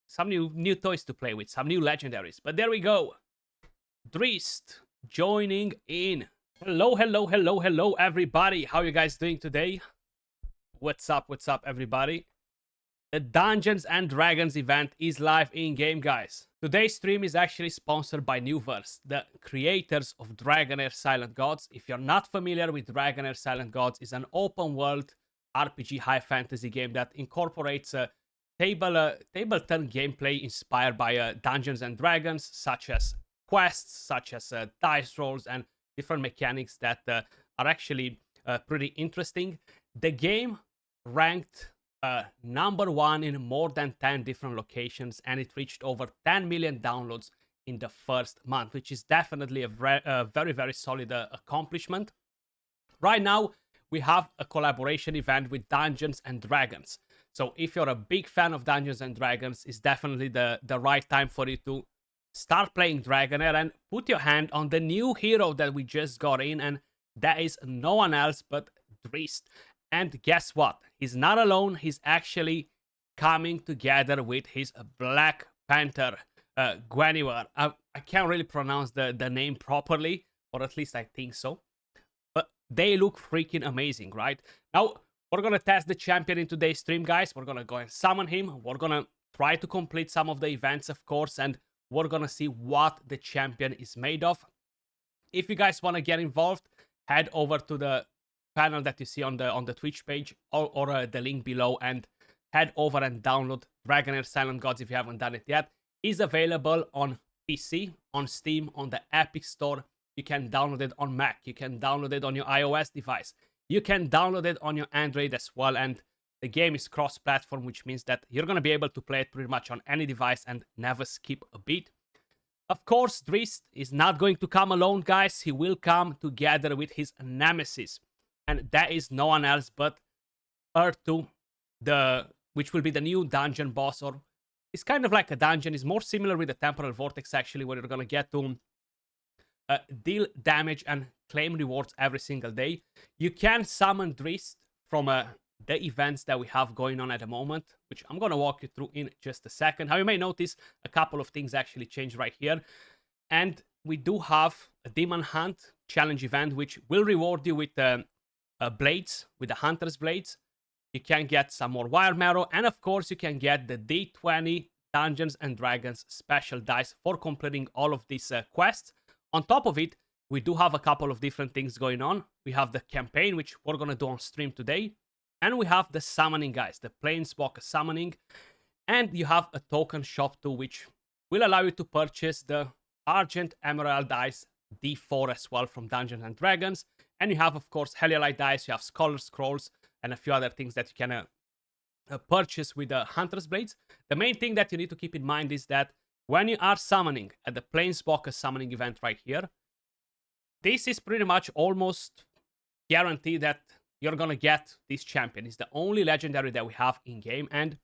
some new toys to play with, some new legendaries. But there we go. Drist joining in. Hello, everybody. How you guys doing today? What's up, everybody? The Dungeons and Dragons event is live in-game, guys. Today's stream is actually sponsored by Newverse, the creators of Dragonheir Silent Gods. If you're not familiar with Dragonheir Silent Gods, it's an open-world RPG high fantasy game that incorporates table turn gameplay inspired by Dungeons and Dragons, such as quests, such as dice rolls, and different mechanics that are actually pretty interesting. The game ranked number one in more than 10 different locations, and it reached over 10 million downloads in the first month, which is definitely a very solid accomplishment. Right now, we have a collaboration event with Dungeons and Dragons. So if you're a big fan of Dungeons and Dragons, it's definitely the right time for you to start playing Dragonheir and put your hand on the new hero that we just got in, and that is no one else but Drist. And guess what? He's not alone. He's actually coming together with his Black Panther, Guinevere. I can't really pronounce the name properly, or at least I think so. But they look freaking amazing, right? Now, we're going to test the champion in today's stream, guys. We're going to go and summon him. We're going to try to complete some of the events, of course, and we're going to see what the champion is made of. If you guys want to get involved, head over to the panel that you see on the Twitch page or the link below, and head over and download Dragonheir Silent Gods if you haven't done it yet. It's available on PC, on Steam, on the Epic Store. You can download it on Mac. You can download it on your iOS device. You can download it on your Android as well, and the game is cross-platform, which means that you're going to be able to play it pretty much on any device and never skip a beat. Of course, Drist is not going to come alone, guys. He will come together with his nemesis, and that is no one else but Urtu, which will be the new dungeon boss, or it's kind of like a dungeon. It's more similar with the Temporal Vortex, actually, where you're going to get to deal damage and claim rewards every single day. You can summon Drist from the events that we have going on at the moment, which I'm going to walk you through in just a second. How you may notice, a couple of things actually changed right here. And we do have a Demon Hunt challenge event, which will reward you with blades, with the Hunter's Blades. You can get some more Wire Marrow, and of course you can get the D20 Dungeons and Dragons special dice for completing all of these quests. On top of it, we do have a couple of different things going on. We have the campaign, which we're going to do on stream today. And we have the summoning, guys, the Planeswalker summoning. And you have a token shop too, which will allow you to purchase the Argent Emerald dice D4 as well from Dungeons and Dragons. And you have, of course, Heliolite dice, you have Scholar Scrolls, and a few other things that you can purchase with the Hunter's Blades. The main thing that you need to keep in mind is that when you are summoning at the Planeswalker summoning event right here, this is pretty much almost guaranteed that you're going to get this champion. It's the only legendary that we have in-game, and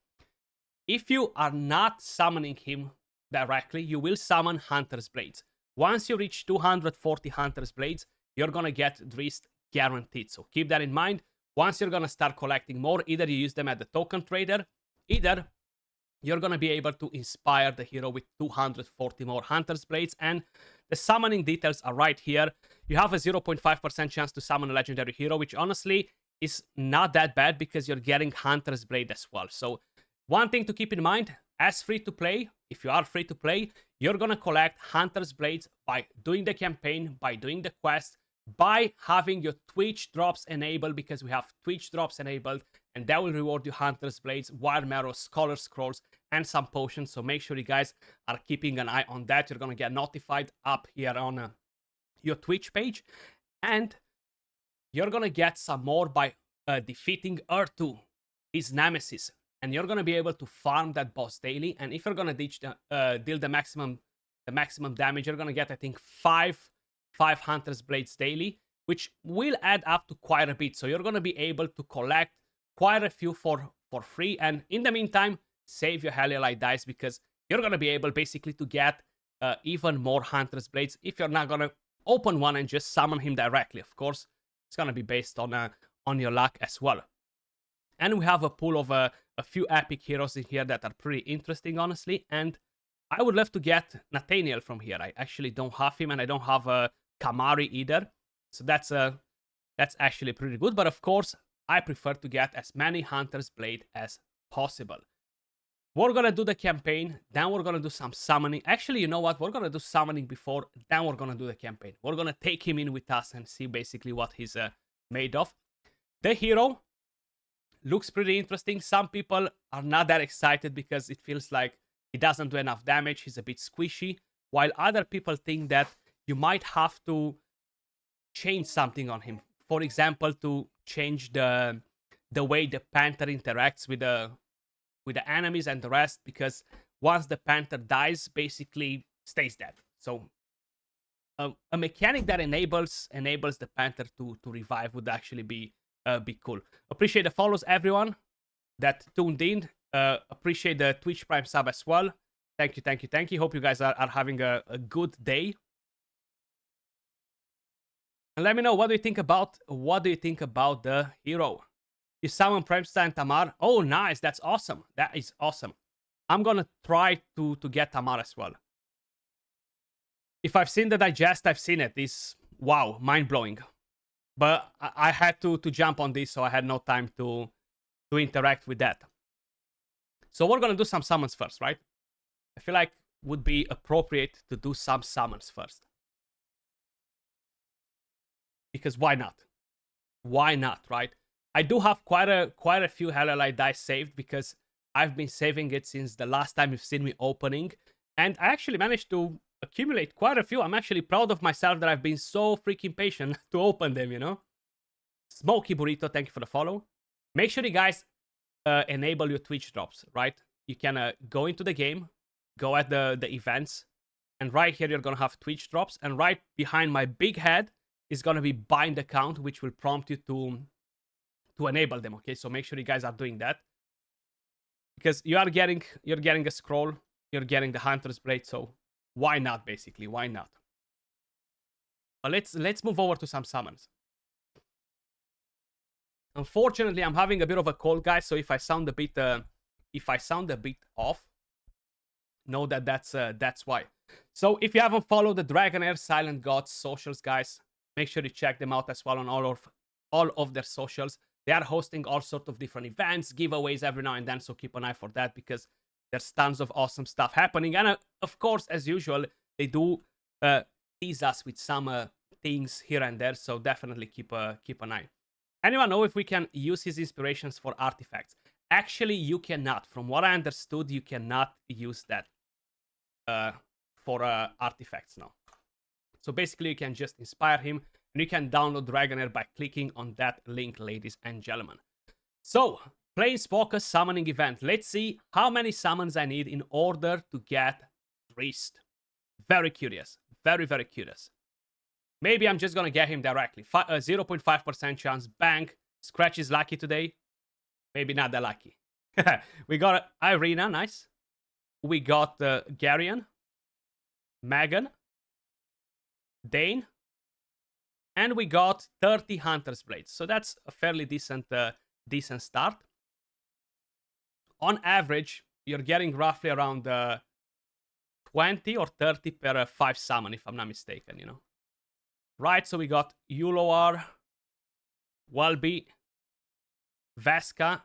if you are not summoning him directly, you will summon Hunter's Blades. Once you reach 240 Hunter's Blades, you're going to get Drist guaranteed. So keep that in mind. Once you're going to start collecting more, either you use them at the token trader, either you're going to be able to inspire the hero with 240 more Hunter's Blades, and the summoning details are right here. You have a 0.5% chance to summon a legendary hero, which honestly is not that bad because you're getting Hunter's Blade as well. So one thing to keep in mind, as free to play, if you are free to play, you're going to collect Hunter's Blades by doing the campaign, by doing the quest, by having your Twitch drops enabled, because we have Twitch drops enabled, and that will reward you Hunter's Blades, Wire Marrow, Scholar Scrolls, and some potions. So make sure you guys are keeping an eye on that. You're going to get notified up here on your Twitch page, and you're going to get some more by defeating Urtu, his nemesis, and you're going to be able to farm that boss daily. And if you're going to deal the maximum damage, you're going to get, I think, 5 Hunter's Blades daily, which will add up to quite a bit. So you're going to be able to collect quite a few for free, and in the meantime, save your Heliolite dice, because you're going to be able basically to get even more Hunter's Blades if you're not going to open one and just summon him directly. Of course, it's going to be based on your luck as well. And we have a pool of a few epic heroes in here that are pretty interesting, honestly. And I would love to get Nathaniel from here. I actually don't have him, and I don't have a Kamari either. So that's actually pretty good. But of course, I prefer to get as many Hunter's Blade as possible. We're gonna do the campaign, then we're gonna do some summoning. Actually, you know what? We're gonna do summoning before, then we're gonna do the campaign. We're gonna take him in with us and see basically what he's made of. The hero looks pretty interesting. Some people are not that excited because it feels like he doesn't do enough damage. He's a bit squishy, while other people think that you might have to change something on him. For example, to change the way the Panther interacts with the enemies and the rest, because once the Panther dies, basically stays dead. So a mechanic that enables the Panther to revive would actually be cool. Appreciate the follows, everyone that tuned in. Appreciate the Twitch Prime sub as well. Thank you. Hope you guys are having a good day. And let me know, what do you think about the hero? You summon Premsta and Tamar. Oh, nice. That's awesome. That is awesome. I'm gonna try to get Tamar as well. If I've seen the digest, I've seen it. It's, wow, mind-blowing. But I had to jump on this, so I had no time to interact with that. So we're gonna do some summons first, right? I feel like would be appropriate to do some summons first. Because why not? Why not, right? I do have quite a few Hellelite dice saved, because I've been saving it since the last time you've seen me opening. And I actually managed to accumulate quite a few. I'm actually proud of myself that I've been so freaking patient to open them, you know? Smoky Burrito, thank you for the follow. Make sure you guys enable your Twitch drops, right? You can go into the game, go at the events, and right here you're gonna have Twitch drops, and right behind my big head is gonna be bind account, which will prompt you to enable them. Okay, so make sure you guys are doing that, because you're getting a scroll, you're getting the Hunter's Blade, so why not? Basically, why not? But let's move over to some summons. Unfortunately, I'm having a bit of a cold, guys, so if I sound a bit off, know that that's why. So if you haven't followed the Dragonheir Silent Gods socials, guys, make sure you check them out as well on all of their socials. They are hosting all sorts of different events, giveaways every now and then, so keep an eye for that, because there's tons of awesome stuff happening. And of course, as usual, they do tease us with some things here and there, so definitely keep an eye. Anyone know if we can use his inspirations for artifacts? Actually, you cannot. From what I understood, you cannot use that for artifacts now. So basically, you can just inspire him, and you can download Dragonheir by clicking on that link, ladies and gentlemen. So, Planeswalker summoning event. Let's see how many summons I need in order to get Priest. Very curious. Very, very curious. Maybe I'm just gonna get him directly. 0.5% chance. Bang. Skratch is lucky today. Maybe not that lucky. We got Irina. Nice. We got Garion. Megan. Dane. And we got 30 Hunter's Blades. So that's a fairly decent start. On average, you're getting roughly around 20 or 30 per 5 summon, if I'm not mistaken, you know. Right, so we got Uloar, Walby, Vesca.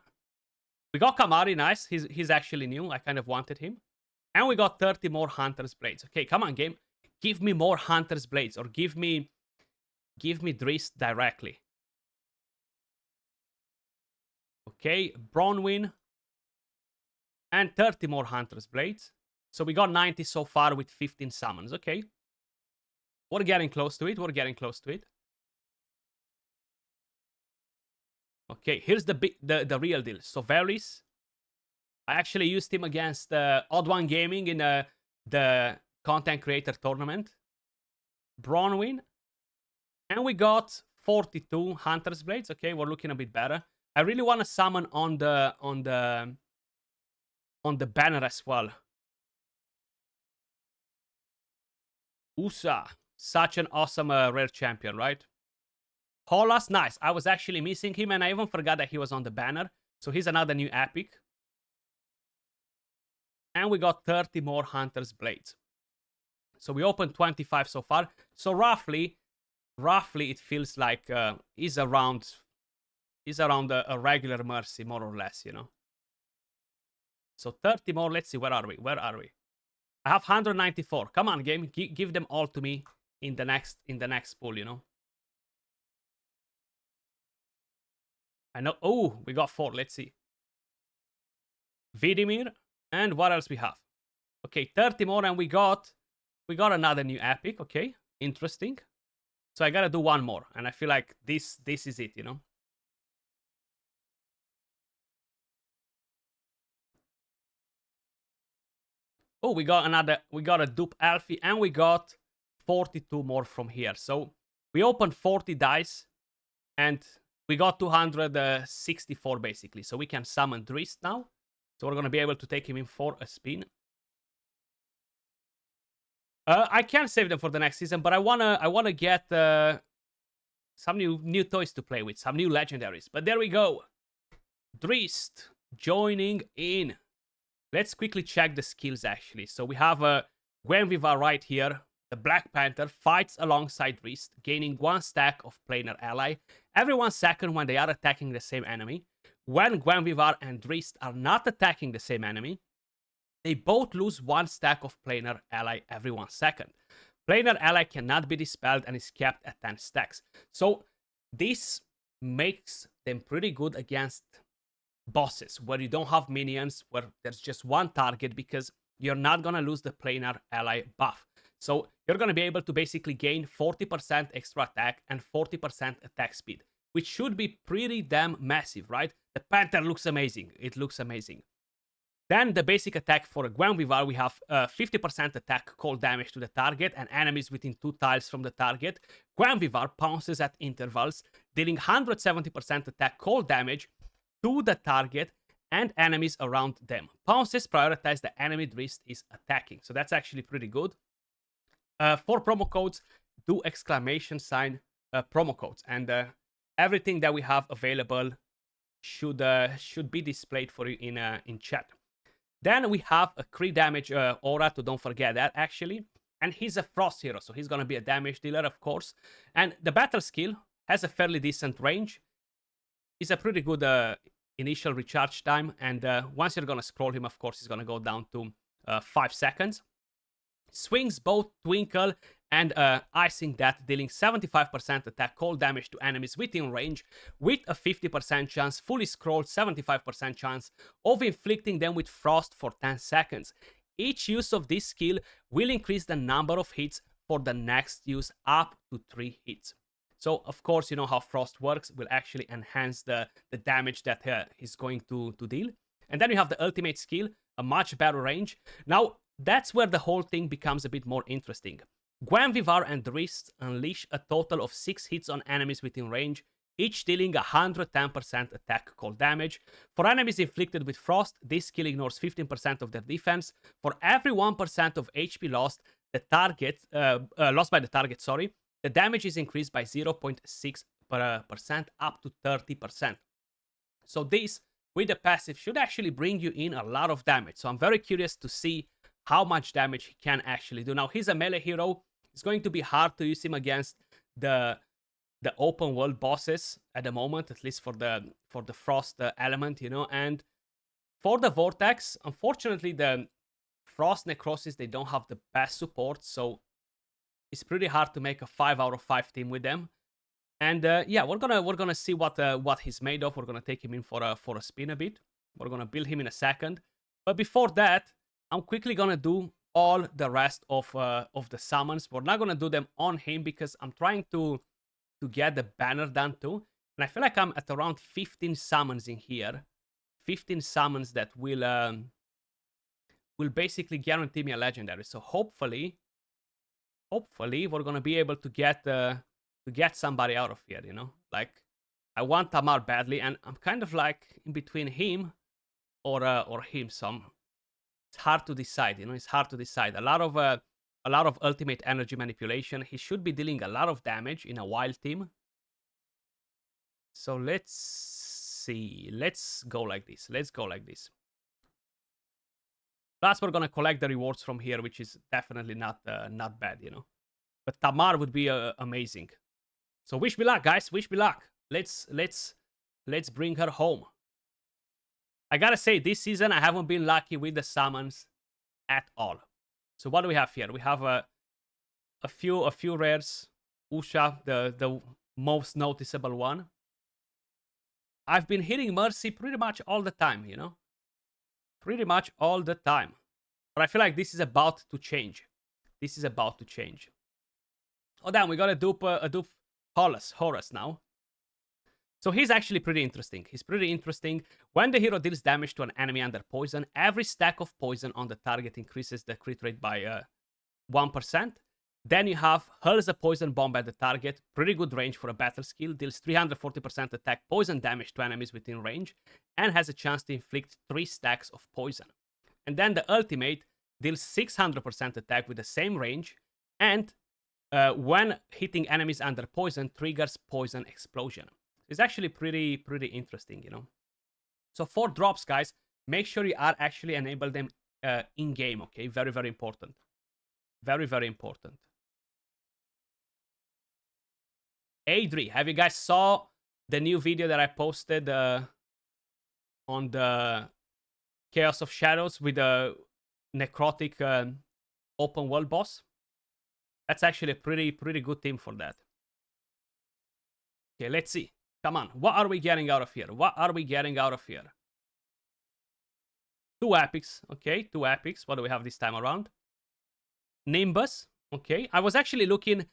We got Kamari, nice. He's actually new. I kind of wanted him. And we got 30 more Hunter's Blades. Okay, come on, game. Give me more Hunter's Blades, or give me Drist directly. Okay, Bronwyn. And 30 more Hunter's Blades. So we got 90 so far with 15 summons. Okay. We're getting close to it. Okay, here's the real deal. So Varys. I actually used him against Odd One Gaming in the content creator tournament. Bronwyn. And we got 42 Hunter's Blades. Okay, we're looking a bit better. I really want to summon on the banner as well. Usa. Such an awesome rare champion, right? Holas, nice. I was actually missing him, and I even forgot that he was on the banner. So he's another new epic. and we got 30 more Hunter's Blades. So we opened 25 so far. So roughly it feels like is around a regular Mercy, more or less, you know. So 30 more. Let's see, where are we? I have 194. Come on, game, give them all to me in the next pool, you know. I know. Oh, we got 4. Let's see. Vidimir, and what else we have? Okay, 30 more, and we got another new epic. Okay, interesting. So I gotta do one more, and I feel like this is it, you know. Oh, we got a dupe Alfie, and we got 42 more from here. So we opened 40 dice, and we got 264 basically. So we can summon Drist now. So we're gonna be able to take him in for a spin. I can save them for the next season, but I wanna get some new toys to play with, some new legendaries. But there we go. Drist joining in. Let's quickly check the skills actually. So we have Gwenvivar right here. The Black Panther fights alongside Drist, gaining 1 stack of planar ally every 1 second when they are attacking the same enemy. When Gwenvivar and Drist are not attacking the same enemy, they both lose 1 stack of planar ally every 1 second. Planar ally cannot be dispelled and is kept at 10 stacks. So this makes them pretty good against bosses where you don't have minions, where there's just one target, because you're not gonna lose the planar ally buff. So you're gonna be able to basically gain 40% extra attack and 40% attack speed, which should be pretty damn massive, right? The Panther looks amazing. It looks amazing. Then the basic attack for Gwenvivar, we have 50% attack cold damage to the target and enemies within 2 tiles from the target. Gwenvivar pounces at intervals, dealing 170% attack cold damage to the target and enemies around them. Pounces prioritize the enemy Drist is attacking. So that's actually pretty good. For promo codes, do exclamation sign promo codes. And everything that we have available should be displayed for you in chat. Then we have a crit damage aura, to don't forget that actually. And he's a frost hero, so he's gonna be a damage dealer, of course. And the battle skill has a fairly decent range. It's a pretty good initial recharge time, and once you're gonna scroll him, of course, he's gonna go down to 5 seconds. Swings both Twinkle and Icing Death, dealing 75% attack cold damage to enemies within range, with a 50% chance, fully scrolled 75% chance of inflicting them with frost for 10 seconds. Each use of this skill will increase the number of hits for the next use up to 3 hits. So, of course, you know how frost works, will actually enhance the damage that he's going to deal. And then you have the ultimate skill, a much better range. Now, that's where the whole thing becomes a bit more interesting. Gwenvivar and Drist unleash a total of 6 hits on enemies within range, each dealing 110% attack cold damage. For enemies inflicted with frost, this skill ignores 15% of their defense. For every 1% of HP lost, lost by the target, the damage is increased by 0.6% up to 30%. So this, with the passive, should actually bring you in a lot of damage. So I'm very curious to see how much damage he can actually do. Now, he's a melee hero. It's going to be hard to use him against the open world bosses at the moment, at least for the frost element, you know. And for the vortex, unfortunately, the frost necrosis, they don't have the best support, so it's pretty hard to make a 5 out of 5 team with them. And yeah, we're gonna see what he's made of. We're gonna take him in for a spin a bit. We're gonna build him in a second. But before that, I'm quickly gonna do all the rest of the summons. We're not gonna do them on him because I'm trying to get the banner done too. And I feel like I'm at around 15 summons in here. 15 summons that will basically guarantee me a legendary. So hopefully we're gonna be able to get somebody out of here, you know? Like, I want Tamar badly, and I'm kind of like in between him or him. So it's hard to decide, you know. It's hard to decide. A lot of ultimate energy manipulation. He should be dealing a lot of damage in a wild team. So let's see. Let's go like this. Plus, we're gonna collect the rewards from here, which is definitely not bad, you know. But Tamar would be amazing. So wish me luck, guys. Wish me luck. Let's bring her home. I gotta say, this season I haven't been lucky with the summons at all. So what do we have here? We have a few rares. Usha, the most noticeable one. I've been hitting Mercy pretty much all the time, you know? Pretty much all the time. But I feel like this is about to change. This is about to change. Oh, damn, we got a dupe Horus now. So he's actually pretty interesting. He's pretty interesting. When the hero deals damage to an enemy under poison, every stack of poison on the target increases the crit rate by 1%. Then you have hurls a poison bomb at the target. Pretty good range for a battle skill. Deals 340% attack poison damage to enemies within range. And has a chance to inflict 3 stacks of poison. And then the ultimate deals 600% attack with the same range. And when hitting enemies under poison, triggers poison explosion. It's actually pretty interesting, you know. So 4 drops, guys. Make sure you are actually enable them in-game, okay? Very, very important. Very, very important. Adri, have you guys saw the new video that I posted on the Chaos of Shadows with the necrotic open world boss? That's actually a pretty good team for that. Okay, let's see. Come on, what are we getting out of here? What are we getting out of here? 2 epics, okay, 2 epics. What do we have this time around? Nimbus, okay. I was actually looking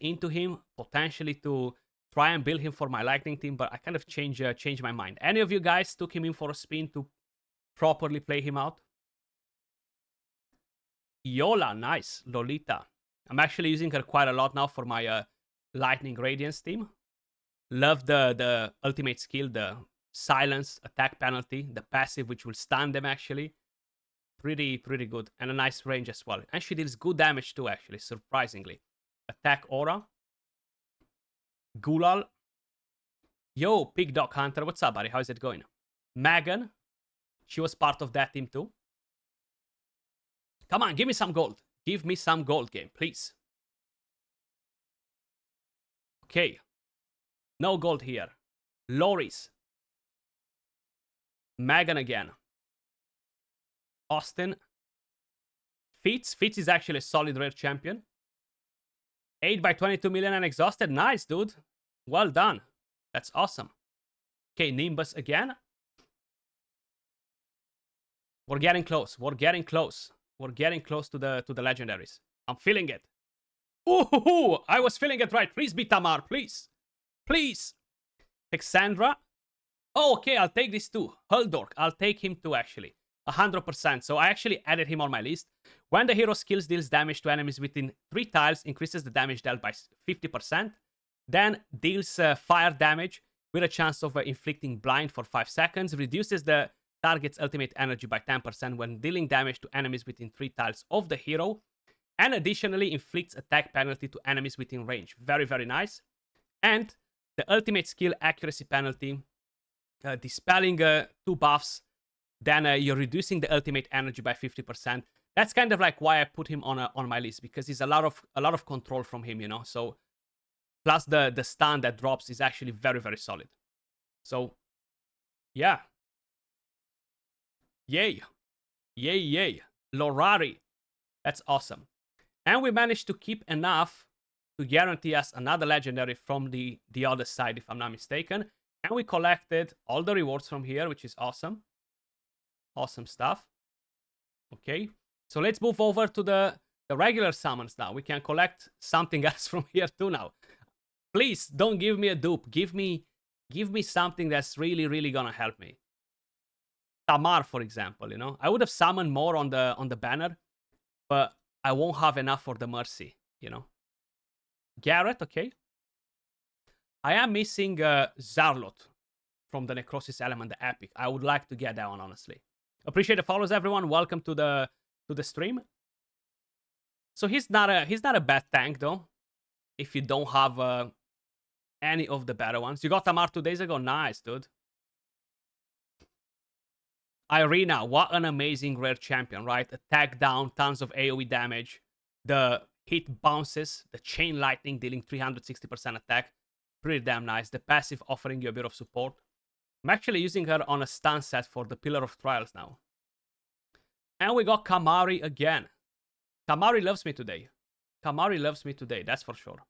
into him potentially to try and build him for my lightning team, but I kind of changed my mind. Any of you guys took him in for a spin to properly play him out? Yola, nice. Lolita. I'm actually using her quite a lot now for my lightning radiance team. Love the ultimate skill, the silence attack penalty, the passive which will stun them actually. Pretty good. And a nice range as well. And she deals good damage too, actually, surprisingly. Attack aura. Gulal. Yo, Pig Dog Hunter. What's up, buddy? How's it going? Megan. She was part of that team too. Come on, give me some gold. Give me some gold, game, please. Okay. No gold here. Loris. Megan again. Austin. Fitz. Fitz is actually a solid rare champion. 8 by 22 million and exhausted. Nice, dude. Well done. That's awesome. Okay, Nimbus again. We're getting close. We're getting close. We're getting close to the legendaries. I'm feeling it. Ooh, I was feeling it right. Please be Tamar, please. Please. Hexandra. Oh, okay, I'll take this too. Huldork. I'll take him too, actually. 100%. So I actually added him on my list. When the hero skills deals damage to enemies within 3 tiles, increases the damage dealt by 50%. Then deals fire damage with a chance of inflicting blind for 5 seconds. Reduces the target's ultimate energy by 10% when dealing damage to enemies within 3 tiles of the hero. And additionally inflicts attack penalty to enemies within range. Very, very nice. And the ultimate skill accuracy penalty. Dispelling 2 buffs. Then you're reducing the ultimate energy by 50%. That's kind of like why I put him on my list, because he's a lot of control from him, you know. So plus the stun that drops is actually very, very solid. So yeah. Yay. Yay, yay. Lorari. That's awesome. And we managed to keep enough to guarantee us another legendary from the other side, if I'm not mistaken. And we collected all the rewards from here, which is awesome. Awesome stuff. Okay. So let's move over to the regular summons now. We can collect something else from here too now. Please don't give me a dupe. Give me something that's really gonna help me. Tamar, for example, you know. I would have summoned more on the banner, but I won't have enough for the Mercy, you know. Garrett, okay. I am missing Zarlot from the Necrosis element, the epic. I would like to get that one, honestly. Appreciate the follows, everyone. Welcome to the stream. So he's not a bad tank though. If you don't have any of the better ones, you got Tamar 2 days ago. Nice, dude. Irina, what an amazing rare champion, right? Attack down, tons of AoE damage. The hit bounces, the chain lightning dealing 360% attack. Pretty damn nice. The passive offering you a bit of support. I'm actually using her on a stun set for the Pillar of Trials now. And we got Kamari again. Kamari loves me today. Kamari loves me today, that's for sure.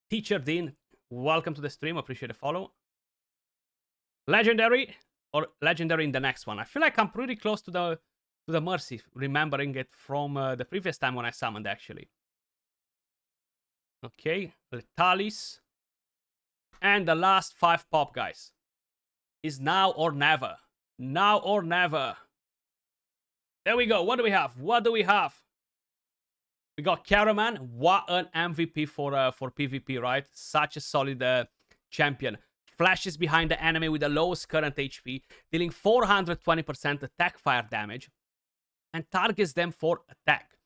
Teacher Dean, welcome to the stream. Appreciate the follow. Legendary or legendary in the next one. I feel like I'm pretty close to the Mercy, remembering it from the previous time when I summoned, actually. Okay, Letalis. And the last 5 pop, guys, is now or never. Now or never. There we go. What do we have? What do we have? We got Caraman. What an MVP for PvP, right? Such a solid champion. Flashes behind the enemy with the lowest current HP, dealing 420% attack fire damage, and targets them for attack.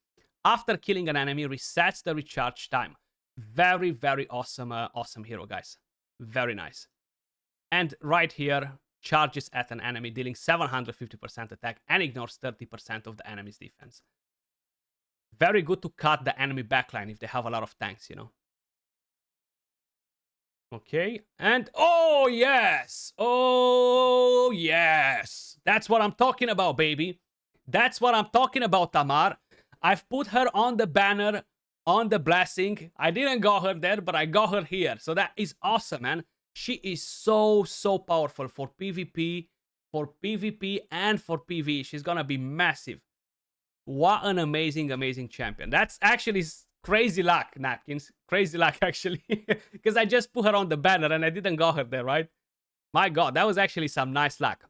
After killing an enemy, resets the recharge time. Very, very awesome, awesome hero, guys. Very nice. And right here, charges at an enemy, dealing 750% attack and ignores 30% of the enemy's defense. Very good to cut the enemy backline if they have a lot of tanks, you know. Okay, and oh yes! Oh yes! That's what I'm talking about, baby. That's what I'm talking about, Tamar. I've put her on the banner, on the blessing. I didn't got her there, but I got her here. So that is awesome, man. She is so powerful for PvP, and for PvE. She's gonna be massive. What an amazing champion. That's actually crazy luck, Napkins. Crazy luck, actually. Because I just put her on the banner and I didn't got her there, right? My god, that was actually some nice luck.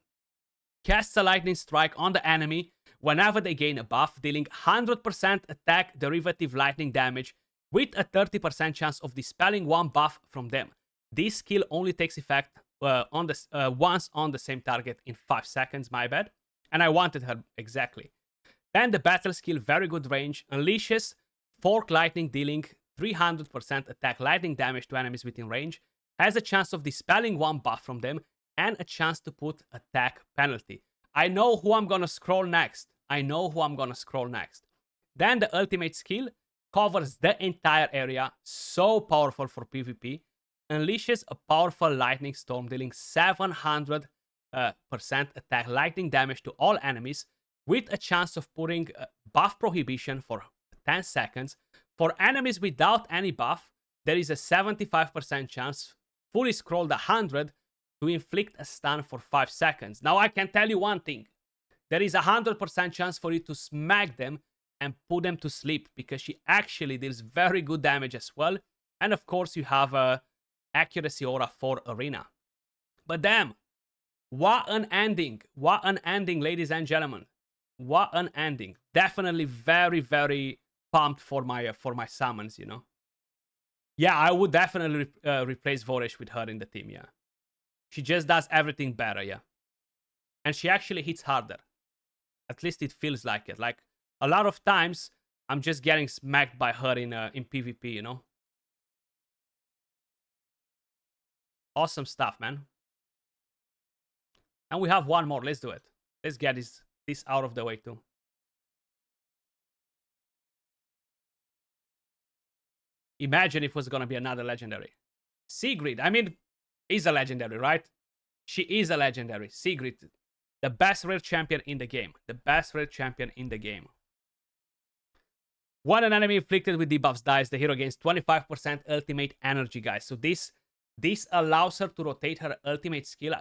Casts a lightning strike on the enemy whenever they gain a buff, dealing 100% attack derivative lightning damage with a 30% chance of dispelling one buff from them. This skill only takes effect once on the same target in 5 seconds, my bad. And I wanted her exactly. Then the battle skill, very good range, unleashes Fork Lightning, dealing 300% attack lightning damage to enemies within range, has a chance of dispelling one buff from them, and a chance to put attack penalty. I know who I'm gonna scroll next. Then the ultimate skill covers the entire area, so powerful for PvP, unleashes a powerful lightning storm, dealing 700% attack lightning damage to all enemies, with a chance of putting buff prohibition for 10 seconds. For enemies without any buff, there is a 75% chance, fully scrolled 100, to inflict a stun for 5 seconds. Now I can tell you one thing. There is a 100% chance for you to smack them and put them to sleep, because she actually deals very good damage as well. And of course you have a accuracy aura for Arena. But damn, what an ending. What an ending, ladies and gentlemen. What an ending. Definitely very pumped for my summons, you know. Yeah, I would definitely replace Voresh with her in the team, yeah. She just does everything better, yeah. And she actually hits harder. At least it feels like it. Like, a lot of times, I'm just getting smacked by her in PvP, you know. Awesome stuff, man. And we have one more. Let's do it. Let's get this out of the way too. Imagine if it was gonna be another legendary. Sigrid, I mean, is a legendary, right? She is a legendary. Sigrid, the best rare champion in the game. The best rare champion in the game. When an enemy inflicted with debuffs dies, the hero gains 25% ultimate energy, guys. So this allows her to rotate her ultimate skill,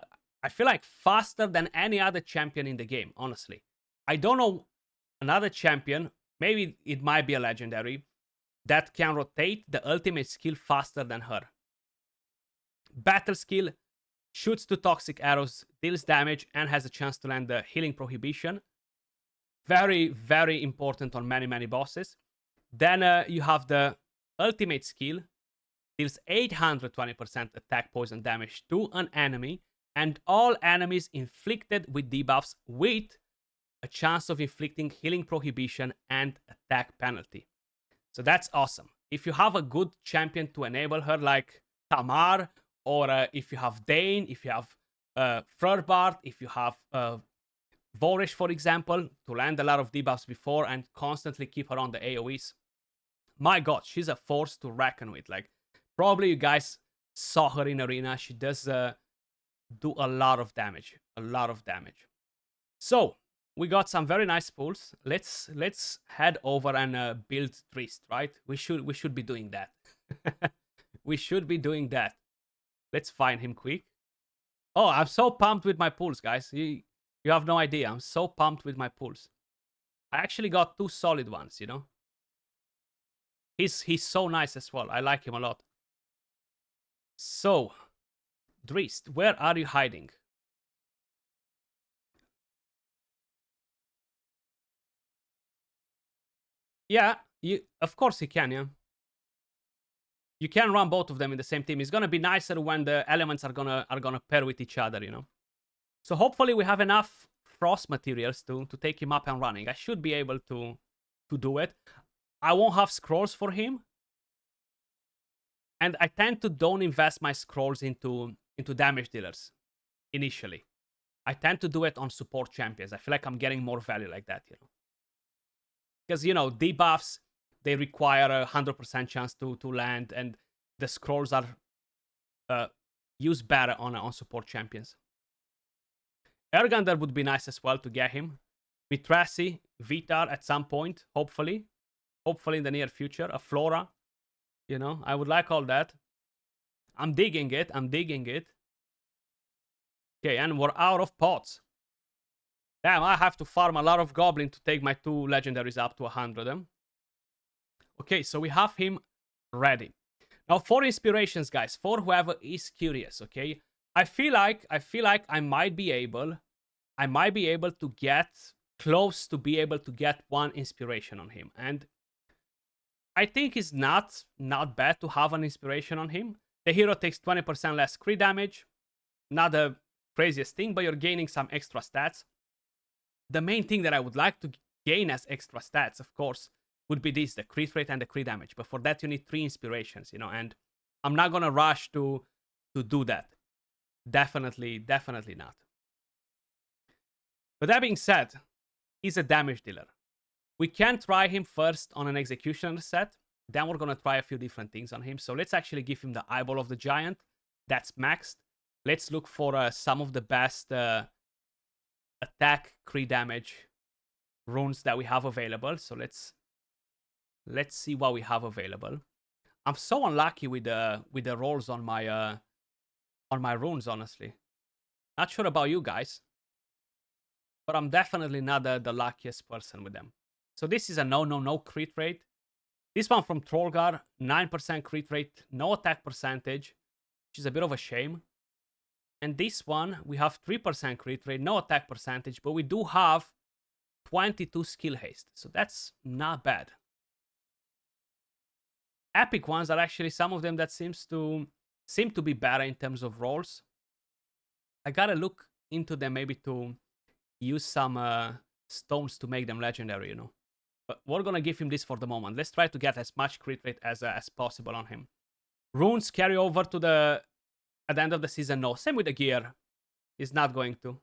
I feel like, faster than any other champion in the game, honestly. I don't know another champion, maybe it might be a legendary, that can rotate the ultimate skill faster than her. Battle skill, shoots 2 toxic arrows, deals damage, and has a chance to land the healing prohibition. Very important on many bosses. Then you have the ultimate skill, deals 820% attack poison damage to an enemy, and all enemies inflicted with debuffs, with a chance of inflicting healing prohibition and attack penalty. So that's awesome. If you have a good champion to enable her, like Tamar, or if you have Dane, if you have Flurbard, if you have Vorish, for example, to land a lot of debuffs before and constantly keep her on the AoEs. My god, she's a force to reckon with. Like, probably you guys saw her in Arena. She does do a lot of damage. A lot of damage. So, we got some very nice pulls. Let's head over and build Trist, right? We should be doing that. We should be doing that. Let's find him quick. Oh, I'm so pumped with my pulls, guys. You have no idea. I'm so pumped with my pulls. I actually got 2 solid ones, you know? He's so nice as well. I like him a lot. So, Drist, where are you hiding? Yeah, of course he can, yeah. You can run both of them in the same team. It's gonna be nicer when the elements are gonna pair with each other, you know. So hopefully we have enough frost materials to take him up and running. I should be able to do it. I won't have scrolls for him. And I tend to don't invest my scrolls into damage dealers initially. I tend to do it on support champions. I feel like I'm getting more value like that, you know. Because, you know, debuffs, they require a 100% chance to land, and the scrolls are used better on support champions. Ergander would be nice as well to get him. Mitrasi, Vitar at some point, hopefully. Hopefully in the near future. A Flora, you know, I would like all that. I'm digging it. I'm digging it. Okay, and we're out of pots. Damn, I have to farm a lot of Goblin to take my 2 legendaries up to 100. Okay, so we have him ready. Now for inspirations, guys, for whoever is curious, okay? I feel like I might be able to get close to be able to get 1 inspiration on him. And I think it's not bad to have an inspiration on him. The hero takes 20% less crit damage. Not the craziest thing, but you're gaining some extra stats. The main thing that I would like to gain as extra stats, of course, would be this, the crit rate and the crit damage. But for that, you need 3 inspirations, you know, and I'm not gonna rush to do that. Definitely not. But that being said, he's a damage dealer. We can try him first on an executioner set. Then we're gonna try a few different things on him. So let's actually give him the Eyeball of the Giant. That's maxed. Let's look for some of the best attack, crit damage runes that we have available. So let's see what we have available. I'm so unlucky with the rolls on my runes, honestly. Not sure about you guys, but I'm definitely not the luckiest person with them. So this is a no crit rate. This one from Trollgar, 9% crit rate, no attack percentage, which is a bit of a shame. And this one, we have 3% crit rate, no attack percentage, but we do have 22 skill haste. So that's not bad. Epic ones are actually some of them that seem to be better in terms of rolls. I gotta look into them, maybe to use some stones to make them legendary, you know. But we're gonna give him this for the moment. Let's try to get as much crit rate as possible on him. Runes carry over to at the end of the season. No, same with the gear. It's not going to.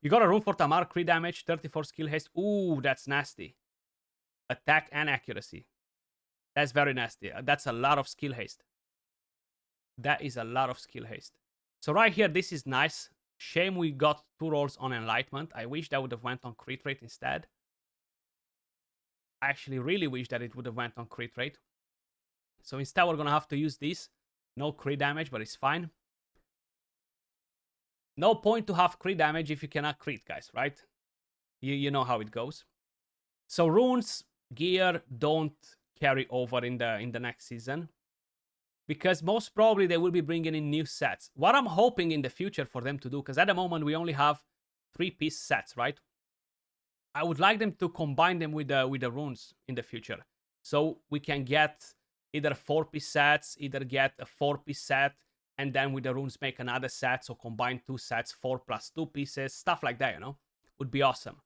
You got a rune for Tamar, crit damage, 34 skill haste. Ooh, that's nasty. Attack and accuracy. That's very nasty. That's a lot of skill haste. That is a lot of skill haste. So right here, this is nice. Shame we got 2 rolls on Enlightenment. I wish that would have went on crit rate instead. I actually really wish that it would have went on crit rate. So instead, we're going to have to use this. No crit damage, but it's fine. No point to have crit damage if you cannot crit, guys, right? You know how it goes. So runes, gear don't carry over in the next season, because most probably they will be bringing in new sets. What I'm hoping in the future for them to do, because at the moment we only have 3-piece sets, right? I would like them to combine them with the runes in the future, so we can get either 4-piece sets, either get a 4-piece set, and then with the runes make another set, so combine 2 sets, 4 plus 2 pieces, stuff like that, you know? Would be awesome.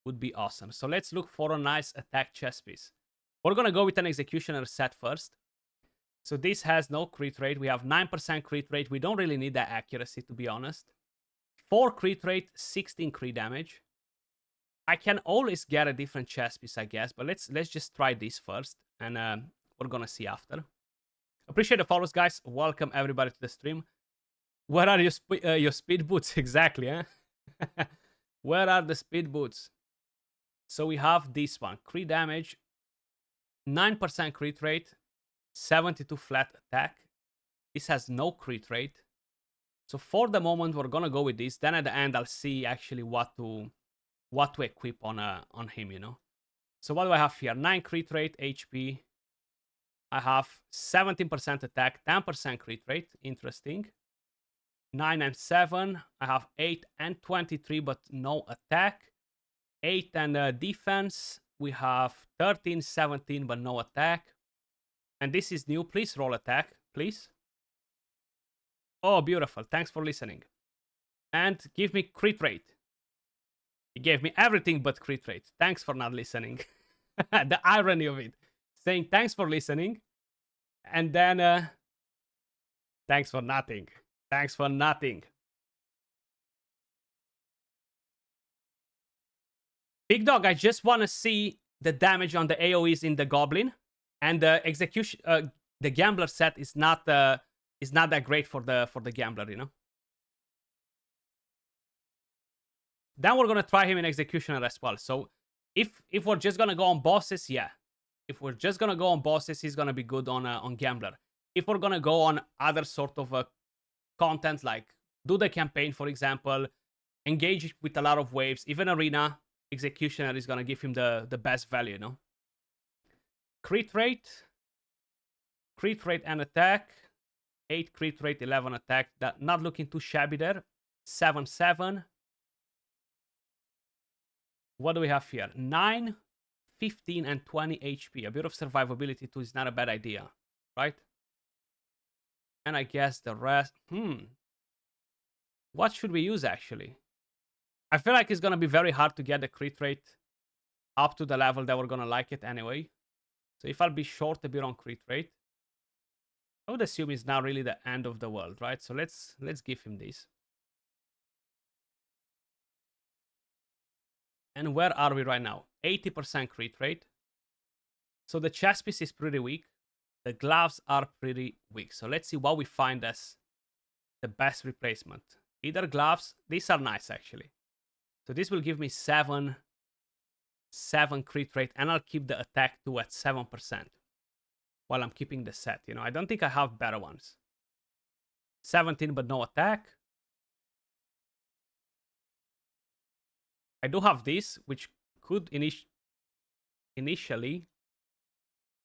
Would be awesome. So let's look for a nice attack chest piece. We're gonna go with an executioner set first. So this has no crit rate. We have 9% crit rate. We don't really need that accuracy, to be honest. 4 crit rate, 16 crit damage. I can always get a different chest piece, I guess, but let's just try this first, and we're gonna see after. Appreciate the follows, guys. Welcome everybody to the stream. Where are your speed boots exactly? Huh? Where are the speed boots? So we have this one, crit damage, 9% crit rate, 72 flat attack. This has no crit rate. So for the moment, we're gonna go with this. Then at the end, I'll see actually what to equip on him, you know. So what do I have here? 9 crit rate, HP. I have 17% attack, 10% crit rate. Interesting. 9 and 7. I have 8 and 23, but no attack. 8 and defense. We have 13, 17, but no attack. And this is new. Please roll attack, please. Oh, beautiful. Thanks for listening. And give me crit rate. He gave me everything but crit rate. Thanks for not listening. The irony of it. Saying thanks for listening. And then thanks for nothing. Thanks for nothing. Big Dog, I just want to see the damage on the AoEs in the Goblin. And the execution, the Gambler set is not that great for the Gambler, you know. Then we're gonna try him in Executioner as well. So if we're just gonna go on bosses, yeah. If we're just gonna go on bosses, he's gonna be good on Gambler. If we're gonna go on other sort of content, like do the campaign, for example, engage with a lot of waves, even Arena, Executioner is gonna give him the best value, you know. Crit rate and attack. 8 crit rate, 11 attack. That not looking too shabby there. 7, 7. What do we have here? 9, 15, and 20 HP. A bit of survivability too is not a bad idea, right? And I guess the rest... What should we use, actually? I feel like it's going to be very hard to get the crit rate up to the level that we're going to like it anyway. So if I'll be short a bit on crit rate, I would assume it's not really the end of the world, right? So let's give him this. And where are we right now? 80% crit rate. So the chest piece is pretty weak. The gloves are pretty weak. So let's see what we find as the best replacement. Either gloves. These are nice, actually. So this will give me 7 crit rate. And I'll keep the attack too at 7%. While I'm keeping the set, you know. I don't think I have better ones. 17, but no attack. I do have this, which could initially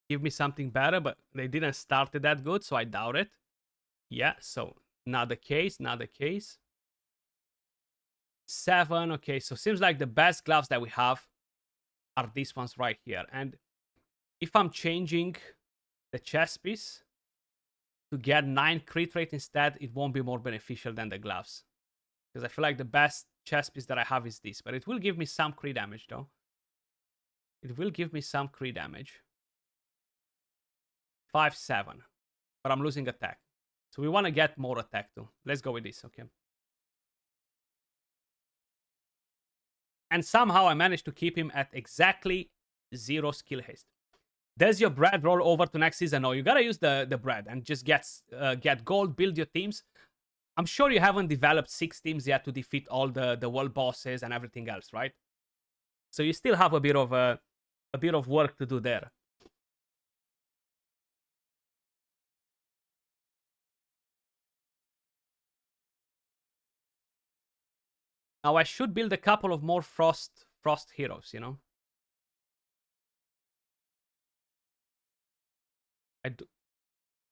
give me something better, but they didn't start it that good, so I doubt it. Yeah, so not the case, not the case. 7, okay, so seems like the best gloves that we have are these ones right here. And if I'm changing the chest piece to get 9 crit rate instead, it won't be more beneficial than the gloves. Because I feel like the best chest piece that I have is this. But it will give me some crit damage, though. It will give me some crit damage. 5, 7. But I'm losing attack. So we want to get more attack, too. Let's go with this, okay? And somehow I managed to keep him at exactly 0 skill haste. Does your bread roll over to next season? No, you gotta use the bread and just get gold, build your teams. I'm sure you haven't developed 6 teams yet to defeat all the world bosses and everything else, right? So you still have a bit of work to do there. Now I should build a couple of more frost heroes, you know.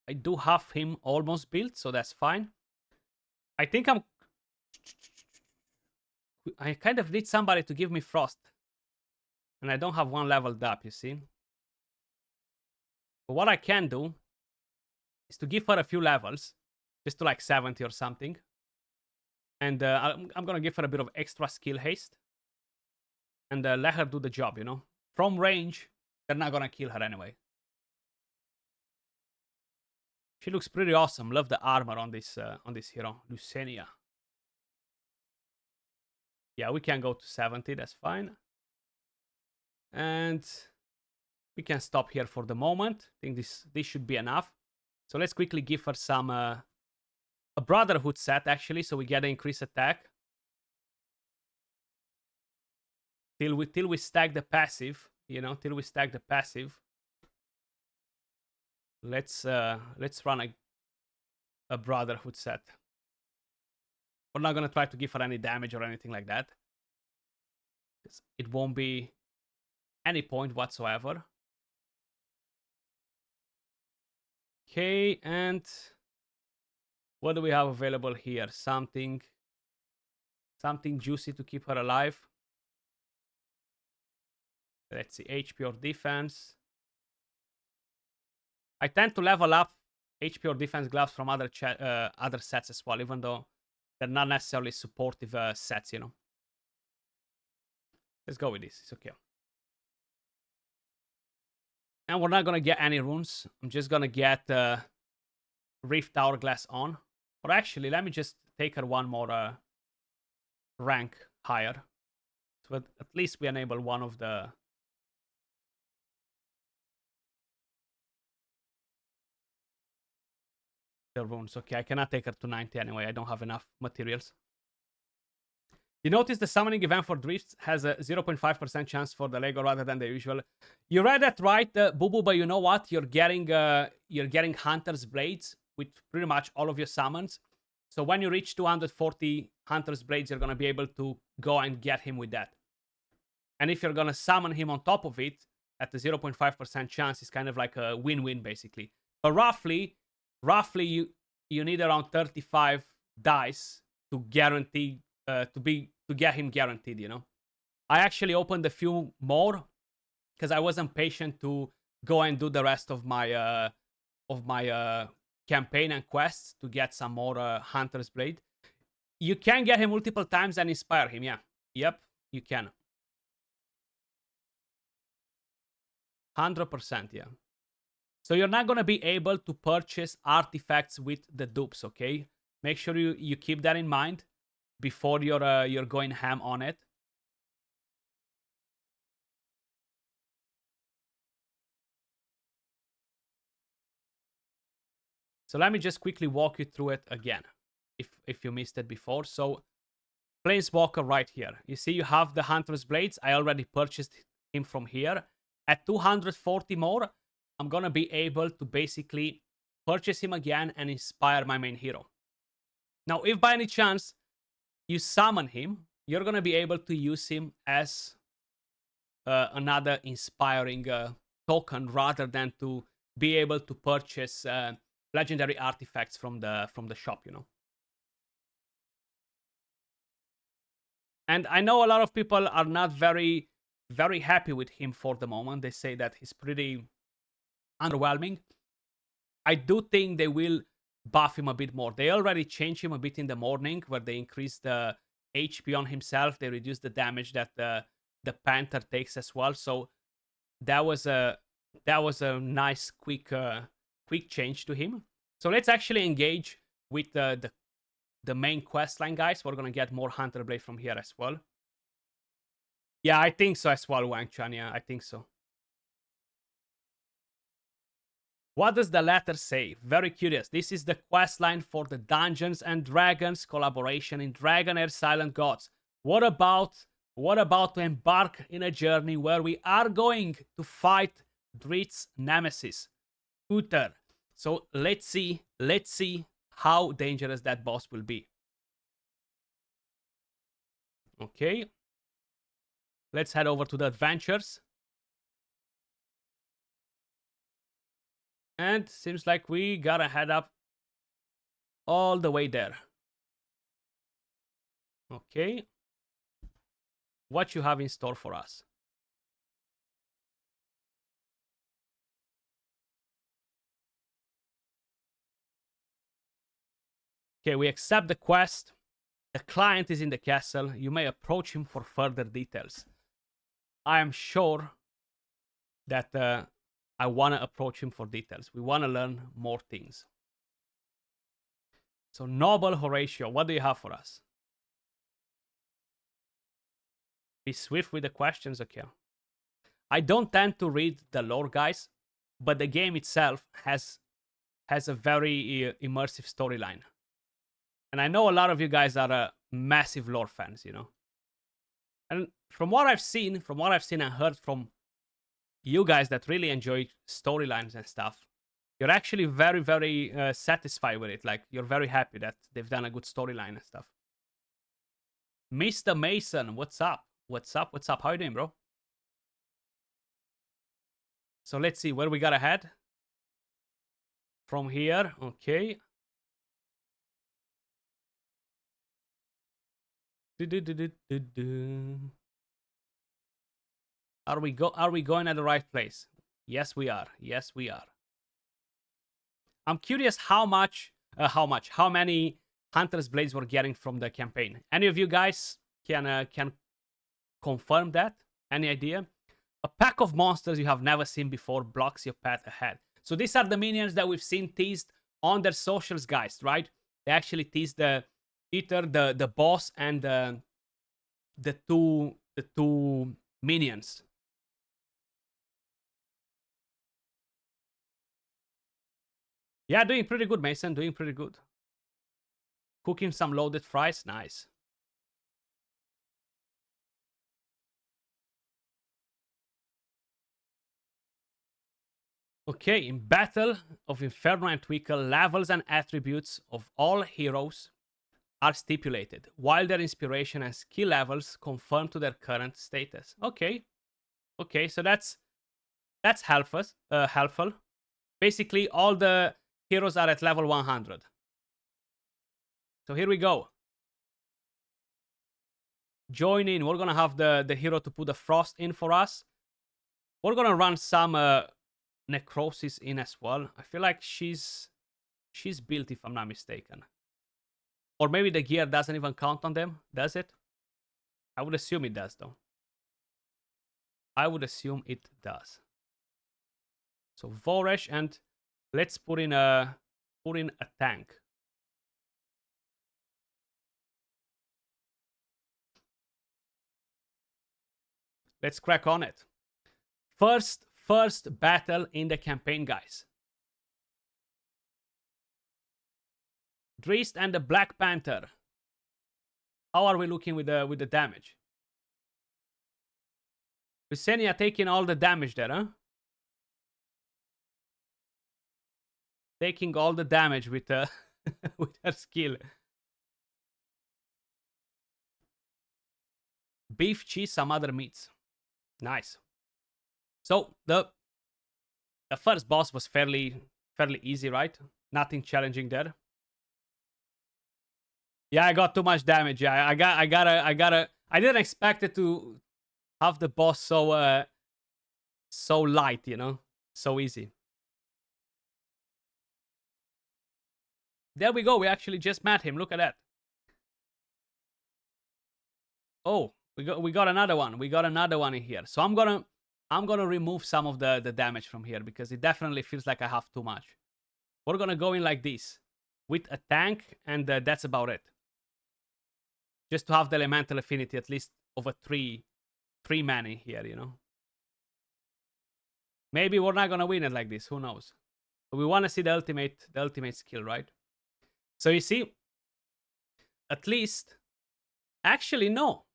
I do have him almost built, so that's fine. I think I kind of need somebody to give me frost. And I don't have one leveled up, you see. But what I can do is to give her a few levels, just to like 70 or something. And I'm going to give her a bit of extra skill haste. And let her do the job, you know. From range, they're not going to kill her anyway. She looks pretty awesome. Love the armor on this hero, Lucenia. Yeah, we can go to 70. That's fine. And we can stop here for the moment. I think this should be enough. So let's quickly give her some a Brotherhood set actually, so we get an increased attack. Till we stack the passive, you know, till we stack the passive. Let's run a Brotherhood set. We're not gonna try to give her any damage or anything like that. It won't be any point whatsoever. Okay, and what do we have available here? Something juicy to keep her alive. Let's see, HP or defense. I tend to level up HP or defense gloves from other sets as well, even though they're not necessarily supportive sets, you know. Let's go with this. It's okay. And we're not gonna get any runes. I'm just gonna get Rift Hourglass on. Or actually, let me just take her one more rank higher. So at least we enable one of the runes. Okay, I cannot take her to 90 anyway. I don't have enough materials. You notice the summoning event for Drifts has a 0.5% chance for the Lego rather than the usual. You read that right, Boo Boo, but you know what? You're getting Hunter's Blades with pretty much all of your summons. So when you reach 240 Hunter's Blades, you're going to be able to go and get him with that. And if you're going to summon him on top of it, at the 0.5% chance, it's kind of like a win-win, basically. But roughly you need around 35 dice to guarantee to get him guaranteed, you know. I actually opened a few more because I wasn't patient to go and do the rest of my campaign and quests to get some more Hunter's Blade. You can get him multiple times and inspire him, yeah. Yep, you can. 100%, yeah. So you're not going to be able to purchase artifacts with the dupes, okay? Make sure you keep that in mind before you're going ham on it. So let me just quickly walk you through it again, if you missed it before. So Planeswalker right here. You see you have the Hunter's Blades. I already purchased him from here. At 240 more, I'm going to be able to basically purchase him again and inspire my main hero. Now, if by any chance you summon him, you're going to be able to use him as another inspiring token rather than to be able to purchase legendary artifacts from the shop, you know. And I know a lot of people are not very, very happy with him for the moment. They say that he's pretty underwhelming. I do think they will buff him a bit more. They already changed him a bit in the morning where they increased the HP on himself. They reduced the damage that the Panther takes as well. So that was a nice quick change to him. So let's actually engage with the main quest line, guys. We're gonna get more Hunter Blade from here as well. Yeah, I think so as well, Wang Chan. Yeah, I think so. What does the letter say? Very curious. This is the quest line for the Dungeons and Dragons collaboration in Dragonheir Silent Gods. What about to embark in a journey where we are going to fight Drizzt nemesis, Uther. So let's see how dangerous that boss will be. Okay. Let's head over to the adventures. And seems like we gotta head up all the way there. Okay. What you have in store for us? Okay, we accept the quest. The client is in the castle. You may approach him for further details. I am sure that I want to approach him for details. We want to learn more things. So Noble Horatio, what do you have for us? Be swift with the questions, okay. I don't tend to read the lore, guys, but the game itself has a very immersive storyline. And I know a lot of you guys are massive lore fans, you know. And from what I've seen and heard from you guys that really enjoy storylines and stuff, you're actually very, very satisfied with it. Like, you're very happy that they've done a good storyline and stuff. Mr. Mason, what's up? What's up? What's up? How you doing, bro? So let's see where we got ahead. From here, okay. Are we going at the right place? Yes, we are. Yes, we are. I'm curious how many Hunter's Blades we're getting from the campaign. Any of you guys can confirm that? Any idea? A pack of monsters you have never seen before blocks your path ahead. So these are the minions that we've seen teased on their socials, guys, right? They actually teased the boss and the two minions. Yeah, doing pretty good, Mason. Doing pretty good. Cooking some loaded fries. Nice. Okay, in Battle of Inferno and Tweakle, levels and attributes of all heroes are stipulated, while their inspiration and skill levels confirm to their current status. Okay. Okay, so that's helpful. Basically, all the heroes are at level 100. So here we go. Join in. We're gonna have the hero to put the frost in for us. We're gonna run some necrosis in as well. I feel like she's built, if I'm not mistaken. Or maybe the gear doesn't even count on them, does it? I would assume it does, though. I would assume it does. So Voresh, and let's put in a tank. Let's crack on it. First battle in the campaign, guys. Drist and the Black Panther. How are we looking with the damage? Visenya taking all the damage there, huh? Taking all the damage with with her skill. Beef, cheese, some other meats. Nice. So the first boss was fairly easy, right? Nothing challenging there. Yeah, I got too much damage. Yeah, I didn't expect it to have the boss so light, you know, so easy. There we go. We actually just met him. Look at that. Oh, we got another one. We got another one in here. So I'm gonna remove some of the damage from here because it definitely feels like I have too much. We're gonna go in like this with a tank, and that's about it. Just to have the elemental affinity at least over three mana here, you know. Maybe we're not gonna win it like this. Who knows? But we want to see the ultimate skill, right? So you see, at least, actually no.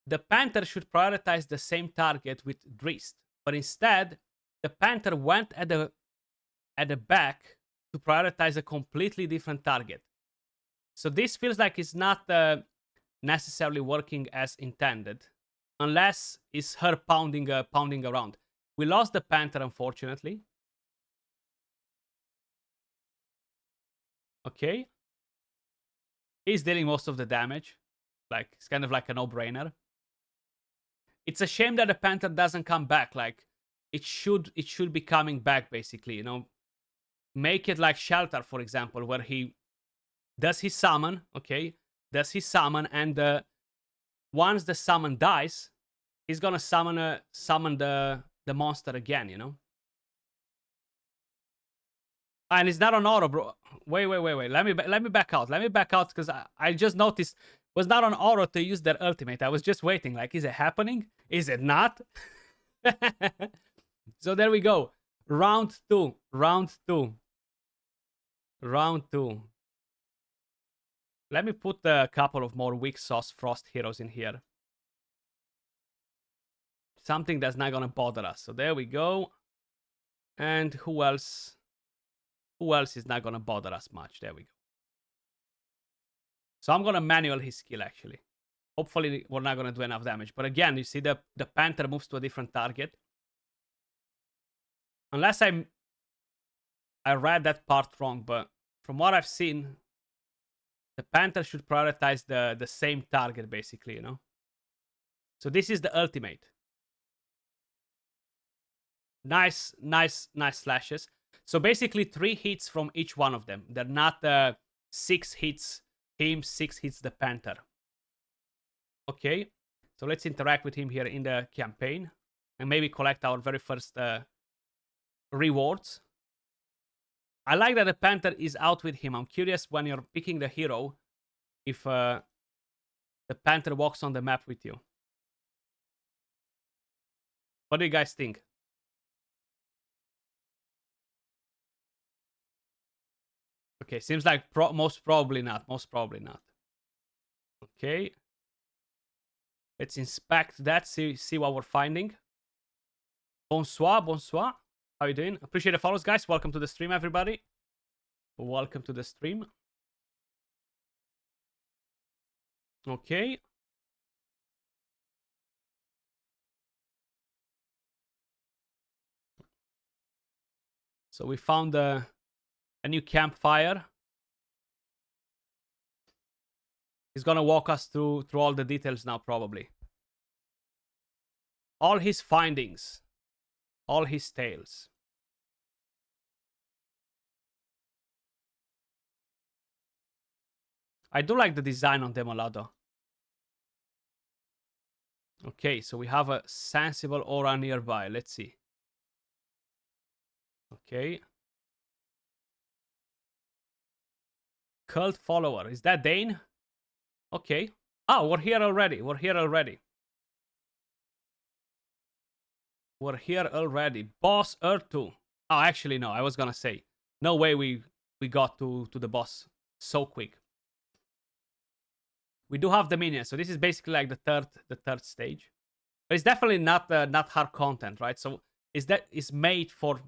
The Panther should prioritize the same target with Drist, but instead, the Panther went at the back to prioritize a completely different target. So this feels like it's not necessarily working as intended, unless it's her pounding around. We lost the Panther, unfortunately. Okay. He's dealing most of the damage. Like, it's kind of like a no-brainer. It's a shame that the Panther doesn't come back. Like, it should be coming back, basically, you know. Make it like Shelter, for example, where he does his summon, okay? Does his summon, and once the summon dies, he's gonna summon the monster again, you know? And it's not on auto, bro. Wait. Let me back out. Let me back out because I just noticed it was not on auto to use their ultimate. I was just waiting. Like, is it happening? Is it not? So there we go. Round two. Round two. Round two. Let me put a couple of more weak sauce frost heroes in here. Something that's not gonna bother us. So there we go. And who else? Who else is not gonna bother us much? There we go. So I'm gonna manual his skill actually. Hopefully we're not gonna do enough damage. But again, you see the Panther moves to a different target. Unless I read that part wrong, but from what I've seen, the Panther should prioritize the same target basically, you know. So this is the ultimate. Nice slashes. So basically 3 hits from each one of them. They're not 6 hits him, 6 hits the Panther. Okay, so let's interact with him here in the campaign and maybe collect our very first rewards. I like that the Panther is out with him. I'm curious when you're picking the hero if the Panther walks on the map with you. What do you guys think? Okay, seems like most probably not. Most probably not. Okay. Let's inspect that, see what we're finding. Bonsoir. How you doing? Appreciate the follows, guys. Welcome to the stream, everybody. Welcome to the stream. Okay. So we found a new campfire. He's gonna walk us through all the details now, probably. All his findings. All his tales. I do like the design on them a lot, though. Okay, so we have a sensible aura nearby. Let's see. Okay. Cult follower. Is that Dane? Okay. Oh, we're here already. We're here already. Boss Earth 2. Oh, actually, no. I was gonna say. No way we got to the boss so quick. We do have the minions, so this is basically like the third stage. But it's definitely not hard content, right? So it's made for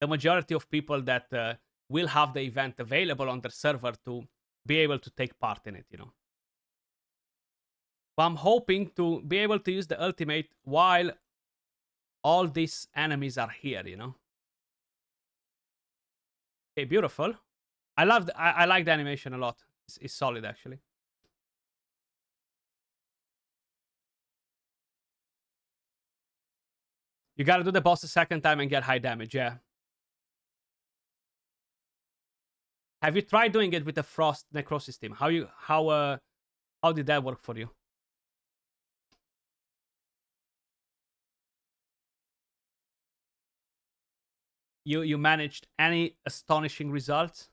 the majority of people that will have the event available on their server to be able to take part in it, you know. But I'm hoping to be able to use the ultimate while all these enemies are here, you know. Okay, beautiful. I like the animation a lot. It's solid, actually. You gotta do the boss a second time and get high damage, yeah. Have you tried doing it with the Frost Necrosis team? How did that work for you? You managed any astonishing results?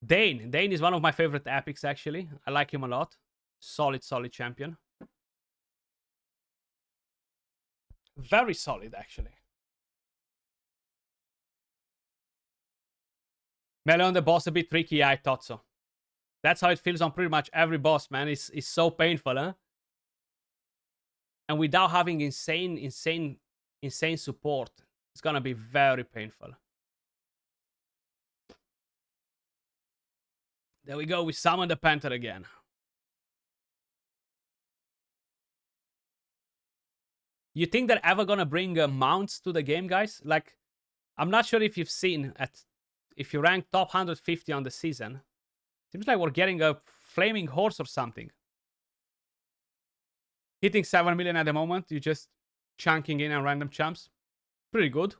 Dane is one of my favorite epics, actually. I like him a lot. Solid champion. Very solid, actually. Melee on the boss a bit tricky, yeah, I thought so. That's how it feels on pretty much every boss, man. It's so painful, huh? And without having insane support, it's gonna be very painful. There we go, we summon the Panther again. You think they're ever gonna bring mounts to the game, guys? Like, I'm not sure if you've seen if you rank top 150 on the season, seems like we're getting a flaming horse or something. Hitting 7 million at the moment, you're just chunking in on random champs. Pretty good.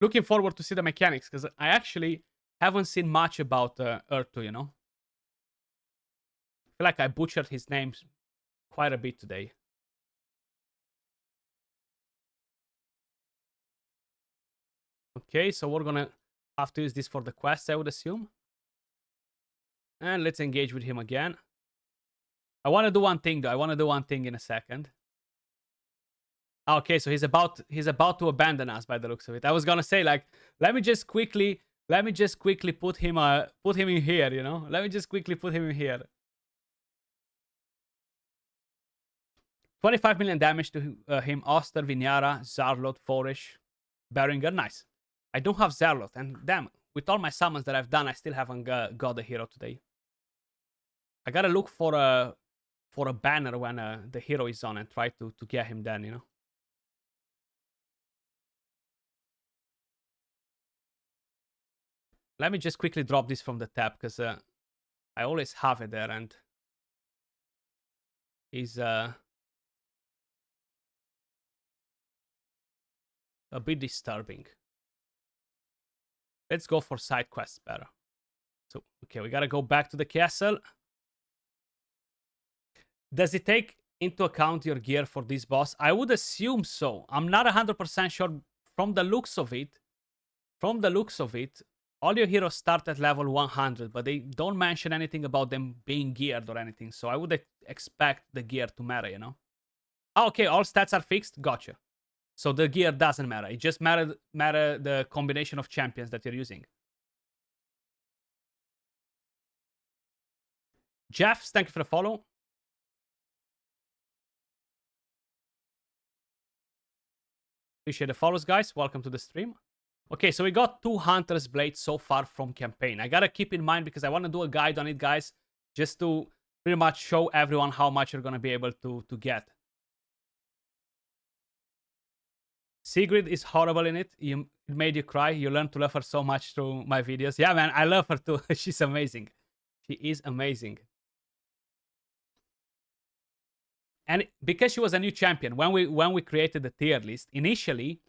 Looking forward to see the mechanics, because I actually haven't seen much about Earth 2, you know? I feel like I butchered his name quite a bit today. Okay, so we're gonna have to use this for the quest, I would assume. And let's engage with him again. I want to do one thing, though. I want to do one thing in a second. Okay, so he's about to abandon us by the looks of it. I was gonna say, like, let me just quickly put him in here, you know? Let me just quickly put him in here. 25 million damage to him. Oster, Vinyara, Zarlot, Forish, Beringer. Nice. I don't have Zarlot, and damn, with all my summons that I've done, I still haven't got a hero today. I gotta look for a banner when the hero is on and try to get him then, you know? Let me just quickly drop this from the tab, because I always have it there, and he's a bit disturbing. Let's go for side quests better. So, okay, we gotta go back to the castle. Does it take into account your gear for this boss? I would assume so. I'm not 100% sure from the looks of it. From the looks of it, all your heroes start at level 100, but they don't mention anything about them being geared or anything. So I would expect the gear to matter, you know? Oh, okay, all stats are fixed. Gotcha. So the gear doesn't matter. It just matter the combination of champions that you're using. Jeff, thank you for the follow. Appreciate the follows, guys. Welcome to the stream. Okay, so we got 2 Hunter's Blades so far from campaign. I gotta keep in mind, because I want to do a guide on it, guys, just to pretty much show everyone how much you're gonna be able to get. Sigrid is horrible in it. It made you cry. You learned to love her so much through my videos. Yeah, man, I love her too. She's amazing. She is amazing. And because she was a new champion, when we created the tier list, initially,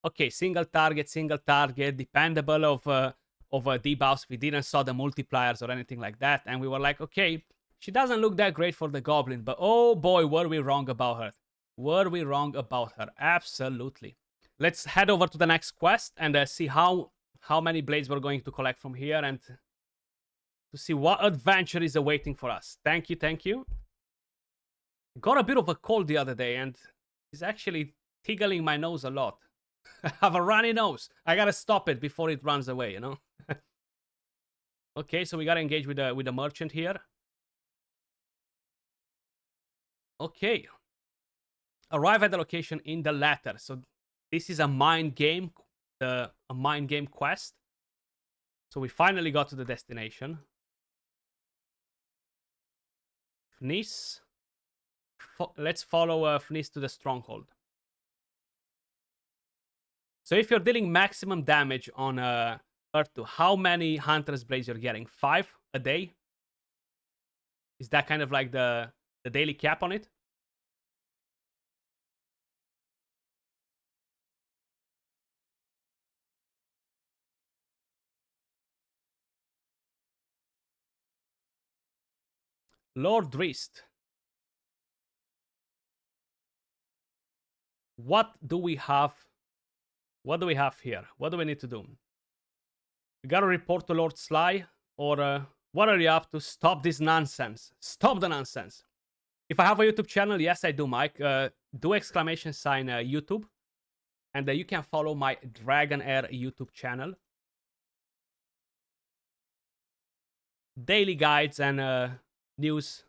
okay, single target, dependable of debuffs. We didn't saw the multipliers or anything like that. And we were like, okay, she doesn't look that great for the goblin, but oh boy, were we wrong about her. Were we wrong about her? Absolutely. Let's head over to the next quest and see how many blades we're going to collect from here, and to see what adventure is awaiting for us. Thank you, thank you. Got a bit of a cold the other day, and it's actually tickling my nose a lot. I have a runny nose. I gotta stop it before it runs away, you know? Okay, so we gotta engage with the merchant here. Okay. Arrive at the location in the letter. So this is a mind game, a mind game quest. So we finally got to the destination. Fnis. Let's follow Fnis to the stronghold. So if you're dealing maximum damage on Earth 2, how many Hunter's Blades you're getting? 5 a day? Is that kind of like the daily cap on it? Lord Drist. What do we have? What do we have here? What do we need to do? We gotta report to Lord Sly, or what are you up to? Stop this nonsense. Stop the nonsense. If I have a YouTube channel, yes, I do, Mike. Do exclamation sign YouTube. And you can follow my Dragonheir YouTube channel. Daily guides and news.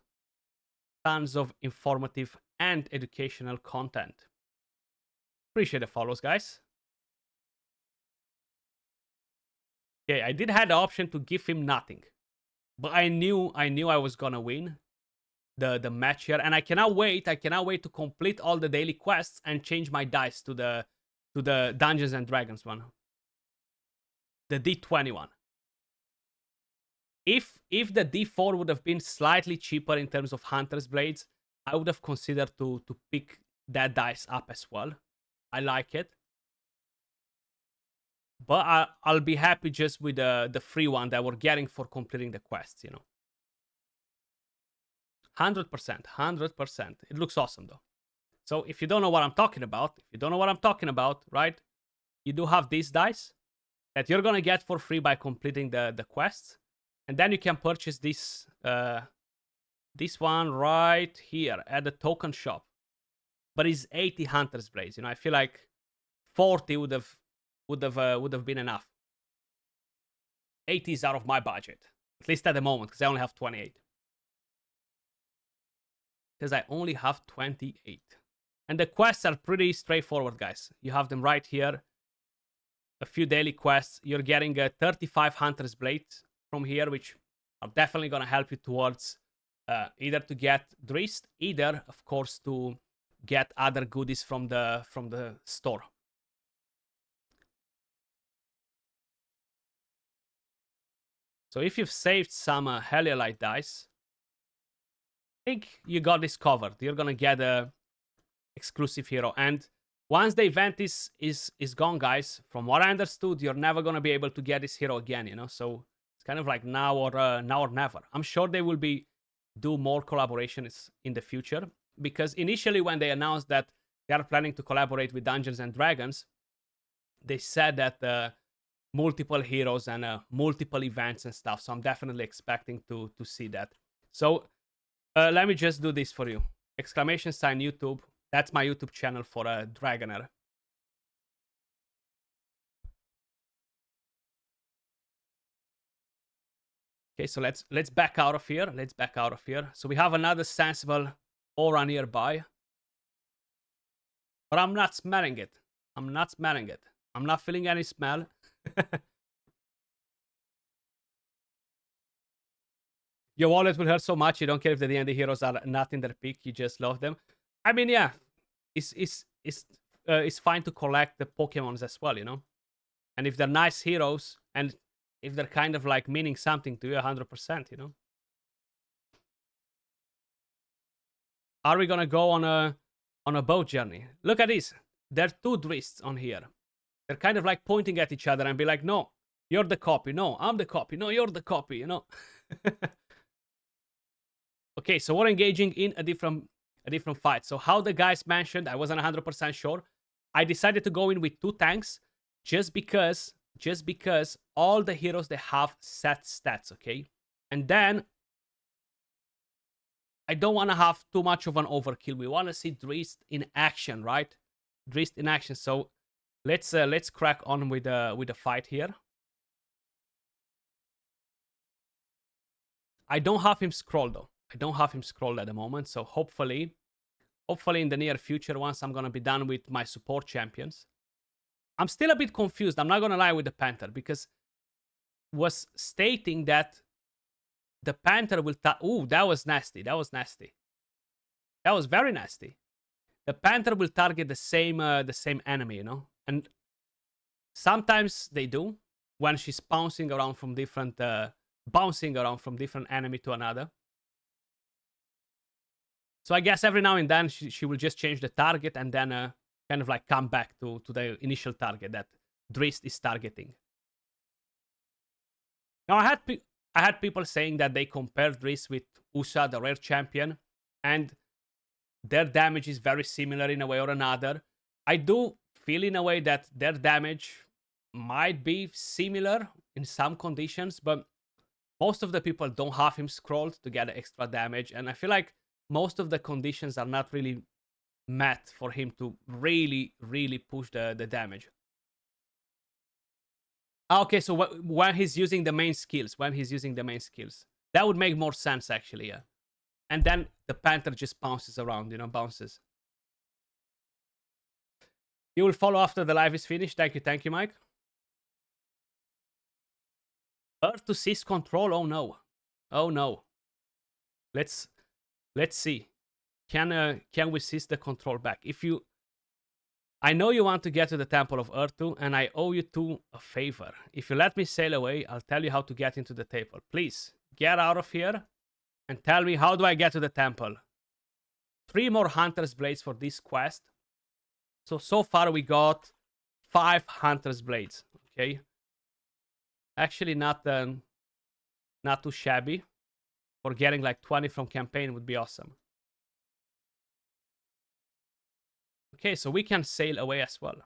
Tons of informative and educational content. Appreciate the follows, guys. Okay, I did have the option to give him nothing, but I knew I was gonna win the match here, and I cannot wait. I cannot wait to complete all the daily quests and change my dice to the Dungeons and Dragons one, the D20 one. If the D4 would have been slightly cheaper in terms of Hunter's Blades, I would have considered to pick that dice up as well. I like it. But I'll be happy just with the free one that we're getting for completing the quests, you know. 100%, 100%. It looks awesome, though. So if you don't know what I'm talking about, right? you do have these dice that you're gonna get for free by completing the quests, and then you can purchase this one right here at the token shop. But it's 80 Hunter's Blades. You know, I feel like 40 would have been enough. 80 is out of my budget, at least at the moment, because I only have 28. Because I only have 28. And the quests are pretty straightforward, guys. You have them right here. A few daily quests. You're getting a 35 Hunter's Blades from here, which are definitely going to help you towards either to get Drist, either, of course, to get other goodies from the store. So if you've saved some Heliolite dice, I think you got this covered. You're gonna get a exclusive hero, and once the event is gone, guys, from what I understood, you're never gonna be able to get this hero again. You know, so it's kind of like now or never. I'm sure they will do more collaborations in the future, because initially when they announced that they are planning to collaborate with Dungeons and Dragons, they said that multiple heroes and multiple events and stuff. So I'm definitely expecting to see that. So let me just do this for you. Exclamation sign YouTube. That's my YouTube channel for Dragonheir. Okay, so let's back out of here. Let's back out of here. So we have another sensible aura nearby. But I'm not smelling it. I'm not smelling it. I'm not feeling any smell. Your wallet will hurt so much you don't care if the D&D heroes are not in their peak. You just love them. I mean, yeah, it's fine to collect the Pokemons as well, you know. And if they're nice heroes and if they're kind of like meaning something to you, 100%, you know. Are we gonna go on a boat journey? Look at this. There are two Drists on here. They're kind of like pointing at each other and be like, no, you're the copy. No, I'm the copy. No, you're the copy, you know. Okay, so we're engaging in a different fight. So how the guys mentioned, I wasn't 100% sure. I decided to go in with 2 tanks just because all the heroes, they have set stats, okay? And then I don't want to have too much of an overkill. We want to see Drist in action, right? Drist in action. So let's crack on with the fight here. I don't have him scrolled though. I don't have him scrolled at the moment. So hopefully in the near future, once I'm gonna be done with my support champions. I'm still a bit confused. I'm not gonna lie with the Panther, because was stating that the Panther will ooh, that was nasty. That was nasty. That was very nasty. The Panther will target the same enemy, you know? And sometimes they do when she's bouncing around from different enemy to another. So I guess every now and then she will just change the target and then kind of like come back to the initial target that Drist is targeting. Now I had people saying that they compared Drist with Usa, the rare champion, and their damage is very similar in a way or another. I do feel in a way that their damage might be similar in some conditions, but most of the people don't have him scrolled to get extra damage, and I feel like most of the conditions are not really met for him to really push the damage. Okay, so when he's using the main skills, that would make more sense actually, yeah. And then the Panther just bounces around, you know, bounces. You will follow after the live is finished. Thank you, Mike. Earth to cease control. Oh no. Let's see. Can we seize the control back? I know you want to get to the Temple of Urtu, and I owe you 2 a favor. If you let me sail away, I'll tell you how to get into the temple. Please, get out of here and tell me, how do I get to the temple? 3 more Hunter's Blades for this quest. So far we got 5 Hunter's Blades, okay? Actually, not too shabby. For getting like 20 from campaign would be awesome. Okay, so we can sail away as well.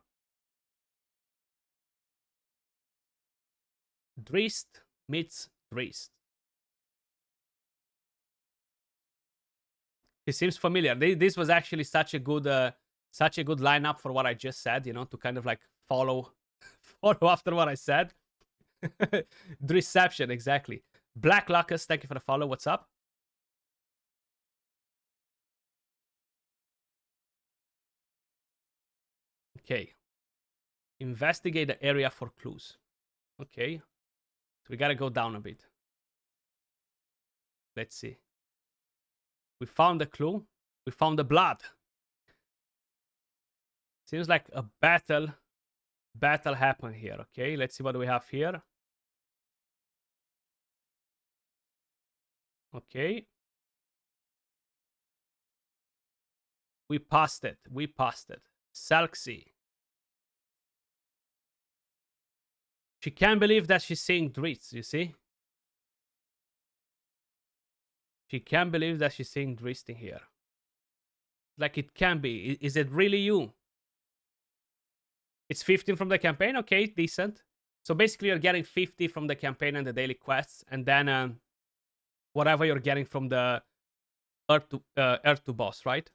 Drist meets Drist. He seems familiar. This was actually such a good lineup for what I just said, you know, to kind of like follow after what I said. Reception, exactly. Black Lucas, thank you for the follow. What's up? Okay. Investigate the area for clues. Okay. So we gotta go down a bit. Let's see. We found the clue. We found the blood. Seems like a battle happened here. Okay, let's see what we have here. Okay. We passed it. We passed it. Selksy. She can't believe that she's seeing Dritz, you see? She can't believe that she's seeing Dritz in here. Like, it can be. Is it really you? It's 15 from the campaign? Okay, decent. So basically you're getting 50 from the campaign and the daily quests, and then whatever you're getting from the Earth to boss, right?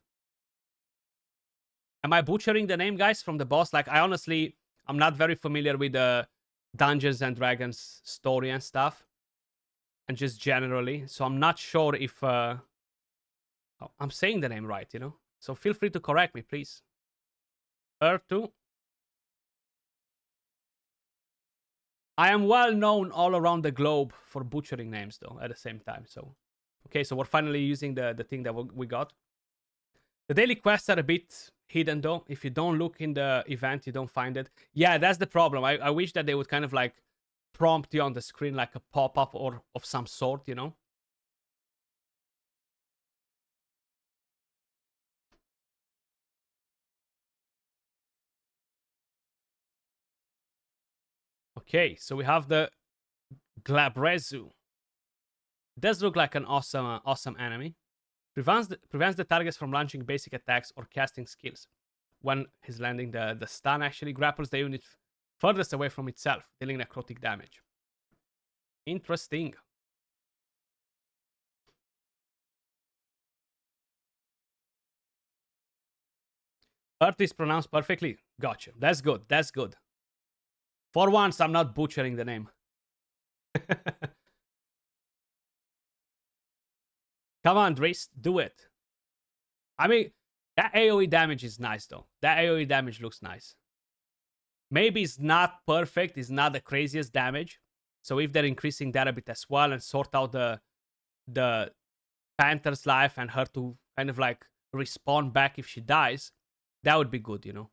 Am I butchering the name, guys, from the boss? Like, I'm not very familiar with the Dungeons and Dragons story and stuff, and just generally, so I'm not sure if I'm saying the name right, you know? So feel free to correct me, please. Ertu. I am well known all around the globe for butchering names, though, at the same time. So, okay, so we're finally using the thing that we got. The daily quests are a bit hidden, though. If you don't look in the event, you don't find it. Yeah, that's the problem. I wish that they would kind of like prompt you on the screen like a pop-up or of some sort, you know? Okay, so we have the Glabrezu. Does look like an awesome enemy. Prevents the targets from launching basic attacks or casting skills. When he's landing, the stun actually grapples the unit furthest away from itself, dealing necrotic damage. Interesting. Earth is pronounced perfectly. Gotcha. That's good. That's good. For once, I'm not butchering the name. Come on, Drace, do it. I mean, that AoE damage is nice, though. That AoE damage looks nice. Maybe it's not perfect. It's not the craziest damage. So if they're increasing that a bit as well and sort out the Panther's life and her to kind of like respawn back if she dies, that would be good, you know?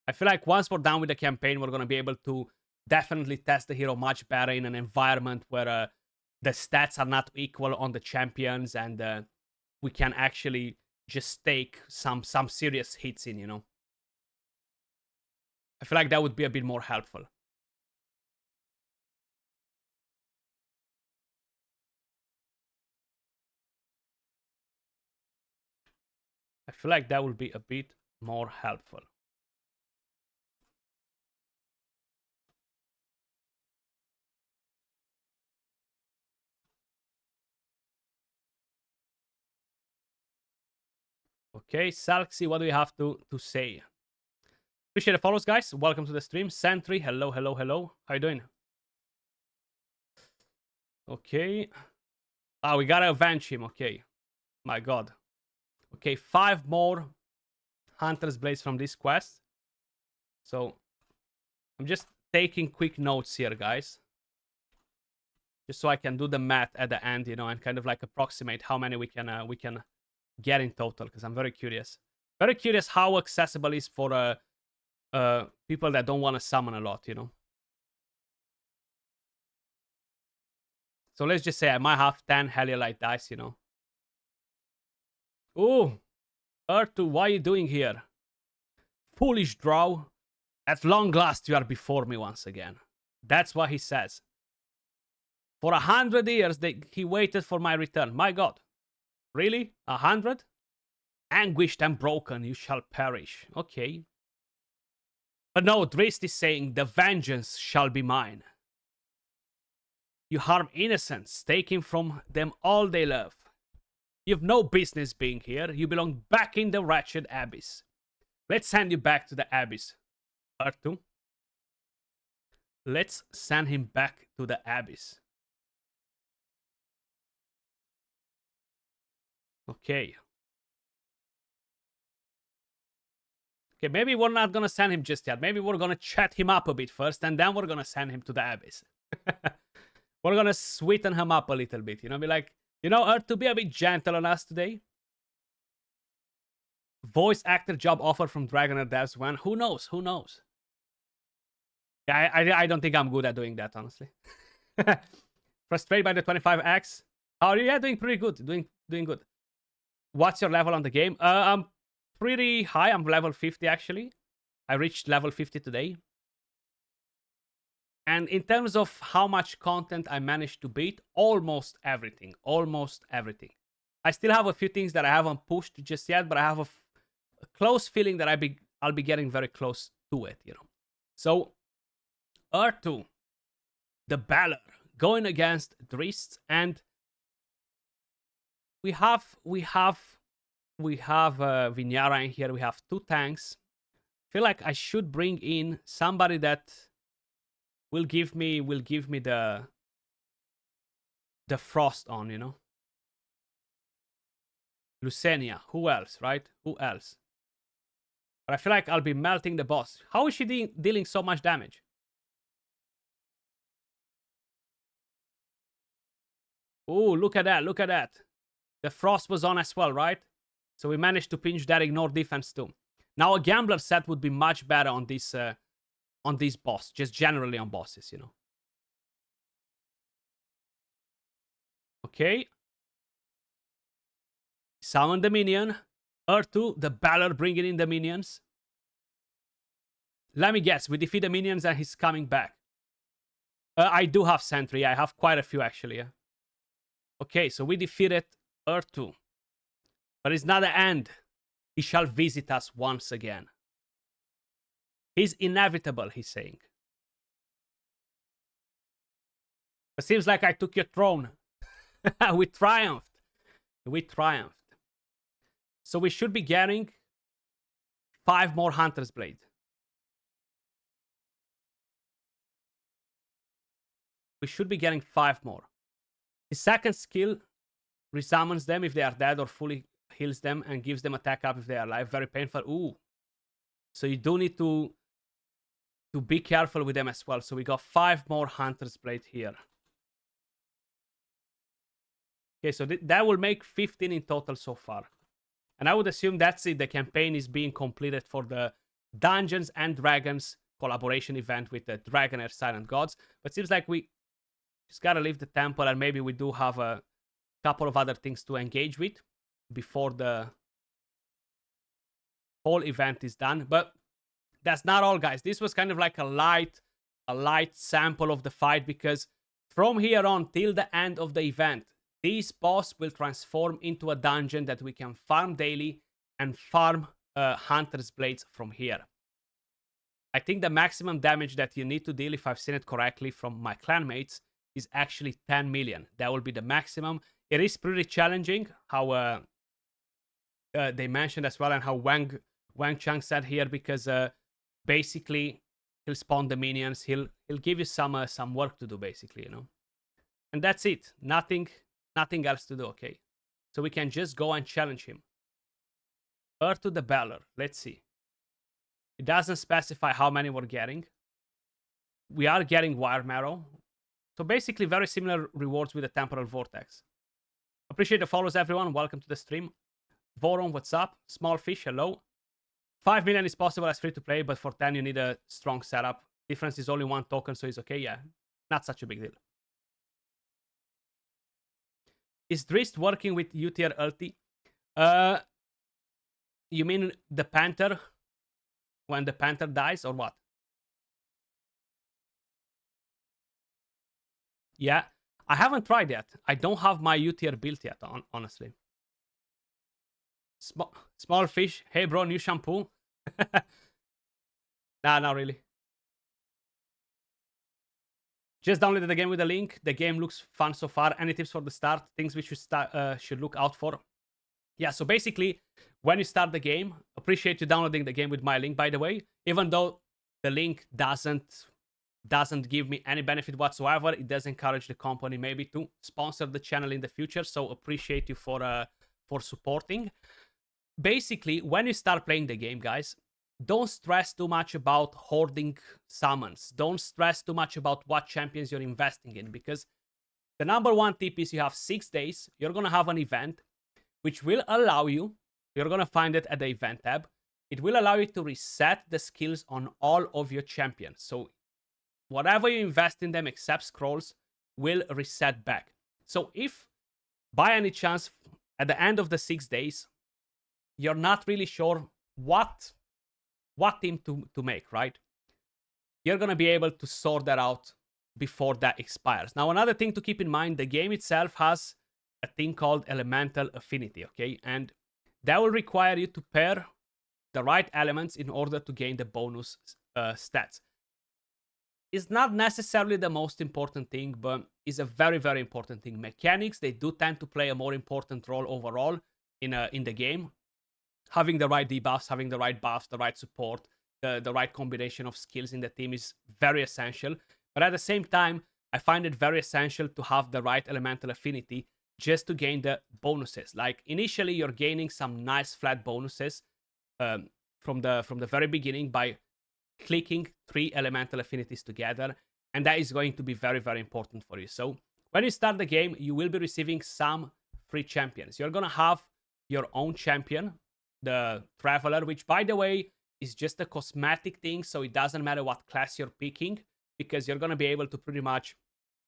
I feel like once we're done with the campaign, we're going to be able to definitely test the hero much better in an environment where the stats are not equal on the champions, and we can actually just take some serious hits in, you know? I feel like that would be a bit more helpful. I feel like that would be a bit more helpful. Okay, Salxi, what do you have to say? Appreciate the follows, guys. Welcome to the stream. Sentry, hello, hello, hello. How you doing? Okay. Ah, we gotta avenge him. Okay. My god. Okay, 5 more Hunter's Blades from this quest. So, I'm just taking quick notes here, guys. Just so I can do the math at the end, you know, and kind of like approximate how many we can get in total, because I'm very curious. Very curious how accessible it is for people that don't want to summon a lot, you know. So let's just say I might have 10 Heliolite dice, you know. Ooh, Ertu, what are you doing here? Foolish drow. At long last you are before me once again. That's what he says. For 100 years he waited for my return. My god. Really? 100? Anguished and broken you shall perish. Okay. But no, Drist is saying the vengeance shall be mine. You harm innocents, taking from them all they love. You've no business being here. You belong back in the wretched abyss. Let's send you back to the abyss. Artu. Let's send him back to the abyss. Okay. Okay, maybe we're not gonna send him just yet. Maybe we're gonna chat him up a bit first, and then we're gonna send him to the abyss. We're gonna sweeten him up a little bit, you know, be like, you know, Earth, to be a bit gentle on us today. Voice actor job offer from Dragonheir devs when? Who knows? Who knows? Yeah, I don't think I'm good at doing that, honestly. Frustrated by the 25x. How are you? Yeah, doing pretty good. Doing good. What's your level on the game? I'm pretty high. I'm level 50 actually. I reached level 50 today. And in terms of how much content I managed to beat, almost everything. Almost everything. I still have a few things that I haven't pushed just yet, but I have a close feeling that I'll be getting very close to it, you know. So, R2, the Balor, going against Drist, and we have Vinyara in here. We have 2 tanks. I feel like I should bring in somebody that will give me the frost on, you know. Lucenia. Who else, right? Who else? But I feel like I'll be melting the boss. How is she dealing so much damage? Oh, look at that. Look at that. The frost was on as well, right? So we managed to pinch that ignore defense too. Now a gambler set would be much better on this boss, just generally on bosses, you know. Okay. Summon the minion. R2, the Balor bringing in the minions. Let me guess, we defeat the minions and he's coming back. I do have Sentry. I have quite a few actually. Yeah. Okay, so we defeated R2. But it's not the end. He shall visit us once again. He's inevitable, he's saying. It seems like I took your throne. We triumphed. We triumphed. So we should be getting 5 more Hunter's Blade. We should be getting 5 more. His second skill resummons them if they are dead or fully heals them and gives them attack up if they are alive. Very painful. Ooh. So you do need to be careful with them as well. So we got 5 more Hunter's Blade here. Okay, so that will make 15 in total so far. And I would assume that's it. The campaign is being completed for the Dungeons and Dragons collaboration event with the Dragonheir Silent Gods. But it seems like we just gotta leave the temple, and maybe we do have a couple of other things to engage with before the whole event is done. But that's not all, guys. This was kind of like a light sample of the fight, because from here on till the end of the event, this boss will transform into a dungeon that we can farm daily and farm Hunter's Blades from here. I think the maximum damage that you need to deal, if I've seen it correctly from my clanmates, is actually 10 million. That will be the maximum. It is pretty challenging, how they mentioned as well, and how Wang Chang said here, because basically he'll spawn the minions, he'll give you some work to do, basically, you know. And that's it. Nothing else to do, okay? So we can just go and challenge him. Earth to the Balor. Let's see. It doesn't specify how many we're getting. We are getting Wire Marrow. So basically very similar rewards with the Temporal Vortex. Appreciate the follows, everyone. Welcome to the stream. Voron, what's up? Small Fish, hello. 5 million is possible as free to play, but for 10 you need a strong setup. Difference is only 1 token, so it's okay. Yeah, not such a big deal. Is Drist working with UTR ulti? You mean the Panther? When the Panther dies, or what? Yeah, I haven't tried yet. I don't have my UTR built yet, honestly. Small Fish. Hey, bro, new shampoo? Nah, not really. Just downloaded the game with a link. The game looks fun so far. Any tips for the start? Things we should look out for? Yeah, so basically, when you start the game, appreciate you downloading the game with my link, by the way. Even though the link doesn't give me any benefit whatsoever, it does encourage the company maybe to sponsor the channel in the future. So appreciate you for supporting. Basically, when you start playing the game, guys, don't stress too much about hoarding summons. Don't stress too much about what champions you're investing in, because the number one tip is you have 6 days. You're gonna have an event which will allow you, you're gonna find it at the event tab, it will allow you to reset the skills on all of your champions. So whatever you invest in them except scrolls will reset back. So if by any chance at the end of the 6 days you're not really sure what team to make, right? You're gonna be able to sort that out before that expires. Now, another thing to keep in mind, the game itself has a thing called elemental affinity, okay? And that will require you to pair the right elements in order to gain the bonus stats. It's not necessarily the most important thing, but it's a very, very important thing. Mechanics, they do tend to play a more important role overall in the game. Having the right debuffs, having the right buffs, the right support, the right combination of skills in the team is very essential. But at the same time, I find it very essential to have the right elemental affinity just to gain the bonuses. Like initially, you're gaining some nice flat bonuses from the very beginning by clicking 3 elemental affinities together, and that is going to be very, very important for you. So when you start the game, you will be receiving some free champions. You're gonna have your own champion, the Traveler, which by the way is just a cosmetic thing, so it doesn't matter what class you're picking, because you're gonna be able to pretty much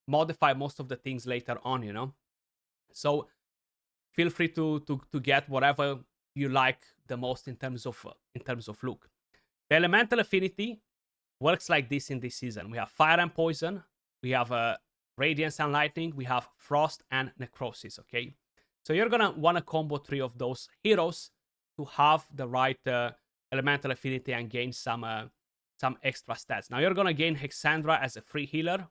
modify most of the things later on, you know. So feel free to get whatever you like the most in terms of look. The elemental affinity works like this in this season. We have fire and poison, we have radiance and lightning, we have frost and necrosis. Okay, so you're gonna want to combo 3 of those heroes to have the right elemental affinity and gain some extra stats. Now you're gonna gain Hexandra as a free healer.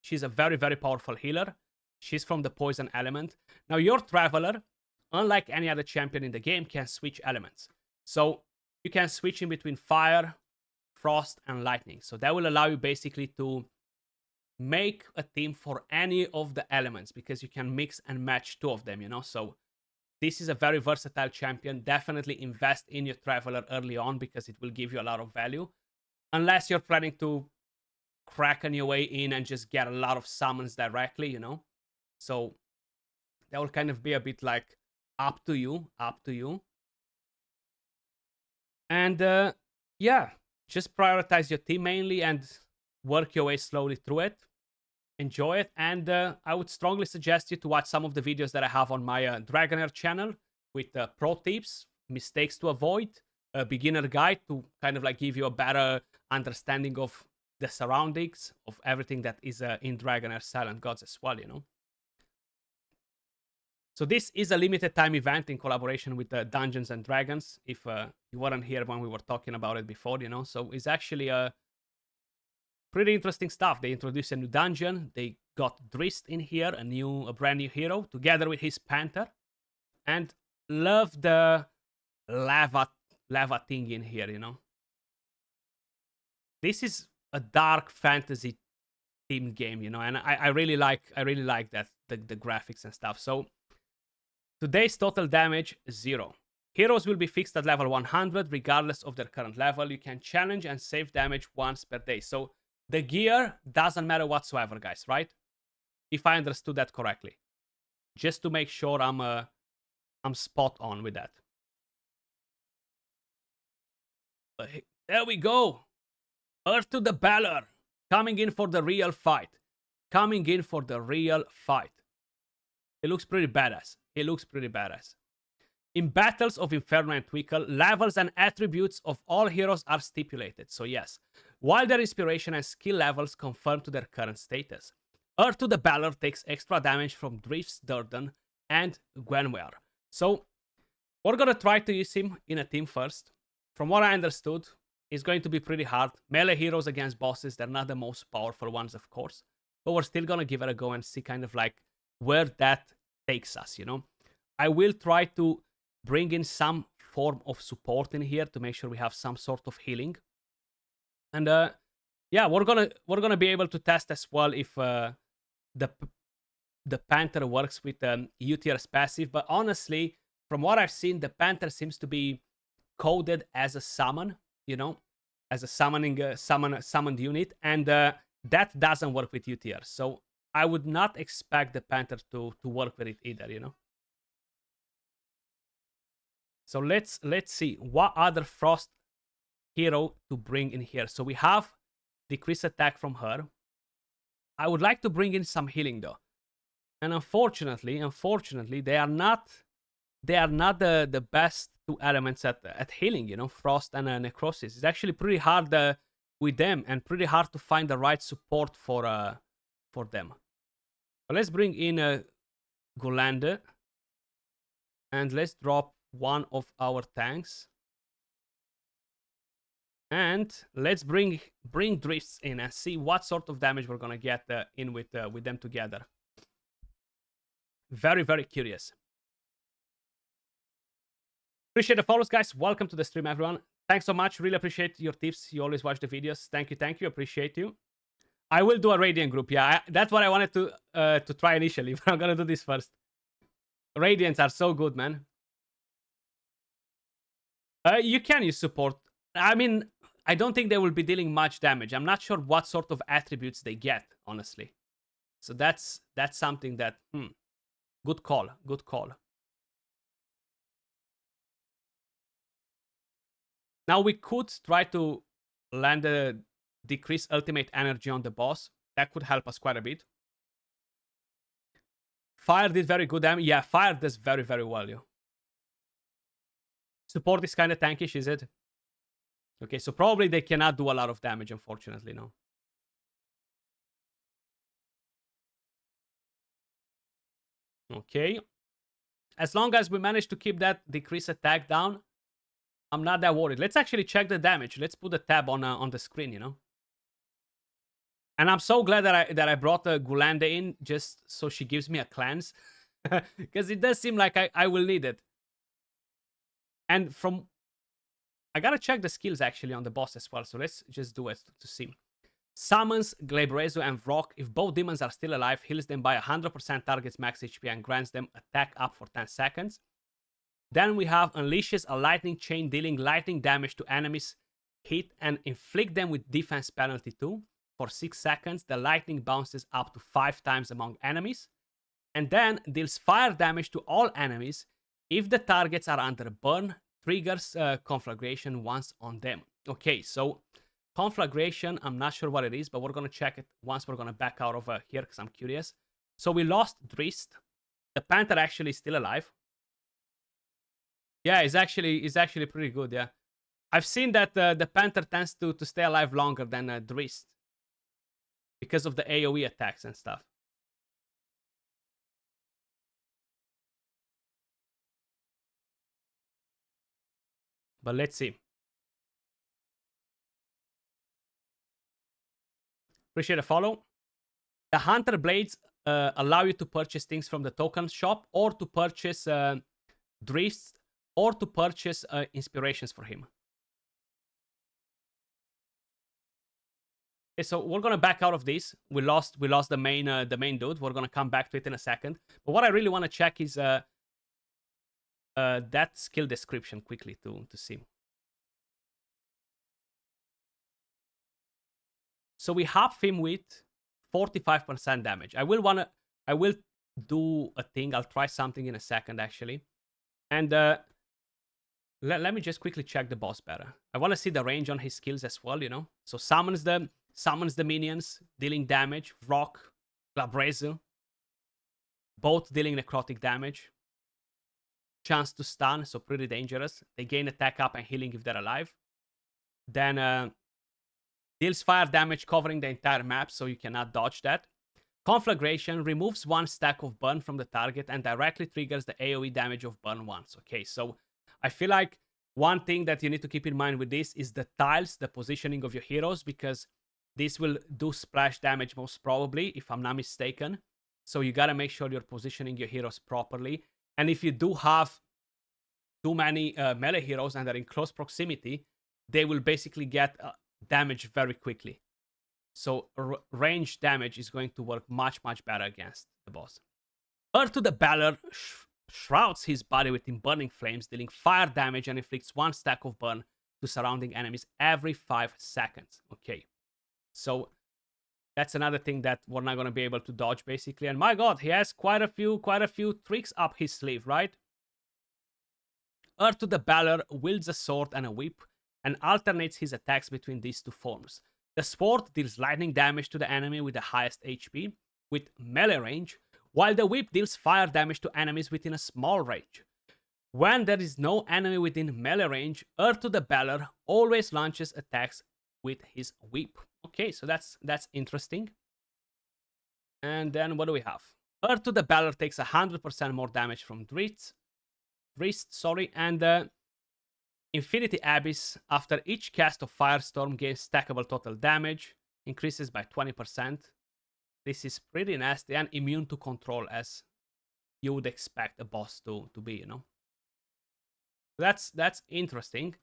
She's a very, very powerful healer. She's from the poison element. Now your Traveler, unlike any other champion in the game, can switch elements. So you can switch in between fire, frost, and lightning. So that will allow you basically to make a team for any of the elements, because you can mix and match 2 of them, you know. So this is a very versatile champion. Definitely invest in your Traveler early on, because it will give you a lot of value. Unless you're planning to crack on your way in and just get a lot of summons directly, you know. So that will kind of be a bit like up to you. And yeah, just prioritize your team mainly and work your way slowly through it. Enjoy it, and I would strongly suggest you to watch some of the videos that I have on my Dragonheir channel with pro tips, mistakes to avoid, a beginner guide to kind of like give you a better understanding of the surroundings of everything that is in Dragonheir Silent Gods as well, you know. So this is a limited time event in collaboration with Dungeons and Dragons. If you weren't here when we were talking about it before, you know. So it's actually pretty interesting stuff. They introduced a new dungeon. They got Drist in here, a brand new hero, together with his Panther. And love the lava thing in here, you know. This is a dark fantasy themed game, you know, and I really like that, the graphics and stuff. So today's total damage, 0. Heroes will be fixed at level 100 regardless of their current level. You can challenge and save damage once per day. So the gear doesn't matter whatsoever, guys, right? If I understood that correctly. Just to make sure I'm spot on with that. But there we go. Earth to the Balor. Coming in for the real fight. It looks pretty badass. In battles of Inferno and Twinkle, levels and attributes of all heroes are stipulated. So yes, while their inspiration and skill levels confirm to their current status. Earth to the Balor takes extra damage from Drifts, Durden, and Gwenware. So we're gonna try to use him in a team first. From what I understood, is going to be pretty hard. Melee heroes against bosses, they're not the most powerful ones, of course. But we're still going to give it a go and see kind of like where that takes us, you know. I will try to bring in some form of support in here to make sure we have some sort of healing. And yeah, we're gonna be able to test as well if the Panther works with UTR's passive. But honestly, from what I've seen, the Panther seems to be coded as a summon, you know, as a summoned unit, and that doesn't work with UTR. So I would not expect the Panther to work with it either, you know. So let's see what other Frost hero to bring in here. So we have decrease attack from her. I would like to bring in some healing though, and unfortunately, they are not the best two elements at healing. You know, Frost and Necrosis. It's actually pretty hard with them, and pretty hard to find the right support for them. But let's bring in Golande, and let's drop one of our tanks. And let's bring Drifts in and see what sort of damage we're gonna get in with them together. Very, very curious. Appreciate the follows, guys. Welcome to the stream, everyone. Thanks so much. Really appreciate your tips. You always watch the videos. Thank you. Appreciate you. I will do a Radiant group. Yeah, that's what I wanted to try initially, but I'm gonna do this first. Radiants are so good, man. You can use support. I mean, I don't think they will be dealing much damage. I'm not sure what sort of attributes they get, honestly. So that's something that, good call. Now we could try to land a decrease ultimate energy on the boss. That could help us quite a bit. Fire did very good damage. Yeah, fire does very, very well, yo. Support is kind of tankish, is it? Okay, so probably they cannot do a lot of damage, unfortunately, no. Okay. As long as we manage to keep that decrease attack down, I'm not that worried. Let's actually check the damage. Let's put the tab on the screen, you know. And I'm so glad that I brought Golande in just so she gives me a cleanse. Because it does seem like I will need it. And I gotta check the skills actually on the boss as well. So let's just do it to see. Summons Glabrezu and Vrock. If both demons are still alive, heals them by 100% target's max HP and grants them attack up for 10 seconds. Then we have unleashes a lightning chain, dealing lightning damage to enemies hit and inflict them with defense penalty 2. For 6 seconds, the lightning bounces up to 5 times among enemies. And then deals fire damage to all enemies. If the targets are under burn, triggers conflagration once on them. Okay, so conflagration, I'm not sure what it is, but we're going to check it once we're going to back out of here because I'm curious. So we lost Drist. The Panther actually is still alive. Yeah, it's actually pretty good, yeah. I've seen that the Panther tends to stay alive longer than Drist because of the AoE attacks and stuff. But let's see. Appreciate a follow. The Hunter Blades allow you to purchase things from the token shop, or to purchase drifts, or to purchase inspirations for him. Okay, so we're gonna back out of this. We lost the main dude. We're gonna come back to it in a second. But what I really want to check is that skill description quickly to see. So we half him with 45% damage. I will do a thing. I'll try something in a second actually. And let me just quickly check the boss better. I want to see the range on his skills as well, you know. So summons the minions, dealing damage. Rock, Glabrezu, both dealing necrotic damage. Chance to stun, so pretty dangerous. They gain attack up and healing if they're alive. Then deals fire damage covering the entire map, so you cannot dodge that. Conflagration removes 1 stack of burn from the target and directly triggers the AoE damage of burn once. Okay, so I feel like One thing that you need to keep in mind with this is the tiles, the positioning of your heroes, because this will do splash damage most probably, if I'm not mistaken. So you gotta make sure you're positioning your heroes properly. And if you do have too many melee heroes and they're in close proximity, they will basically get damage very quickly. So range damage is going to work much, much better against the boss. Earth to the Balor shrouds his body within burning flames, dealing fire damage and inflicts 1 stack of burn to surrounding enemies every 5 seconds. Okay, so that's another thing that we're not going to be able to dodge, basically. And my god, he has quite a few tricks up his sleeve, right? Earth to the Balor wields a sword and a whip and alternates his attacks between these two forms. The sword deals lightning damage to the enemy with the highest HP with melee range, while the whip deals fire damage to enemies within a small range. When there is no enemy within melee range, Earth to the Balor always launches attacks with his whip. Okay, so that's interesting. And then what do we have? Earth to the Balor takes 100% more damage from Wrist, and Infinity Abyss, after each cast of Firestorm, gains stackable total damage, increases by 20%. This is pretty nasty and immune to control, as you would expect a boss to be, you know. That's interesting.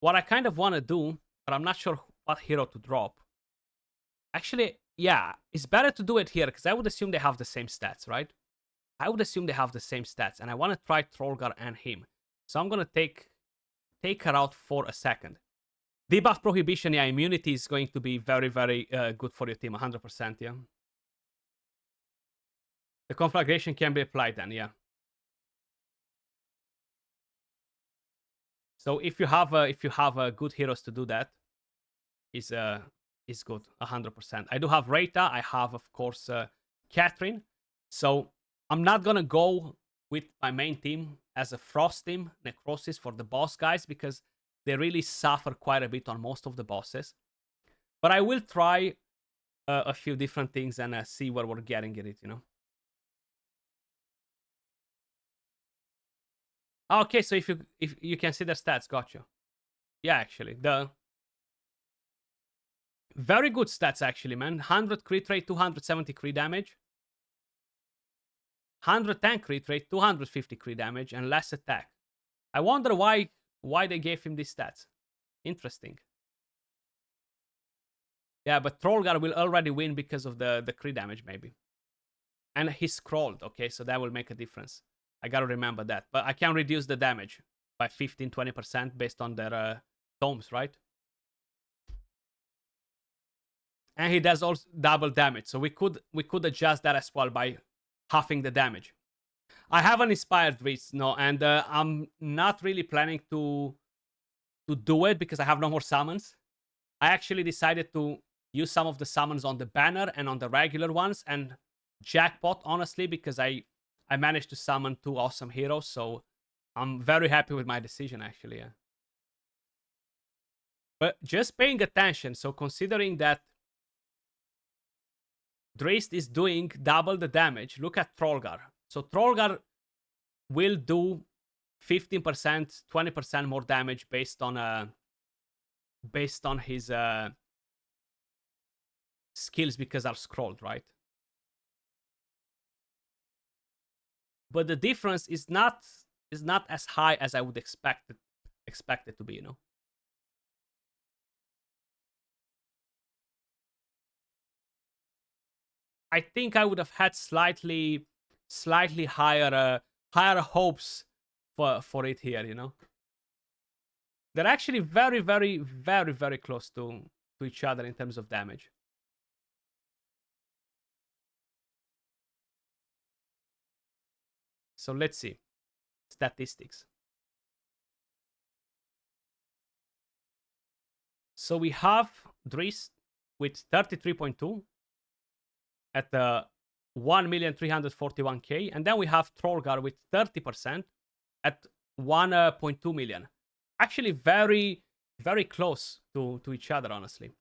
What I kind of want to do, but I'm not sure what hero to drop. Actually, yeah, it's better to do it here, because I would assume they have the same stats, right? I would assume they have the same stats, and I want to try Trollgar and him. So I'm going to take her out for a second. Debuff Prohibition, yeah, immunity is going to be very, very good for your team, 100%, yeah. The Conflagration can be applied then, yeah. So if you have good heroes to do that, is good, 100%. I do have Rhaeta, I have, of course, Catherine. So I'm not going to go with my main team as a Frost team, Necrosis, for the boss guys, because they really suffer quite a bit on most of the bosses. But I will try a few different things and see where we're getting it, you know. Okay, so if you can see their stats, gotcha. Yeah, actually, the very good stats, actually, man. 100 crit rate, 270 crit damage. 110 crit rate, 250 crit damage, and less attack. I wonder why they gave him these stats. Interesting. Yeah, but Trollgar will already win because of the crit damage, maybe. And he's scrolled, okay, so that will make a difference. I gotta remember that. But I can reduce the damage by 15-20% based on their tomes, right? And he does also double damage, so we could adjust that as well by halving the damage. I have an Inspired Wrist, no, and I'm not really planning to do it because I have no more summons. I actually decided to use some of the summons on the banner and on the regular ones, and jackpot, honestly, because I managed to summon 2 awesome heroes, so I'm very happy with my decision, actually, yeah. But just paying attention, so considering that Drist is doing double the damage, look at Trollgar. So Trollgar will do 15%, 20% more damage based on his skills, because are scrolled, right? But the difference is not as high as I would expect it to be, you know. I think I would have had slightly higher hopes for it here, you know. They're actually very, very, very, very close to each other in terms of damage. So let's see. Statistics. So we have Drist with 33.2 at 1,341,000, and then we have Trollgar with 30% at 1.2 million. Actually, very, very close to each other, honestly.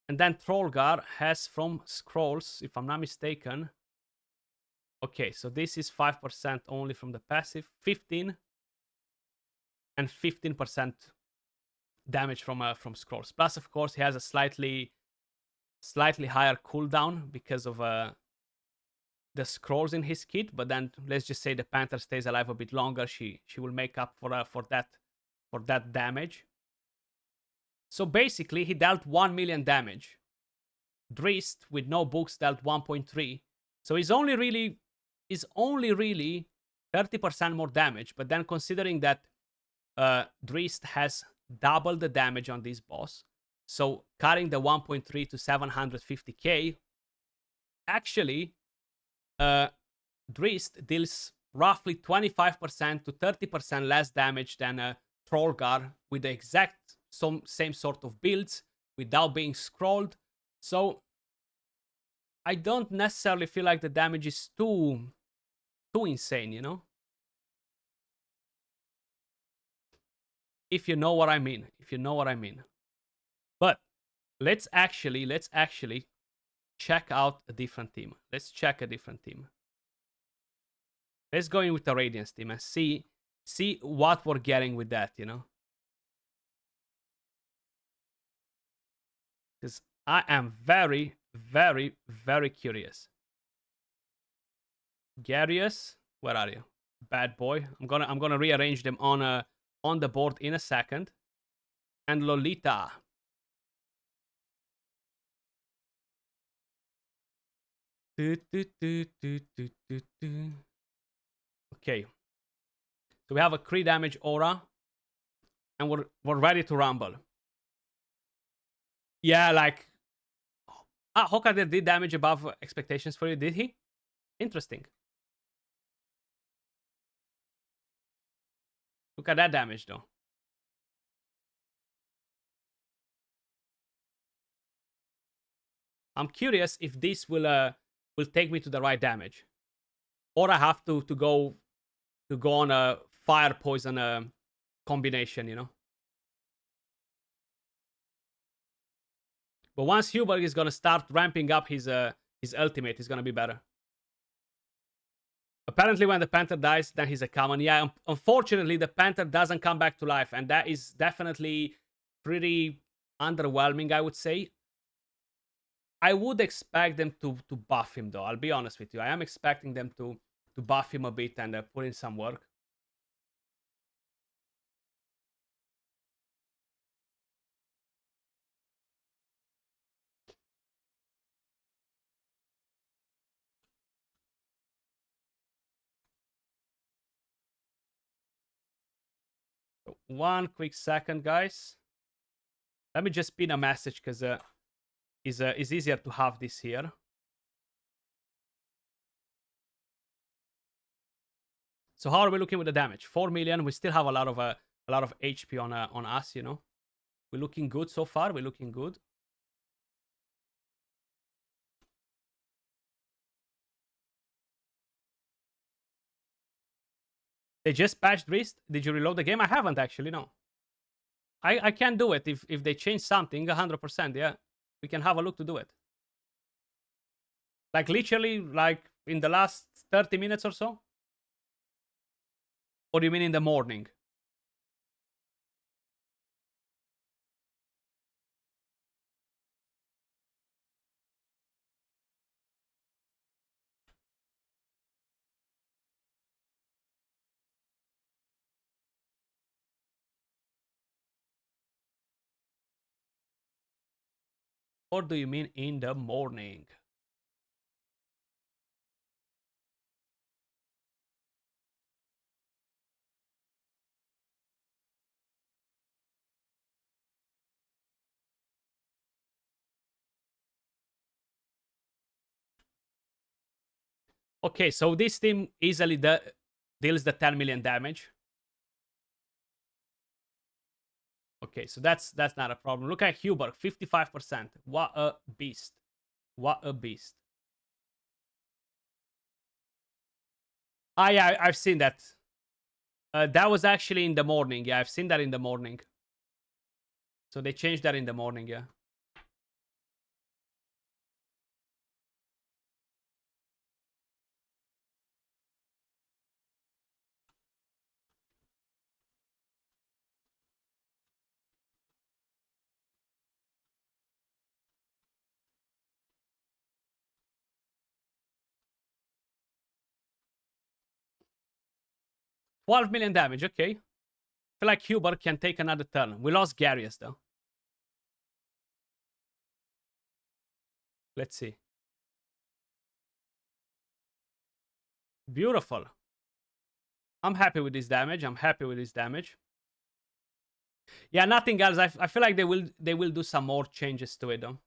And then Trollgar has from scrolls, if I'm not mistaken. Okay, so this is 5% only from the passive, 15 and 15% damage from scrolls. Plus, of course, he has a slightly higher cooldown because of the scrolls in his kit. But then let's just say the Panther stays alive a bit longer. She will make up for that damage. So basically, he dealt 1 million damage. Drist with no books dealt 1.3. So he's only really 30% more damage. But then considering that Drist has double the damage on this boss, so cutting the 1.3 to 750k, actually Drist deals roughly 25% to 30% less damage than Trollgar with the exact same sort of builds without being scrolled. So I don't necessarily feel like the damage is too insane, you know? If you know what I mean. But let's actually check out a different team. Let's check a different team. Let's go in with the Radiance team and see what we're getting with that, you know? Because I am very, very, very curious. Garius, where are you? Bad boy. I'm gonna rearrange them on the board in a second. And Lolita. Okay. So we have a crit damage aura. And we're ready to rumble. Yeah, like Hokkader did damage above expectations for you, did he? Interesting. Look at that damage though. I'm curious if this will take me to the right damage, or I have to go on a fire poison combination, you know. But once Huberg is gonna start ramping up his ultimate, it's gonna be better. Apparently, when the Panther dies, then he's a common. Yeah, unfortunately, the Panther doesn't come back to life, and that is definitely pretty underwhelming, I would say. I would expect them to buff him, though. I'll be honest with you. I am expecting them to buff him a bit and put in some work. So, one quick second, guys. Let me just pin a message because it's easier to have this here. So how are we looking with the damage? 4 million. We still have a lot of HP on us, you know. We're looking good so far. We're looking good. They just patched Wrist. Did you reload the game? I haven't actually, no. I can do it if they change something 100%. Yeah, we can have a look to do it. Like literally, like in the last 30 minutes or so. Or do you mean in the morning? Or do you mean in the morning? Okay, so this team easily deals the 10 million damage. Okay, so that's not a problem. Look at Huber, 55%. What a beast. What a beast. Ah, yeah, I've seen that. That was actually in the morning. Yeah, I've seen that in the morning. So they changed that in the morning, yeah. 12 million damage, okay. I feel like Hubert can take another turn. We lost Garius, though. Let's see. Beautiful. I'm happy with this damage. I'm happy with this damage. Yeah, nothing else. I feel like they will do some more changes to it, though.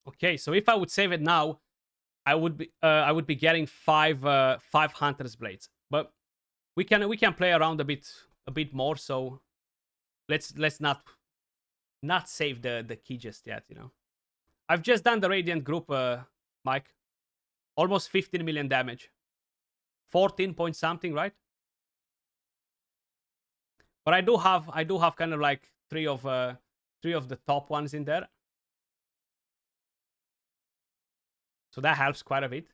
Okay, so if I would save it now, I would be getting five Hunter's Blades. But we can play around a bit more. So let's not save the key just yet. You know, I've just done the Radiant group, Mike. Almost 15 million damage. 14 point something, right? But I do have kind of like three of the top ones in there. So that helps quite a bit.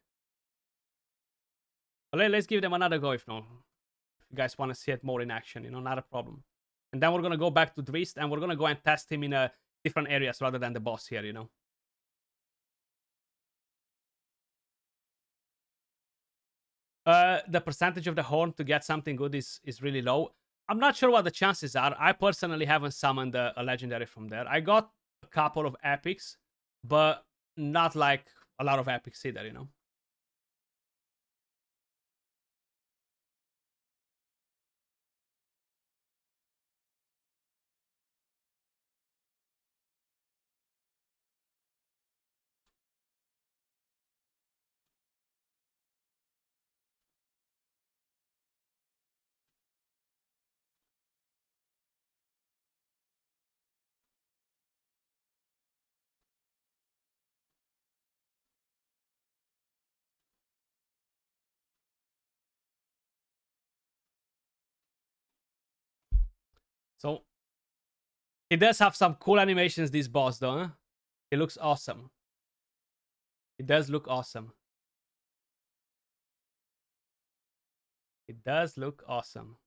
But let's give them another go if you guys want to see it more in action, you know, not a problem. And then we're going to go back to Drist and we're going to go and test him in different areas rather than the boss here, you know. The percentage of the horn to get something good is really low. I'm not sure what the chances are. I personally haven't summoned a legendary from there. I got a couple of epics, but not like a lot of epics either, you know. So it does have some cool animations, this boss, though. Huh? It looks awesome. It does look awesome. It does look awesome.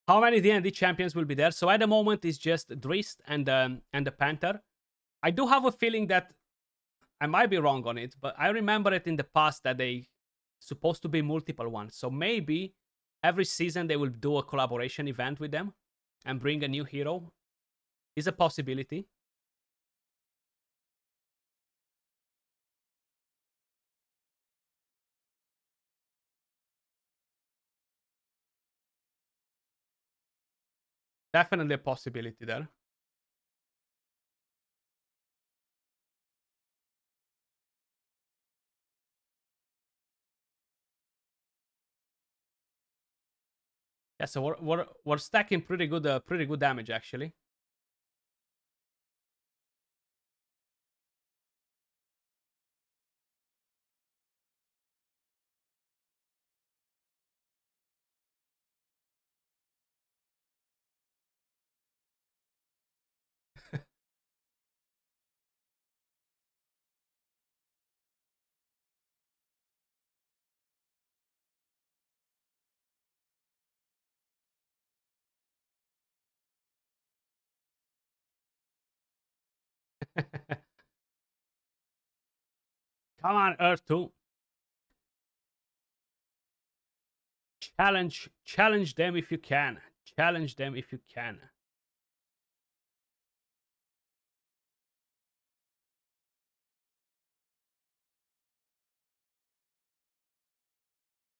How many D&D champions will be there? So at the moment, it's just Drist and the Panther. I do have a feeling that I might be wrong on it, but I remember it in the past that they supposed to be multiple ones. So maybe every season they will do a collaboration event with them and bring a new hero. Is a possibility. Definitely a possibility there. Yeah, so we're stacking pretty good damage actually. Come on, Earth 2. Challenge them if you can. Challenge them if you can.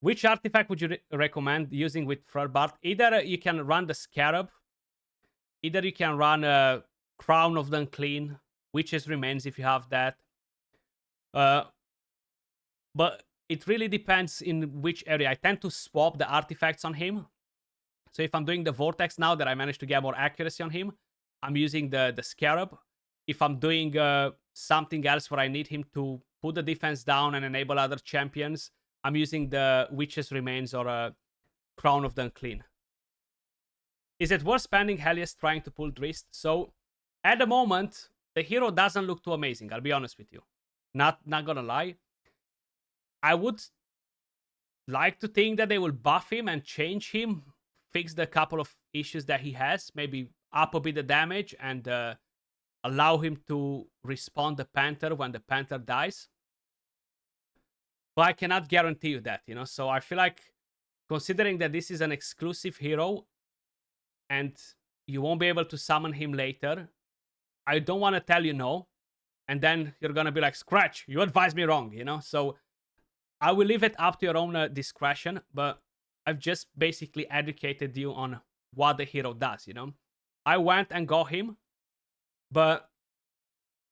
Which artifact would you recommend using with Frorbart? Either you can run the Scarab, either you can run a Crown of the Unclean, Witch's Remains if you have that. But it really depends in which area. I tend to swap the artifacts on him. So if I'm doing the Vortex now that I managed to get more accuracy on him, I'm using the Scarab. If I'm doing something else where I need him to put the defense down and enable other champions, I'm using the Witch's Remains or a Crown of the Unclean. Is it worth spending Helios trying to pull Drist? So at the moment, the hero doesn't look too amazing, I'll be honest with you. Not gonna lie. I would like to think that they will buff him and change him, fix the couple of issues that he has, maybe up a bit the damage and allow him to respawn the Panther when the Panther dies. But I cannot guarantee you that, you know? So I feel like, considering that this is an exclusive hero and you won't be able to summon him later, I don't want to tell you no. And then you're going to be like, Skratch, you advised me wrong, you know? So I will leave it up to your own discretion, but I've just basically educated you on what the hero does, you know? I went and got him, but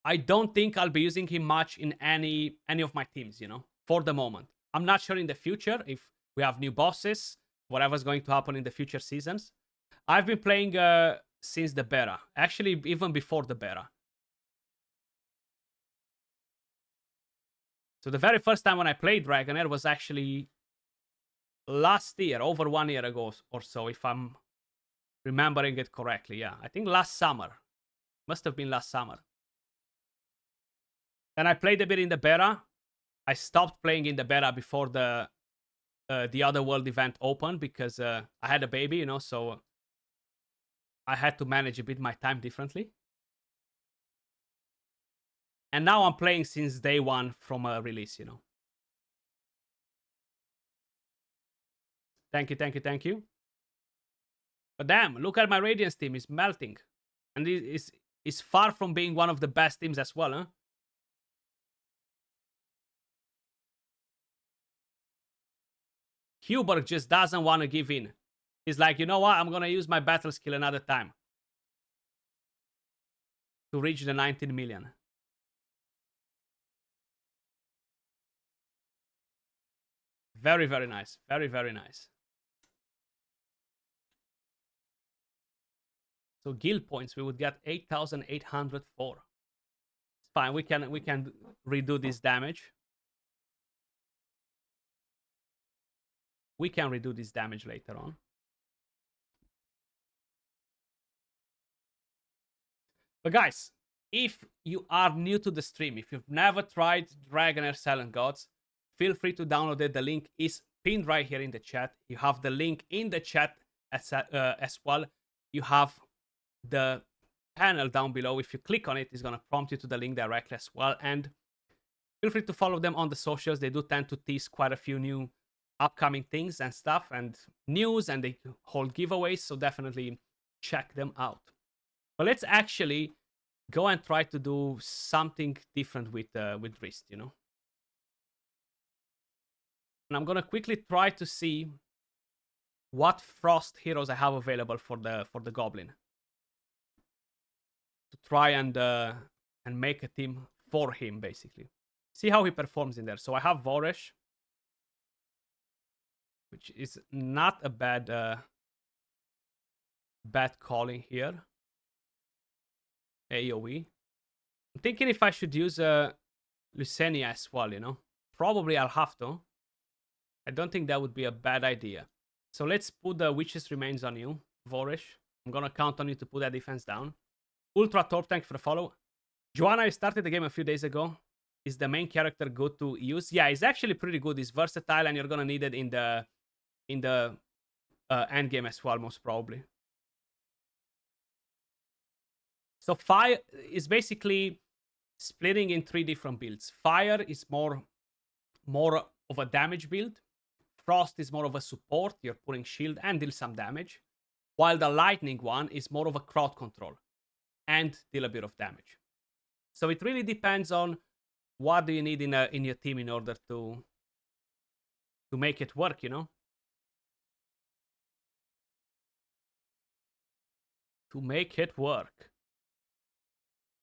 I don't think I'll be using him much in any of my teams, you know, for the moment. I'm not sure in the future if we have new bosses, whatever's going to happen in the future seasons. I've been playing since the beta, actually even before the beta. So the very first time when I played Dragonheir was actually last year, over 1 year ago or so, if I'm remembering it correctly. Yeah, I think last summer. Must have been last summer. Then I played a bit in the beta. I stopped playing in the beta before the other world event opened because I had a baby, you know, so I had to manage a bit my time differently. And now I'm playing since day one from a release, you know. Thank you, thank you, thank you. But damn, look at my Radiance team. It's melting. And it's far from being one of the best teams as well, huh? Hubert just doesn't want to give in. He's like, you know what? I'm going to use my battle skill another time to reach the 19 million. Very, very nice. Very, very nice. So guild points, we would get 8,804. It's fine. We can redo this damage. We can redo this damage later on. But guys, if you are new to the stream, if you've never tried Dragonheir Silent Gods, feel free to download it. The link is pinned right here in the chat. You have the link in the chat as well. You have the panel down below. If you click on it, it's going to prompt you to the link directly as well. And feel free to follow them on the socials. They do tend to tease quite a few new upcoming things and stuff and news, and they hold giveaways. So definitely check them out. But let's actually go and try to do something different with Wrist, you know. And I'm gonna quickly try to see what Frost heroes I have available for the Goblin, to try and make a team for him, basically. See how he performs in there. So I have Voresh, which is not a bad calling here. AoE. I'm thinking if I should use Lucenia as well, you know. Probably I'll have to. I don't think that would be a bad idea. So let's put the Witch's Remains on you, Voresh. I'm gonna count on you to put that defense down. Ultra Torp, thank you for the follow. Joanna, I started the game a few days ago. Is the main character good to use? Yeah, he's actually pretty good. He's versatile, and you're gonna need it in the end game as well, most probably. So Fire is basically splitting in 3 different builds. Fire is more of a damage build. Frost is more of a support. You're putting shield and deal some damage. While the Lightning one is more of a crowd control and deal a bit of damage. So it really depends on what do you need in your team in order to make it work, you know? To make it work.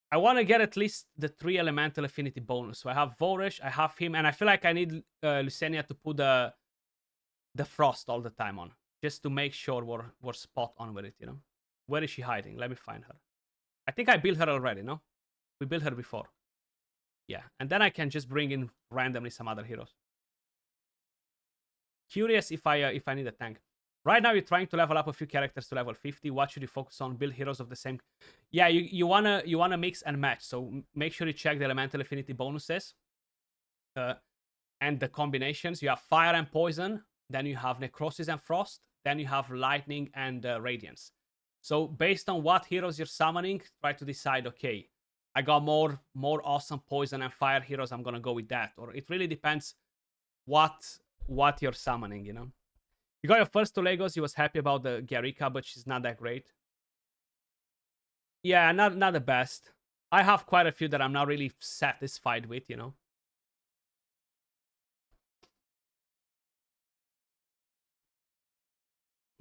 I want to get at least the 3 elemental affinity bonus. So I have Voresh, I have him, and I feel like I need Lucenia to put the Frost all the time on, just to make sure we're spot on with it, you know? Where is she hiding? Let me find her. I think I built her already, no? We built her before. Yeah, and then I can just bring in randomly some other heroes. Curious if I need a tank. Right now, you're trying to level up a few characters to level 50. What should you focus on? Build heroes of the same... Yeah, you wanna mix and match. So make sure you check the elemental affinity bonuses. and the combinations. You have fire and poison, then you have necrosis and frost, then you have lightning and radiance. So based on what heroes you're summoning, try to decide, okay, I got more awesome poison and fire heroes, I'm gonna go with that. Or it really depends what you're summoning, you know. You got your first 2 Legos, you was happy about the Garika, but she's not that great. Yeah, not the best. I have quite a few that I'm not really satisfied with, you know.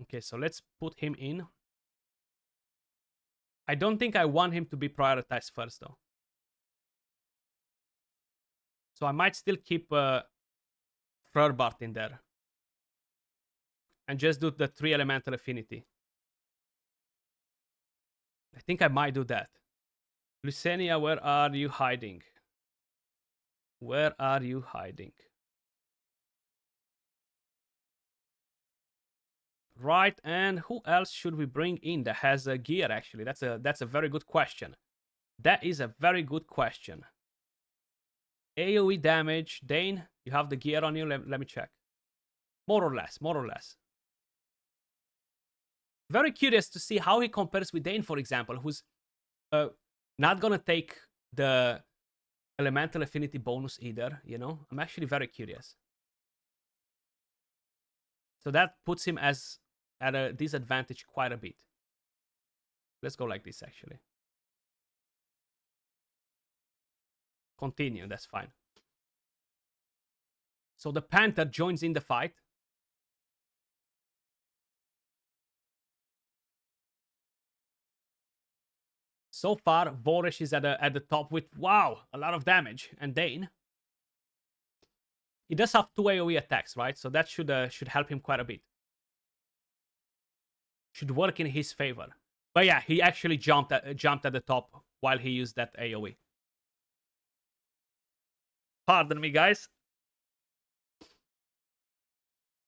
Okay, so let's put him in. I don't think I want him to be prioritized first, though. So I might still keep Furbart in there. And just do the 3 elemental affinity. I think I might do that. Lucenia, where are you hiding? Where are you hiding? Right, and who else should we bring in that has a gear, actually? That's a very good question. That is a very good question. AoE damage. Dane, you have the gear on you? Let me check. More or less, more or less. Very curious to see how he compares with Dane, for example, who's not gonna take the elemental affinity bonus either, you know? I'm actually very curious. So that puts him at a disadvantage quite a bit. Let's go like this, actually. Continue, that's fine. So the Panther joins in the fight. So far, Voresh is at the top with, wow, a lot of damage. And Dane, he does have 2 AoE attacks, right? So that should help him quite a bit. Should work in his favor. But yeah, he actually jumped at the top while he used that AoE. Pardon me, guys.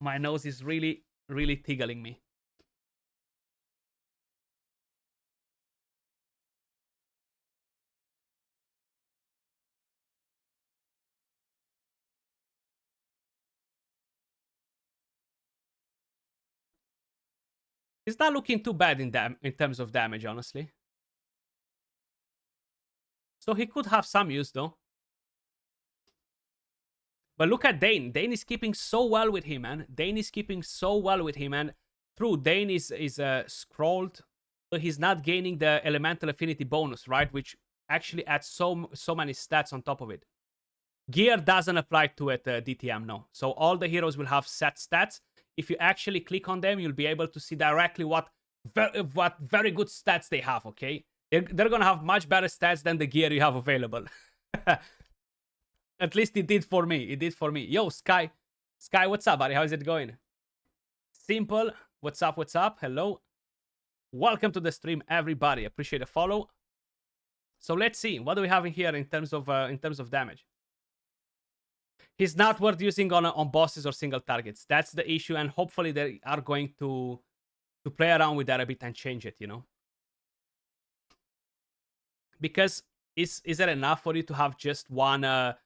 My nose is really, really tickling me. He's not looking too bad in terms of damage, honestly. So he could have some use, though. But look at Dane. Dane is keeping so well with him, man. Dane is keeping so well with him, and true, Dane is scrolled, so he's not gaining the elemental affinity bonus, right? Which actually adds so many stats on top of it. Gear doesn't apply to it, DTM, no. So all the heroes will have set stats. If you actually click on them, you'll be able to see directly what very good stats they have, okay? They're gonna have much better stats than the gear you have available. At least it did for me. It did for me. Yo, Sky. Sky, what's up, buddy? How is it going? Simple. What's up? What's up? Hello. Welcome to the stream, everybody. Appreciate the follow. So let's see. What do we have in here in terms of damage? He's not worth using on bosses or single targets. That's the issue, and hopefully they are going to play around with that a bit and change it, you know? Because is it enough for you to have just one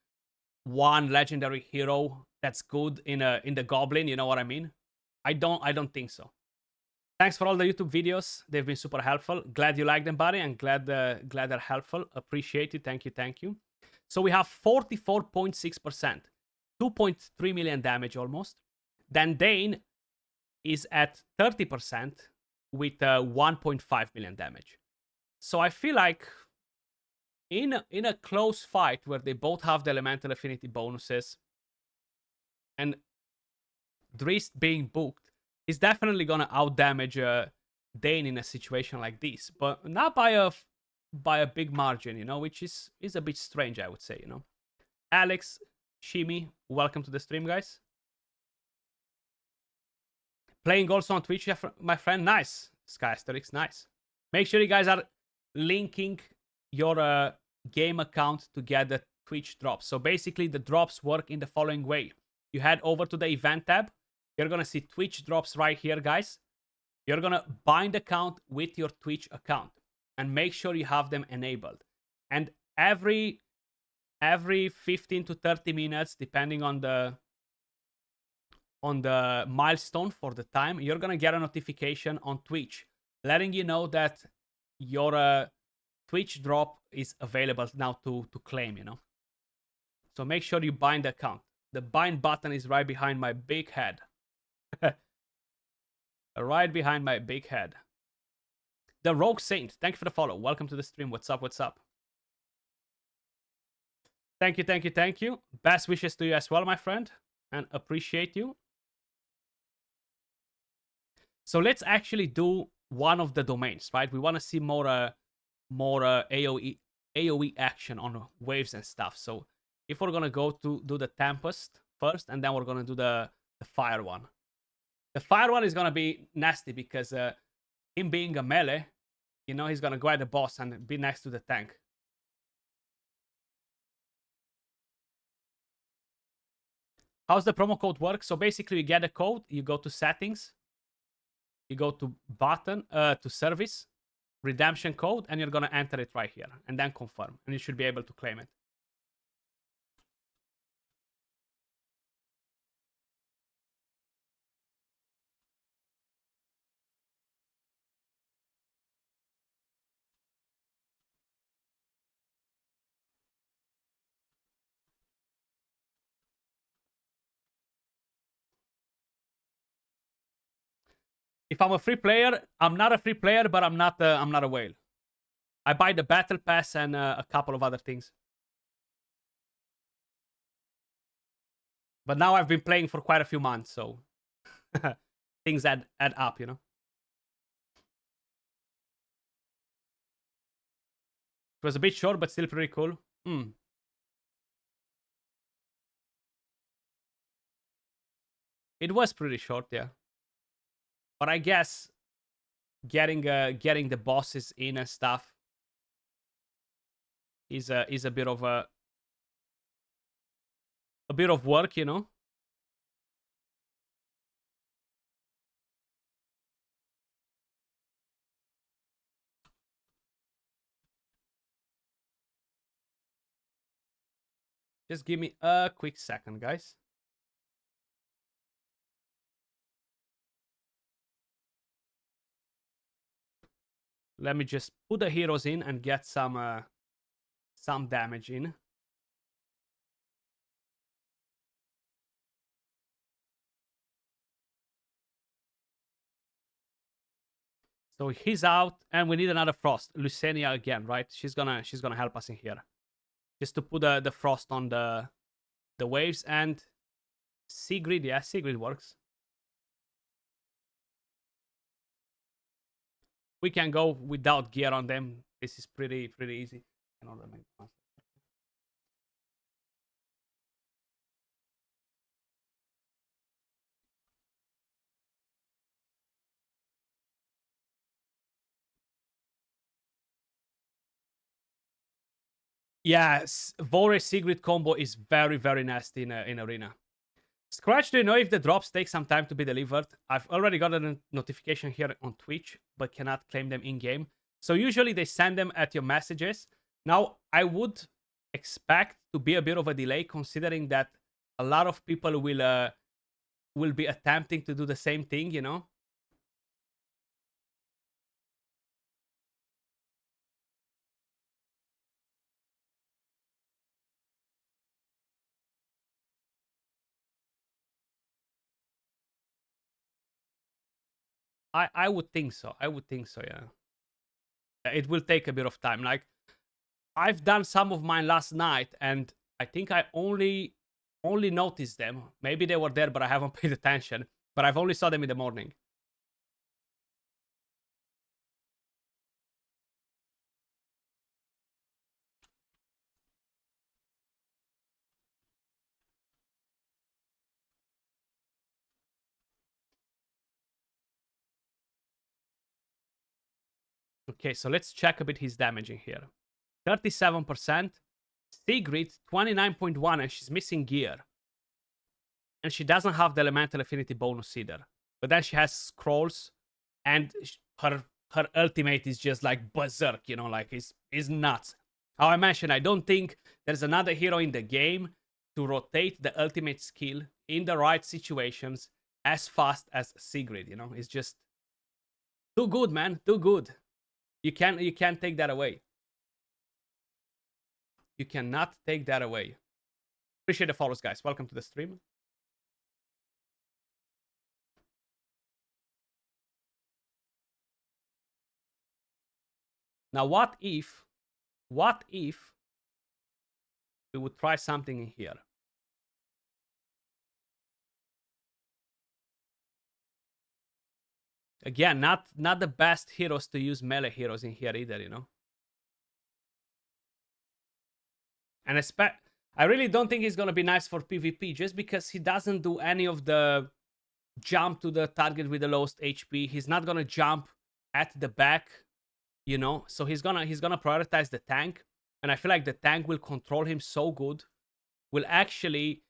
legendary hero that's good in the Goblin? You know what I mean? I don't think so. Thanks for all the YouTube videos. They've been super helpful. Glad you like them, buddy, and glad they're helpful. Appreciate it. Thank you. So we have 44.6%, 2.3 million damage almost. Then Dane is at 30% with 1.5 million damage. So I feel like in a close fight where they both have the elemental affinity bonuses and Drist being booked, he's definitely gonna outdamage Dane in a situation like this, but not by a big margin, you know, which is a bit strange, I would say, you know. Alex, Shimi, welcome to the stream, guys. Playing also on Twitch, my friend. Nice. Sky Asterix, nice. Make sure you guys are linking your game account to get the Twitch drops. So basically, the drops work in the following way. You head over to the event tab. You're going to see Twitch drops right here, guys. You're going to bind account with your Twitch account and make sure you have them enabled. And every every 15 to 30 minutes, depending on the milestone for the time, you're gonna get a notification on Twitch letting you know that your Twitch drop is available now to claim, you know. So make sure you bind the account. The bind button is right behind my big head. Right behind my big head. The Rogue Saint, thank you for the follow. Welcome to the stream. What's up? What's up? Thank you, thank you, thank you. Best wishes to you as well, my friend, and appreciate you. So let's actually do one of the domains, right? We want to see more AoE action on waves and stuff. So if we're gonna go to do the Tempest first, and then we're gonna do the fire one. The fire one is gonna be nasty because him being a melee, you know, he's gonna go at the boss and be next to the tank. How's the promo code work? So basically, you get a code, you go to settings, you go to button, to service, redemption code, and you're gonna enter it right here, and then confirm, and you should be able to claim it. If I'm a free player, I'm not a free player, but I'm not a whale. I buy the battle pass and a couple of other things. But now I've been playing for quite a few months, so things add up, you know. It was a bit short, but still pretty cool. It was pretty short, yeah. But I guess getting the bosses in and stuff is a bit of work, you know. Just give me a quick second, guys. Let me just put the heroes in and get some damage in. So he's out, and we need another Frost. Lucenia again, right? She's gonna help us in here, just to put the Frost on the waves. And Sigrid, yeah, Sigrid works. We can go without gear on them. This is pretty easy. Yeah, Vore Sigrid combo is very nasty in Arena. Skratch, do you know if the drops take some time to be delivered? I've already got a notification here on Twitch, but cannot claim them in-game. So usually they send them at your messages. Now, I would expect to be a bit of a delay, considering that a lot of people will be attempting to do the same thing, you know? I would think so. I would think so, yeah. It will take a bit of time. Like, I've done some of mine last night, and I think I only noticed them. Maybe they were there, but I haven't paid attention. But I've only saw them in the morning. Okay, so let's check a bit his damaging here. 37%. Sigrid, 29.1, and she's missing gear. And she doesn't have the elemental affinity bonus either. But then she has scrolls, and her ultimate is just like berserk, you know, like it's nuts. How I mentioned, I don't think there's another hero in the game to rotate the ultimate skill in the right situations as fast as Sigrid, you know? It's just too good, man. Too good. You can't take that away. You cannot take that away. Appreciate the follows, guys. Welcome to the stream. Now, what if we would try something in here? Again, not the best heroes to use melee heroes in here either, you know? And I really don't think he's gonna be nice for PvP just because he doesn't do any of the jump to the target with the lowest HP. He's not gonna jump at the back, you know? So he's gonna prioritize the tank. And I feel like the tank will control him so good. Will actually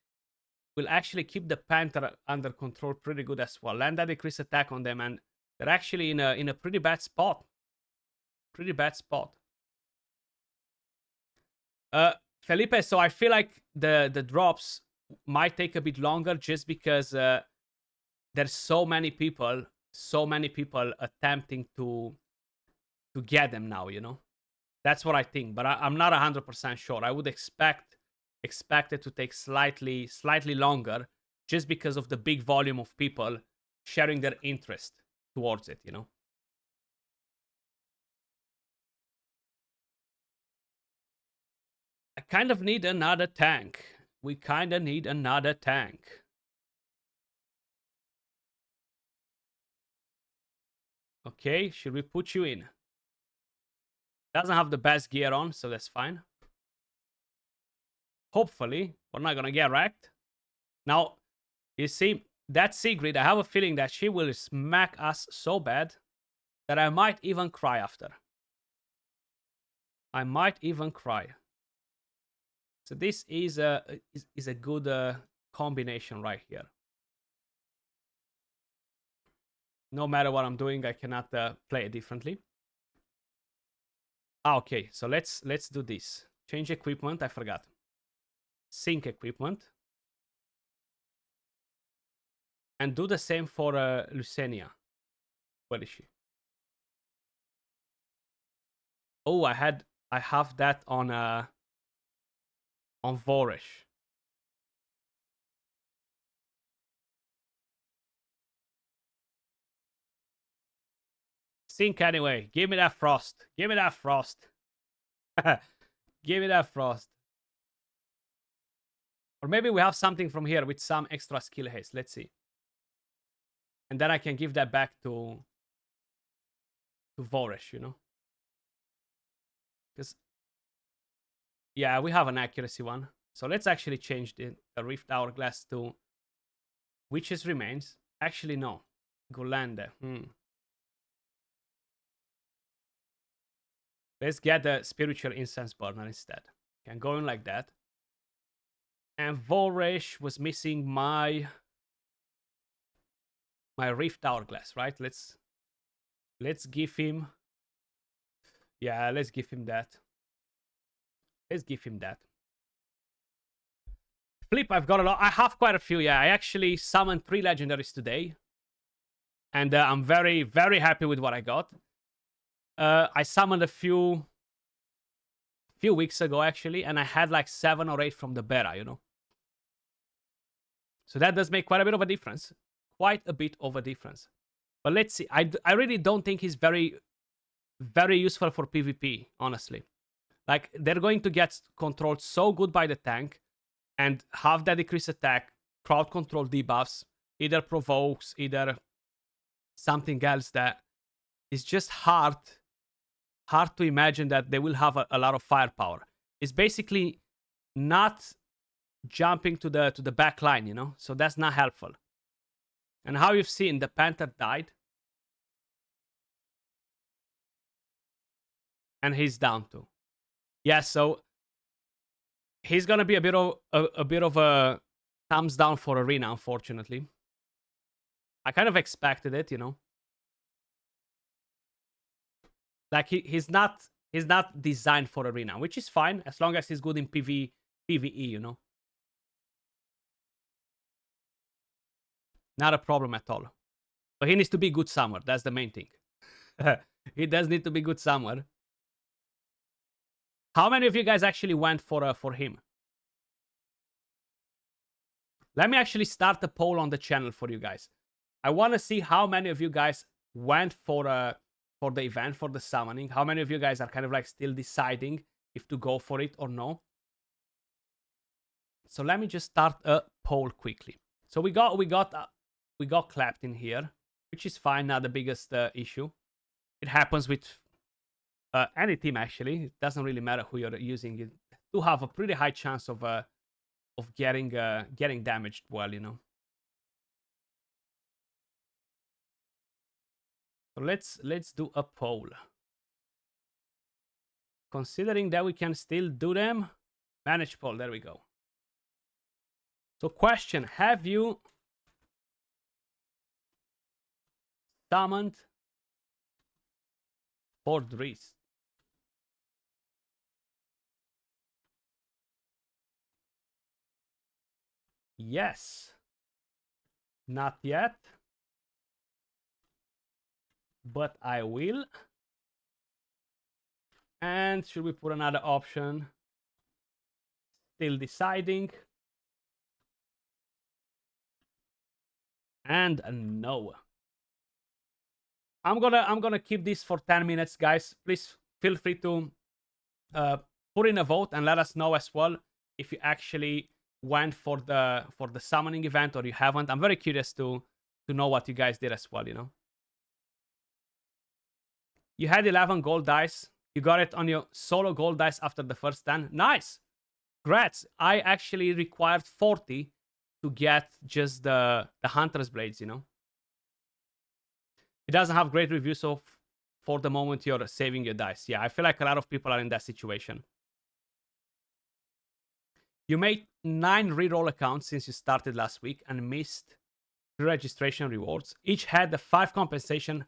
keep the Panther under control pretty good as well. Land that decrease attack on them, and they're actually in a pretty bad spot. Pretty bad spot. Felipe, so I feel like the drops might take a bit longer just because there's so many people attempting to get them now, you know? That's what I think, but I'm not 100% sure. I would expect it to take slightly longer just because of the big volume of people sharing their interest towards it, you know? I kind of need another tank. We kind of need another tank. Okay, should we put you in? Doesn't have the best gear on, so that's fine. Hopefully, we're not gonna get wrecked. Now, you see, that Sigrid, I have a feeling that she will smack us so bad that I might even cry after. I might even cry. So this is a good combination right here. No matter what I'm doing, I cannot play it differently. Okay, so let's do this. Change equipment, I forgot. Sync equipment. And do the same for Lucenia. Where is she? Oh, I have that on Vorish. Sync anyway. Give me that frost. Give me that frost. Give me that frost. Or maybe we have something from here with some extra skill haste. Let's see. And then I can give that back to Vorish, you know? Because, yeah, we have an accuracy one. So let's actually change the Rift Hourglass to Witch's Remains. Actually, no. Golande. Let's get the Spiritual Incense Burner instead. Can go in like that. And Vorish was missing my Rift Hourglass, right? Let's give him. Yeah, let's give him that. Let's give him that. Flip, I've got a lot. I have quite a few. Yeah, I actually summoned 3 legendaries today, and I'm very, very happy with what I got. I summoned a few weeks ago actually, and I had like 7 or 8 from the beta, you know. So that does make quite a bit of a difference. Quite a bit of a difference. But let's see. I really don't think he's very, very useful for PvP, honestly. Like, they're going to get controlled so good by the tank and have that decrease attack, crowd control debuffs, either provokes, either something else that is just hard to imagine that they will have a lot of firepower. It's basically not jumping to the back line, you know? So that's not helpful. And how you've seen, the Panther died. And he's down too. Yeah, so he's gonna be a bit of a thumbs down for Arena, unfortunately. I kind of expected it, you know. Like he's not He's not designed for arena, which is fine as long as he's good in PvE, you know. Not a problem at all. But he needs to be good somewhere. That's the main thing. He does need to be good somewhere. How many of you guys actually went for him? Let me actually start a poll on the channel for you guys. I want to see how many of you guys went for the event, for the summoning. How many of you guys are kind of like still deciding if to go for it or no? So let me just start a poll quickly. So we got clapped in here, which is fine, not the biggest issue. It happens with any team actually. It doesn't really matter who you're using. You do have a pretty high chance of getting damaged well, you know. So let's do a poll. Considering that we can still do them, manage poll. There we go. So question: have you summoned for Dries? Yes. Not yet. But I will. And should we put another option? Still deciding. And no. I'm gonna keep this for 10 minutes, guys. Please feel free to put in a vote and let us know as well if you actually went for the summoning event or you haven't. I'm very curious to know what you guys did as well, you know. You had 11 gold dice. You got it on your solo gold dice after the first 10. Nice. Grats. I actually required 40 to get just the Hunter's Blades, you know. It doesn't have great reviews, so for the moment you're saving your dice. Yeah, I feel like a lot of people are in that situation. You made 9 reroll accounts since you started last week and missed 3 registration rewards. Each had the 5 compensation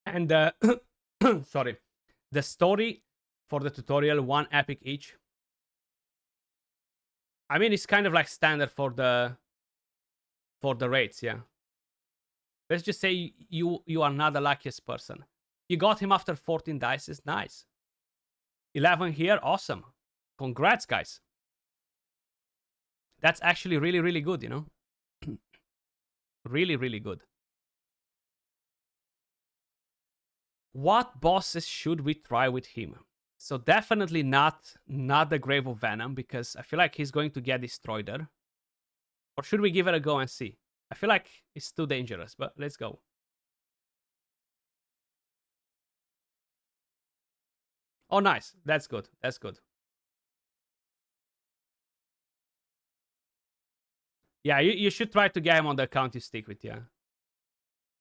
and sorry, the story for the tutorial, 1 epic each. I mean, it's kind of like standard for the rates, yeah. Let's just say you are not the luckiest person. You got him after 14 dice. Is nice. 11 here, awesome. Congrats, guys. That's actually really, really good, you know. Really, really good. What bosses should we try with him? So definitely not the Grave of Venom, because I feel like he's going to get destroyed there. Or should we give it a go and see? I feel like it's too dangerous, but let's go. Oh, nice. That's good. That's good. Yeah, you should try to get him on the account you stick with, yeah.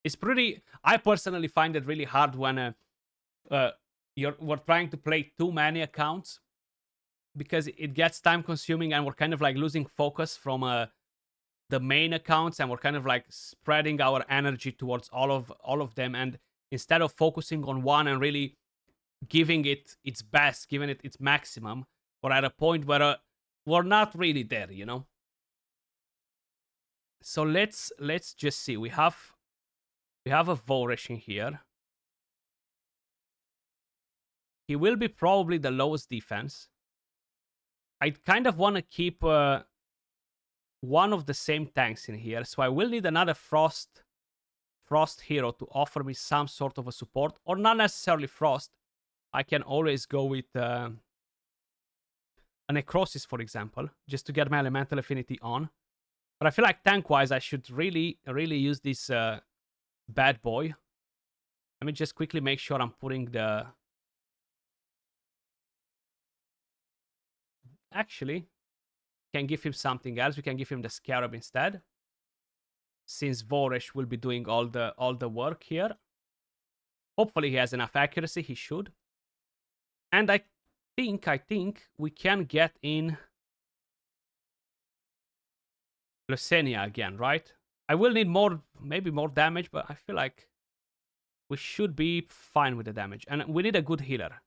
It's pretty... I personally find it really hard when we're trying to play too many accounts, because it gets time consuming and we're kind of like losing focus from the main accounts, and we're kind of like spreading our energy towards all of them, and instead of focusing on one and really giving it its best, giving it its maximum, we're at a point where we're not really there, you know. So let's just see. We have a Voresh in here. He will be probably the lowest defense. I kind of want to keep one of the same tanks in here, so I will need another Frost hero to offer me some sort of a support, or not necessarily Frost. I can always go with a Necrosis, for example, just to get my elemental affinity on. But I feel like tank-wise, I should really use this bad boy. Let me just quickly make sure I'm putting the... Actually, can give him something else. We can give him the Scarab instead, since Voresh will be doing all the work here. Hopefully he has enough accuracy. He should. And I think we can get in Lysenia again, right? I will need maybe more damage, but I feel like we should be fine with the damage. And we need a good healer.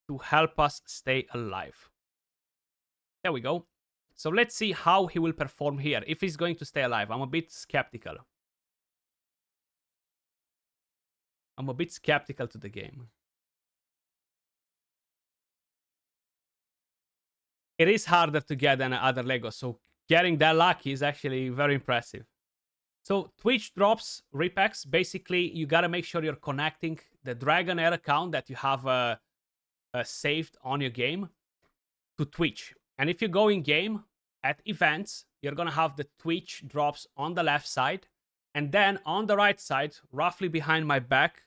to help us stay alive. There we go. So let's see how he will perform here. If he's going to stay alive. I'm a bit skeptical. I'm a bit skeptical to the game. It is harder to get than other Legos, so getting that lucky is actually very impressive. So Twitch drops repacks. Basically, you gotta make sure you're connecting the Dragonheir account that you have saved on your game to Twitch. And if you go in game at events, you're gonna have the Twitch drops on the left side, and then on the right side, roughly behind my back,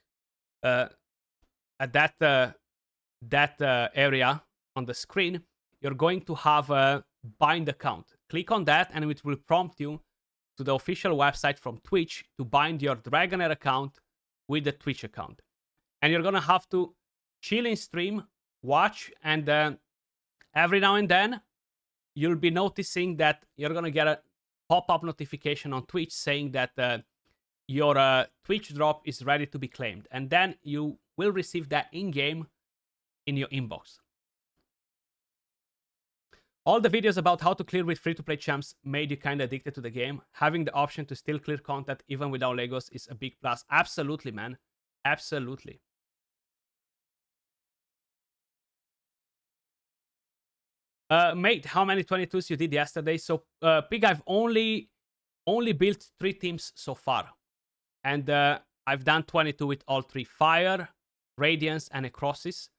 at that area on the screen, you're going to have a bind account. Click on that, and it will prompt you to the official website from Twitch to bind your Dragonheir account with the Twitch account. And you're gonna have to chill in stream, watch, and every now and then you'll be noticing that you're gonna get a pop-up notification on Twitch saying that your Twitch drop is ready to be claimed, and then you will receive that in-game in your inbox. All the videos about how to clear with free-to-play champs made you kind of addicted to the game. Having the option to still clear content even without Legos is a big plus. Absolutely, man. Absolutely. Mate, how many 22s you did yesterday? So, Pig, I've only built 3 teams so far. And I've done 22 with all 3. Fire, Radiance, and Necrosis.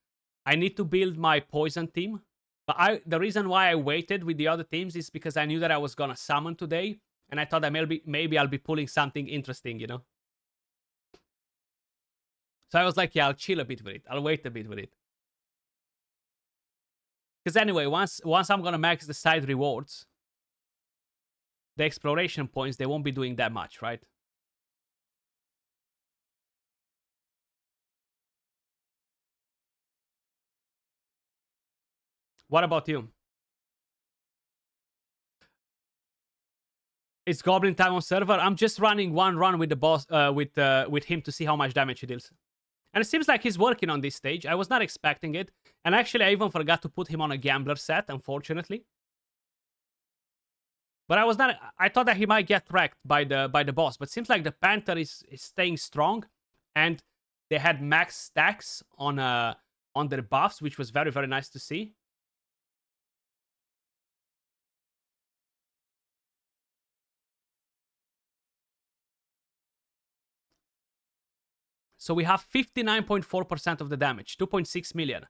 I need to build my Poison team. But the reason why I waited with the other teams is because I knew that I was gonna summon today, and I thought that maybe I'll be pulling something interesting, you know? So I was like, yeah, I'll chill a bit with it. I'll wait a bit with it. Because anyway, once I'm gonna max the side rewards, the exploration points, they won't be doing that much, right? What about you? It's Goblin time on server. I'm just running one run with the boss, with him to see how much damage he deals. And it seems like he's working on this stage. I was not expecting it. And actually, I even forgot to put him on a gambler set, unfortunately. But I thought that he might get wrecked by the boss. But it seems like the Panther is staying strong. And they had max stacks on their buffs, which was very, very nice to see. So we have 59.4% of the damage, 2.6 million.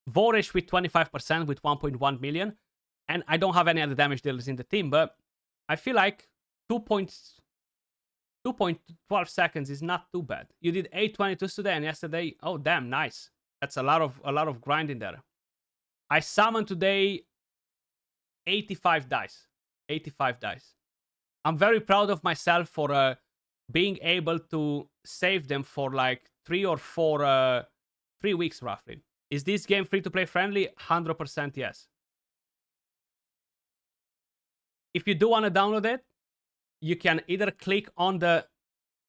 Vorish with 25% with 1.1 million. And I don't have any other damage dealers in the team, but I feel like 2.12 seconds is not too bad. You did 822s today and yesterday. Oh, damn, nice. That's a lot of grinding there. I summoned today 85 dice. 85 dice. I'm very proud of myself for being able to save them for like 3 weeks roughly. Is this game free-to-play friendly? 100% yes. If you do want to download it, you can either click on the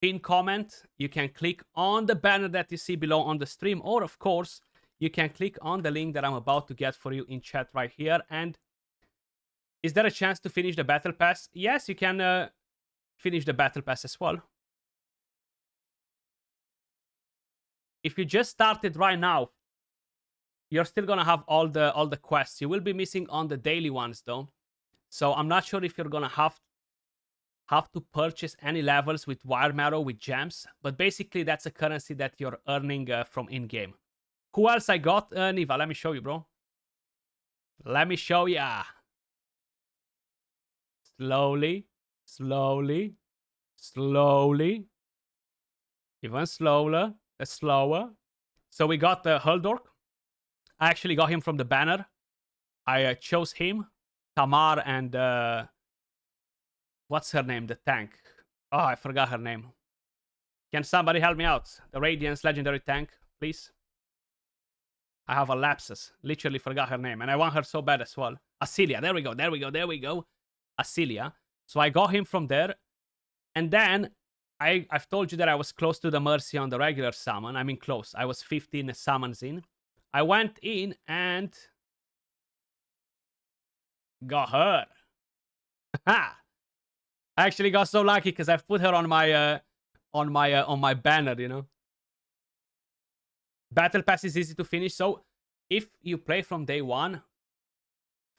pin comment, you can click on the banner that you see below on the stream, or of course, you can click on the link that I'm about to get for you in chat right here. And is there a chance to finish the battle pass? Yes, you can finish the battle pass as well. If you just started right now, you're still gonna have all the quests. You will be missing on the daily ones though. So I'm not sure if you're gonna have to purchase any levels with wire marrow with gems, but basically that's a currency that you're earning from in-game. Who else I got? Niva, let me show you, bro. Let me show ya. Slowly, slowly, slowly. Even slower, slower. So we got the Huldork. I actually got him from the banner. I chose him, Tamar, and what's her name? The tank. Oh, I forgot her name. Can somebody help me out? The Radiance legendary tank, please. I have a lapsus. Literally forgot her name, and I want her so bad as well. Asilia. There we go. There we go. There we go. Asilia. So I got him from there, and then I've told you that I was close to the Mercy on the regular summon. I mean, close. I was 15 summons in. I went in and got her. I actually got so lucky because I've put her on my banner, you know. Battle Pass is easy to finish, so if you play from day one,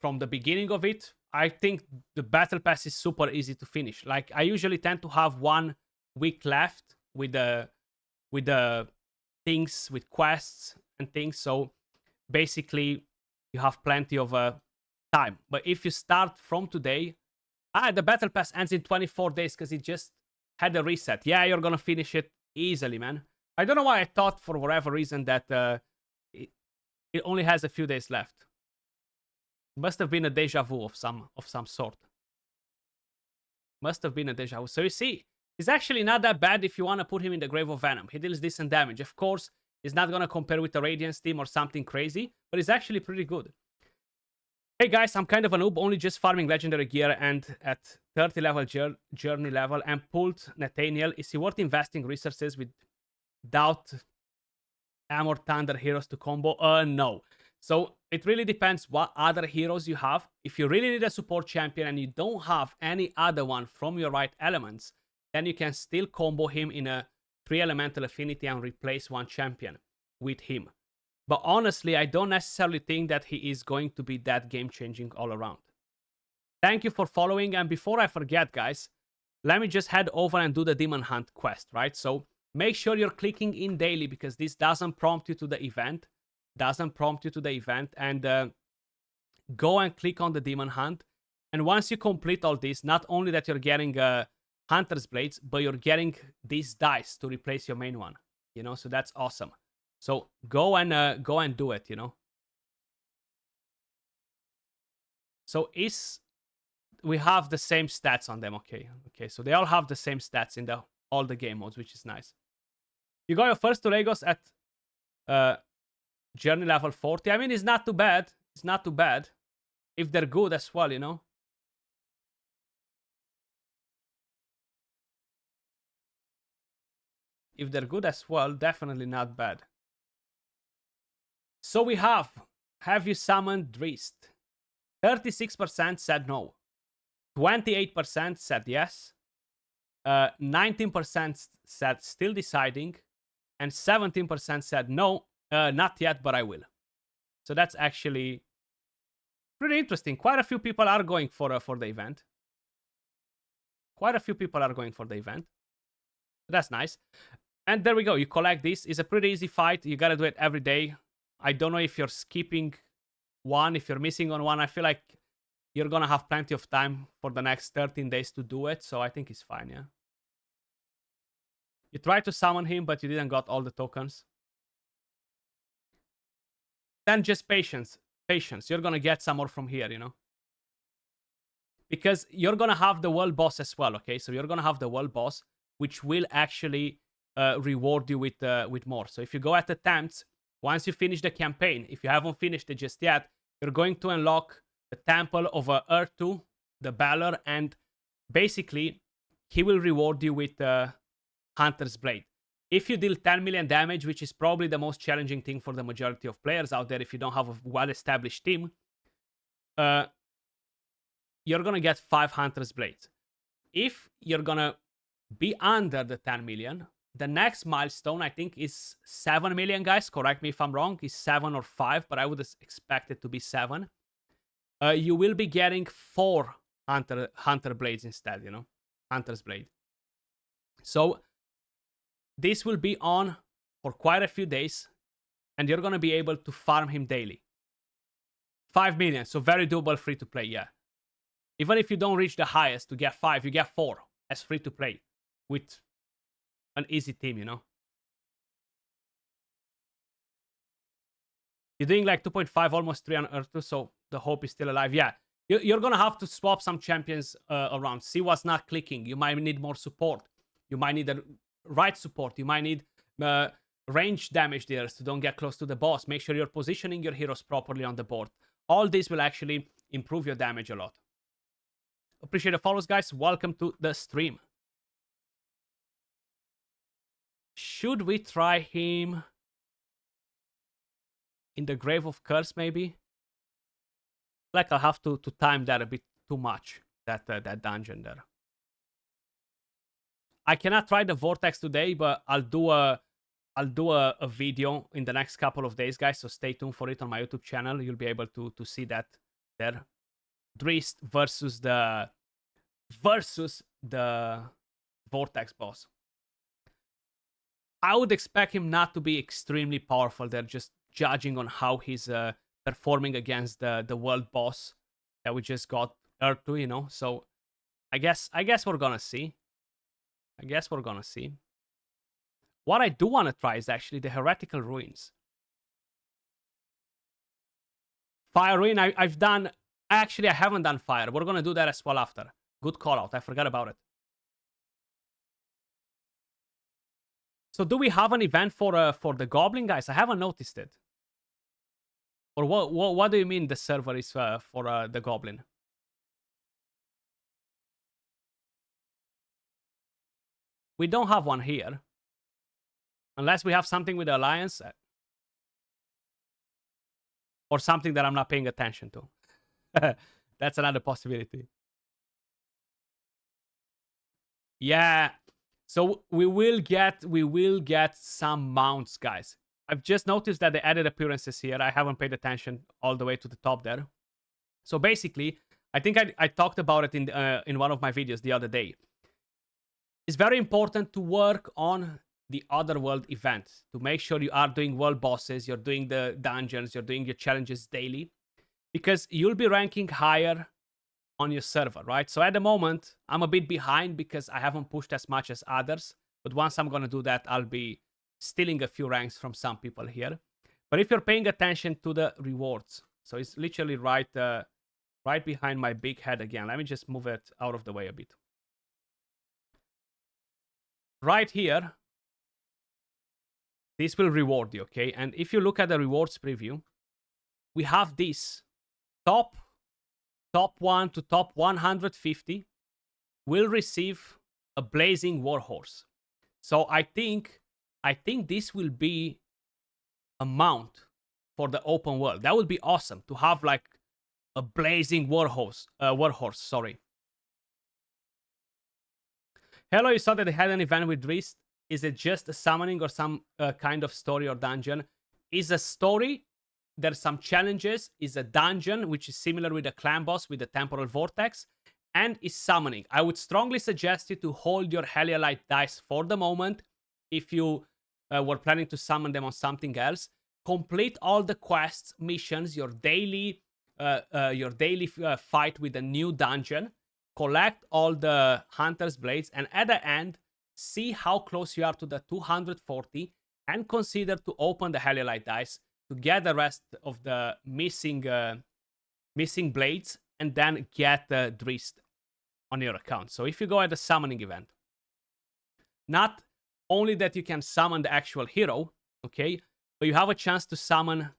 from the beginning of it, I think the Battle Pass is super easy to finish. Like, I usually tend to have 1 week left with the things, with quests and things, so basically you have plenty of time. But if you start from today, the Battle Pass ends in 24 days because it just had a reset. Yeah, you're gonna finish it easily, man. I don't know why I thought for whatever reason that it only has a few days left. Must have been a deja vu of some sort. Must have been a deja vu. So you see, he's actually not that bad if you want to put him in the Grave of Venom. He deals decent damage. Of course, he's not gonna compare with the Radiance team or something crazy, but he's actually pretty good. Hey guys, I'm kind of a noob, only just farming legendary gear and at 30 level journey level and pulled Nathaniel. Is he worth investing resources without Amor Thunder heroes to combo? No. So it really depends what other heroes you have. If you really need a support champion and you don't have any other one from your right elements, then you can still combo him in a 3 elemental affinity and replace one champion with him. But honestly, I don't necessarily think that he is going to be that game-changing all around. Thank you for following, and before I forget, guys, let me just head over and do the Demon Hunt quest, right? So make sure you're clicking in daily because this doesn't prompt you to the event. And go and click on the Demon Hunt. And once you complete all this, not only that you're getting Hunter's Blades, but you're getting these dice to replace your main one. You know, so that's awesome. So go and do it, you know. So we have the same stats on them, okay? Okay, so they all have the same stats in all the game modes, which is nice. You got your first 2 Legos at journey level 40. I mean, it's not too bad. It's not too bad if they're good as well, you know. If they're good as well, definitely not bad. So we have you summoned Drist? 36% said no. 28% said yes. 19% said still deciding. And 17% said no, not yet, but I will. So that's actually pretty interesting. Quite a few people are going for the event. That's nice. And there we go. You collect this. It's a pretty easy fight. You gotta do it every day. I don't know if you're skipping one, if you're missing on one. I feel like you're gonna have plenty of time for the next 13 days to do it. So I think it's fine, yeah. You tried to summon him, but you didn't got all the tokens. Then just patience. You're gonna get some more from here, you know. Because you're gonna have the world boss as well, okay? So you're gonna have the world boss, which will actually reward you with more. So if you go at attempts, once you finish the campaign, if you haven't finished it just yet, you're going to unlock the Temple of Urtu, the Balor, and basically he will reward you with Hunter's Blade. If you deal 10 million damage, which is probably the most challenging thing for the majority of players out there if you don't have a well-established team, you're gonna get 5 Hunter's Blades. If you're gonna be under the 10 million, the next milestone, I think, is 7 million, guys. Correct me if I'm wrong. Is 7 or 5, but I would expect it to be 7. You will be getting 4 Hunter Blades instead, you know? Hunter's Blade. So this will be on for quite a few days, and you're going to be able to farm him daily. 5 million, so very doable free to play, yeah. Even if you don't reach the highest to get 5, you get 4 as free to play with an easy team, you know. You're doing like 2.5, almost 3 on Earth 2, so the hope is still alive. Yeah, you're going to have to swap some champions around. See what's not clicking. You might need more support. You might need the right support. You might need range damage dealers to don't get close to the boss. Make sure you're positioning your heroes properly on the board. All this will actually improve your damage a lot. Appreciate the follows, guys. Welcome to the stream. Should we try him in the Grave of Curse, maybe. Like I'll have to time that a bit too much, that dungeon there. I cannot try the Vortex today, but I'll do a video in the next couple of days, guys. So stay tuned for it on my YouTube channel. You'll be able to see that there. Drist versus the Vortex boss. I would expect him not to be extremely powerful. They're just judging on how he's performing against the world boss that we just got Earth to, you know. So I guess we're gonna see. What I do want to try is actually the Heretical Ruins. Fire Ruin, I've done. Actually, I haven't done Fire. We're gonna do that as well after. Good call out. I forgot about it. So do we have an event for the Goblin, guys? I haven't noticed it. Or what do you mean the server is for the Goblin? We don't have one here. Unless we have something with the Alliance. Or something that I'm not paying attention to. That's another possibility. Yeah. So we will get some mounts, guys. I've just noticed that they added appearances here. I haven't paid attention all the way to the top there. So basically, I think I talked about it in one of my videos the other day. It's very important to work on the Otherworld event to make sure you are doing world bosses, you're doing the dungeons, you're doing your challenges daily, because you'll be ranking higher on your server, right? So at the moment, I'm a bit behind because I haven't pushed as much as others. But once I'm going to do that, I'll be stealing a few ranks from some people here. But if you're paying attention to the rewards, so it's literally right behind my big head again. Let me just move it out of the way a bit. Right here, this will reward you, okay? And if you look at the rewards preview, we have this top 1 to top 150 will receive a Blazing Warhorse. So I think this will be a mount for the open world. That would be awesome to have like a Blazing Warhorse. Sorry. Hello, you saw that they had an event with Drist. Is it just a summoning or some kind of story or dungeon? Is a story. There's some challenges. Is a dungeon, which is similar with the clan boss with the temporal vortex, and is summoning. I would strongly suggest you to hold your Heliolite dice for the moment if you were planning to summon them on something else. Complete all the quests, missions, your daily fight with a new dungeon. Collect all the Hunter's Blades, and at the end, see how close you are to the 240, and consider to open the Heliolite dice to get the rest of the missing blades, and then get the Drist on your account. So if you go at the summoning event, not only that you can summon the actual hero, okay, but you have a chance to summon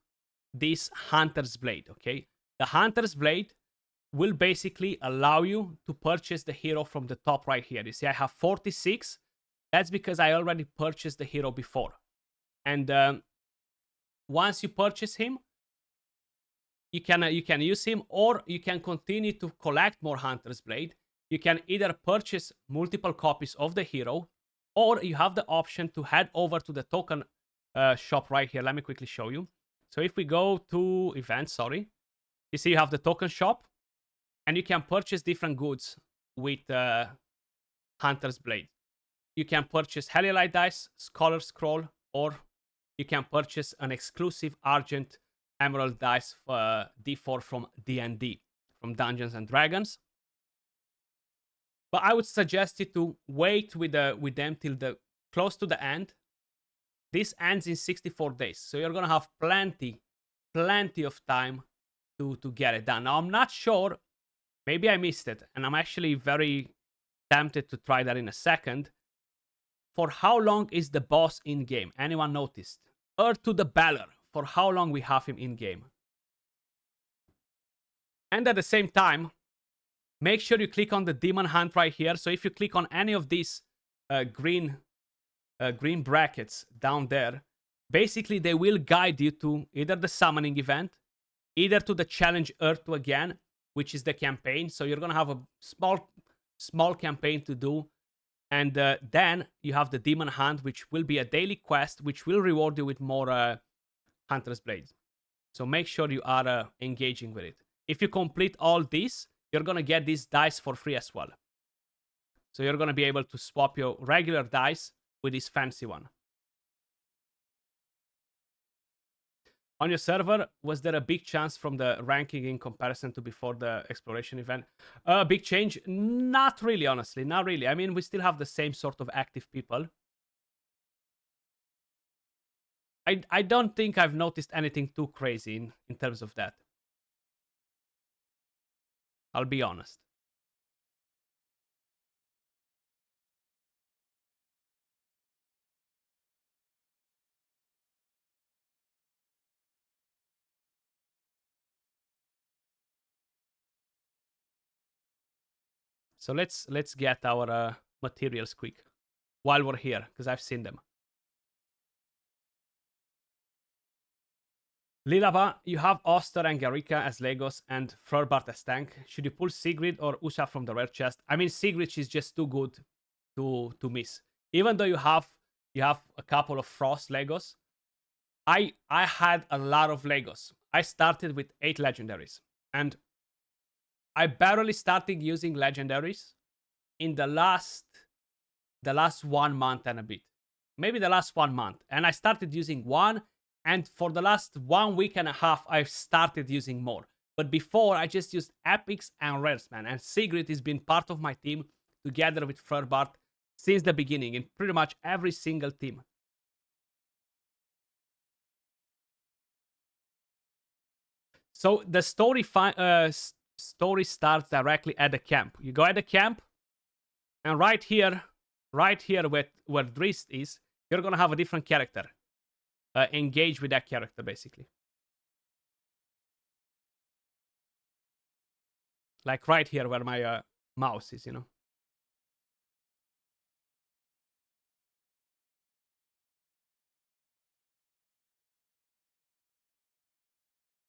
this Hunter's Blade, okay? The Hunter's Blade will basically allow you to purchase the hero from the top right here. You see, I have 46. That's because I already purchased the hero before. And once you purchase him, you can use him, or you can continue to collect more Hunter's Blade. You can either purchase multiple copies of the hero, or you have the option to head over to the token shop right here. Let me quickly show you. So if we go to events, you see you have the token shop, and you can purchase different goods with Hunter's Blade. You can purchase Heliolite dice, Scholar Scroll, or you can purchase an exclusive Argent Emerald dice for D4 from DND, from Dungeons and Dragons. But I would suggest you to wait with them till close to the end. This ends in 64 days, so you're gonna have plenty of time to get it done. Now I'm not sure. Maybe I missed it, and I'm actually very tempted to try that in a second. For how long is the boss in-game? Anyone noticed? Earth to the Beller. For how long we have him in-game? And at the same time, make sure you click on the Demon Hunt right here. So if you click on any of these green brackets down there, basically they will guide you to either the summoning event, either to the challenge Earth to again, which is the campaign. So you're gonna have a small campaign to do, and then you have the demon hunt, which will be a daily quest, which will reward you with more hunter's blades. So make sure you are engaging with it. If you complete all this, you're gonna get these dice for free as well. So you're gonna be able to swap your regular dice with this fancy one. On your server, was there a big chance from the ranking in comparison to before the exploration event? Big change? Not really, honestly. Not really. I mean, we still have the same sort of active people. I don't think I've noticed anything too crazy in terms of that. I'll be honest. So let's get our materials quick while we're here, because I've seen them. Lilaba, you have Oster and Garika as Legos and Frorbart as tank. Should you pull Sigrid or Usha from the rare chest? I mean, Sigrid is just too good to miss. Even though you have a couple of Frost Legos, I had a lot of Legos. I started with 8 legendaries, and I barely started using legendaries in the last 1 month and a bit. Maybe the last 1 month. And I started using 1, and for the last 1 week and a half, I've started using more. But before, I just used epics and rares, man. And Sigrid has been part of my team together with Frorbart since the beginning in pretty much every single team. So the story starts directly at the camp. You go at the camp, and right here where Drist is, you're gonna have a different character. Engage with that character, basically. Like right here where my mouse is, you know.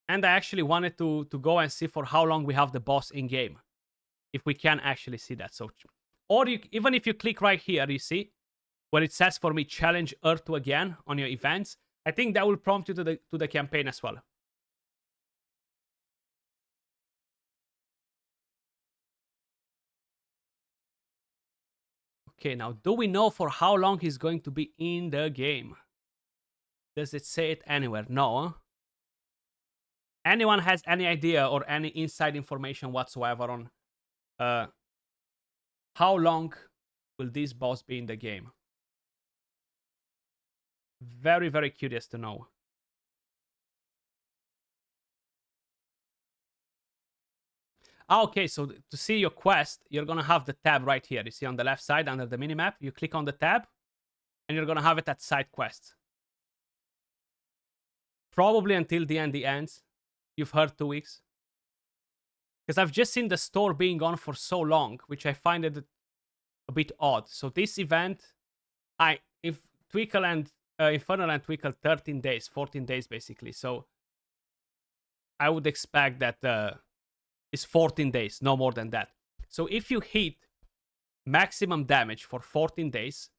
And I actually wanted to go and see for how long we have the boss in game, if we can actually see that. So, or even if you click right here, you see where it says for me challenge Earth to again on your events. I think that will prompt you to the campaign as well. Okay, now do we know for how long he's going to be in the game? Does it say it anywhere? No. Anyone has any idea or any inside information whatsoever on how long will this boss be in the game? Very, very curious to know. Okay, so to see your quest, you're gonna have the tab right here. You see on the left side under the minimap, you click on the tab, and you're gonna have it at side quests. Probably until DND ends. You've heard 2 weeks. Because I've just seen the store being on for so long, which I find it a bit odd. So this event, if Twinkle and Infernal and Twinkle 13 days, 14 days basically. So I would expect that it's 14 days, no more than that. So if you hit maximum damage for 14 days,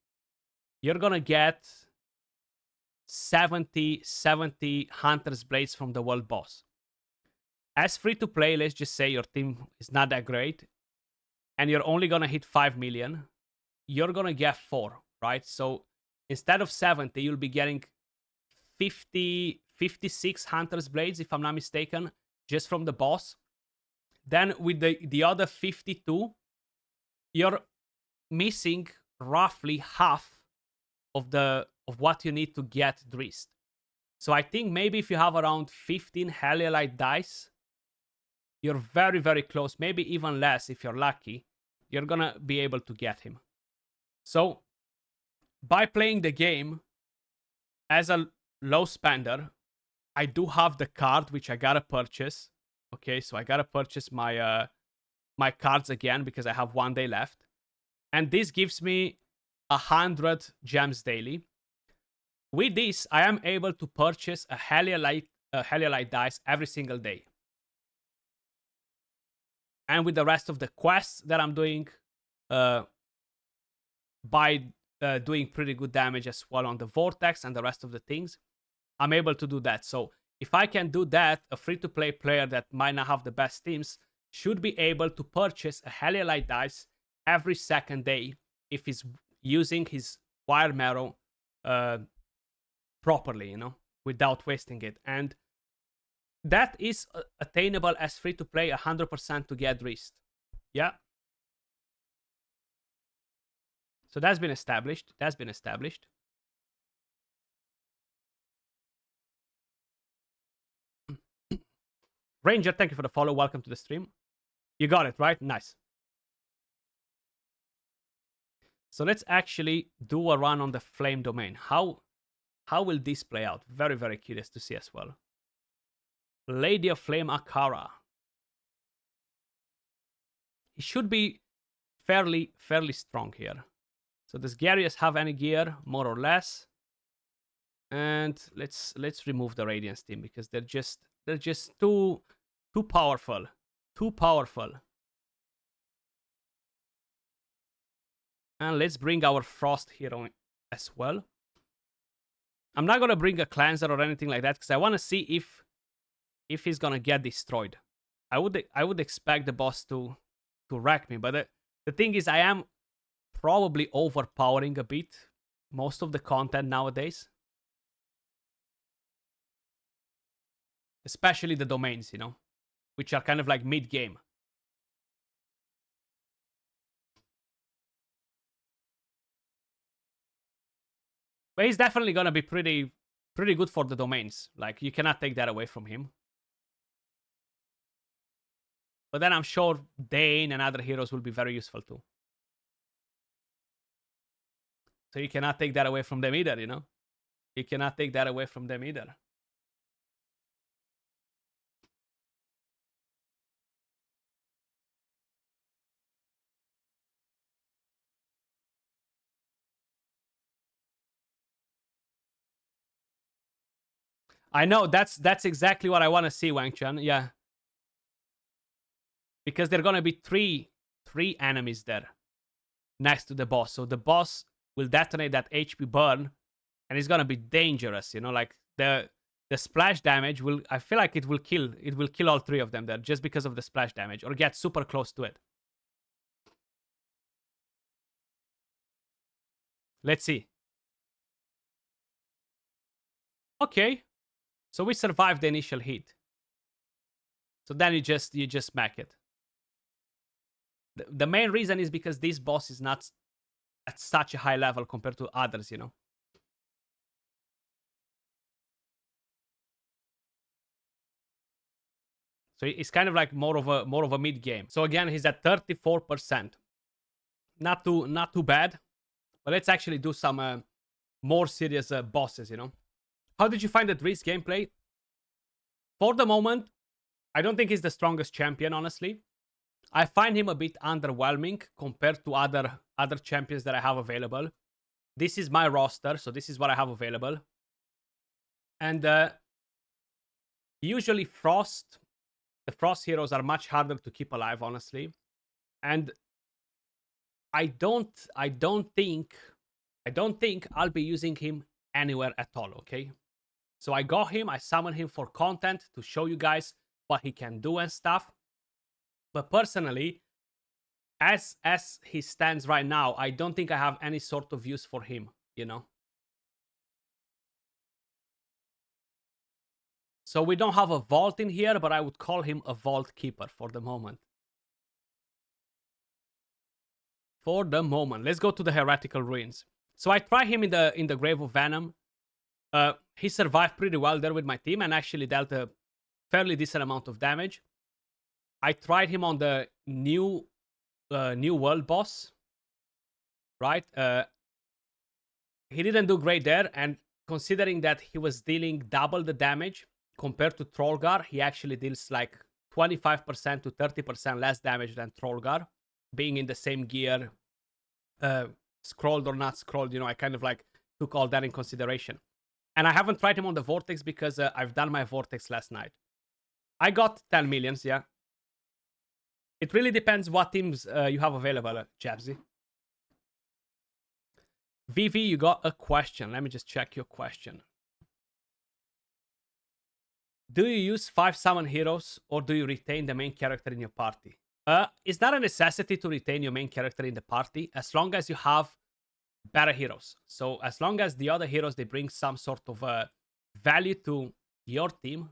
you're gonna get 70 Hunter's Blades from the world boss. As free to play, let's just say your team is not that great, and you're only gonna hit 5 million, you're gonna get 4, right? So instead of 70, you'll be getting 56 Hunter's Blades, if I'm not mistaken, just from the boss. Then with the other 52, you're missing roughly half of what you need to get Drist. So I think maybe if you have around 15 Heliolite dice, you're very, very close. Maybe even less if you're lucky. You're gonna be able to get him. So by playing the game as a low spender, I do have the card which I gotta purchase. Okay, so I gotta purchase my my cards again because I have 1 day left, and this gives me 100 gems daily. with this, I am able to purchase a Heliolite dice every single day. And with the rest of the quests that I'm doing, by doing pretty good damage as well on the Vortex and the rest of the things, I'm able to do that. So if I can do that, a free-to-play player that might not have the best teams should be able to purchase a Heliolite dice every second day if he's using his Wire Marrow properly, you know, without wasting it. And that is attainable as free-to-play 100% to get Drist. Yeah. So that's been established. That's been established. Ranger, thank you for the follow. Welcome to the stream. You got it, right? Nice. So let's actually do a run on the Flame domain. How will this play out? Very, very curious to see as well. Lady of Flame Akara. He should be fairly strong here. So does Garius have any gear? More or less. And let's remove the Radiance team because they're just too powerful. Too powerful. And let's bring our Frost hero as well. I'm not gonna bring a cleanser or anything like that because I want to see if he's gonna get destroyed. I would expect the boss to wreck me, but the thing is, I am probably overpowering a bit most of the content nowadays, especially the domains, you know, which are kind of like mid-game. But he's definitely gonna be pretty good for the domains. Like, you cannot take that away from him. But then I'm sure Dane and other heroes will be very useful too. So you cannot take that away from them either, you know? You cannot take that away from them either. I know, that's exactly what I want to see, Wang Chun. Yeah. Because there are going to be three enemies there next to the boss. So the boss will detonate that HP burn, and it's going to be dangerous, you know, like the splash damage will, I feel like it will kill all three of them there just because of the splash damage, or get super close to it. Let's see. Okay. So we survived the initial hit. So then you just smack it. The main reason is because this boss is not at such a high level compared to others, you know. So it's kind of like more of a mid game. So again, he's at 34%. Not too bad. But let's actually do some more serious bosses, you know. How did you find the Drist gameplay? For the moment, I don't think he's the strongest champion, honestly. I find him a bit underwhelming compared to other champions that I have available. This is my roster, so this is what I have available. And usually the Frost heroes are much harder to keep alive, honestly. And I don't think I'll be using him anywhere at all, okay? So I got him, I summoned him for content to show you guys what he can do and stuff. But personally, as he stands right now, I don't think I have any sort of use for him, you know? So we don't have a vault in here, but I would call him a vault keeper for the moment. For the moment. Let's go to the Heretical Ruins. So I tried him in the Grave of Venom. He survived pretty well there with my team and actually dealt a fairly decent amount of damage. I tried him on the new world boss, right? He didn't do great there, and considering that he was dealing double the damage compared to Trollgar, he actually deals like 25% to 30% less damage than Trollgar, being in the same gear, scrolled or not scrolled, you know, I kind of like took all that in consideration. And I haven't tried him on the Vortex because I've done my Vortex last night. I got 10 millions, yeah. It really depends what teams you have available, Jabsy. VV, you got a question. Let me just check your question. Do you use 5 summon heroes or do you retain the main character in your party? It's not a necessity to retain your main character in the party as long as you have better heroes. So as long as the other heroes, they bring some sort of value to your team,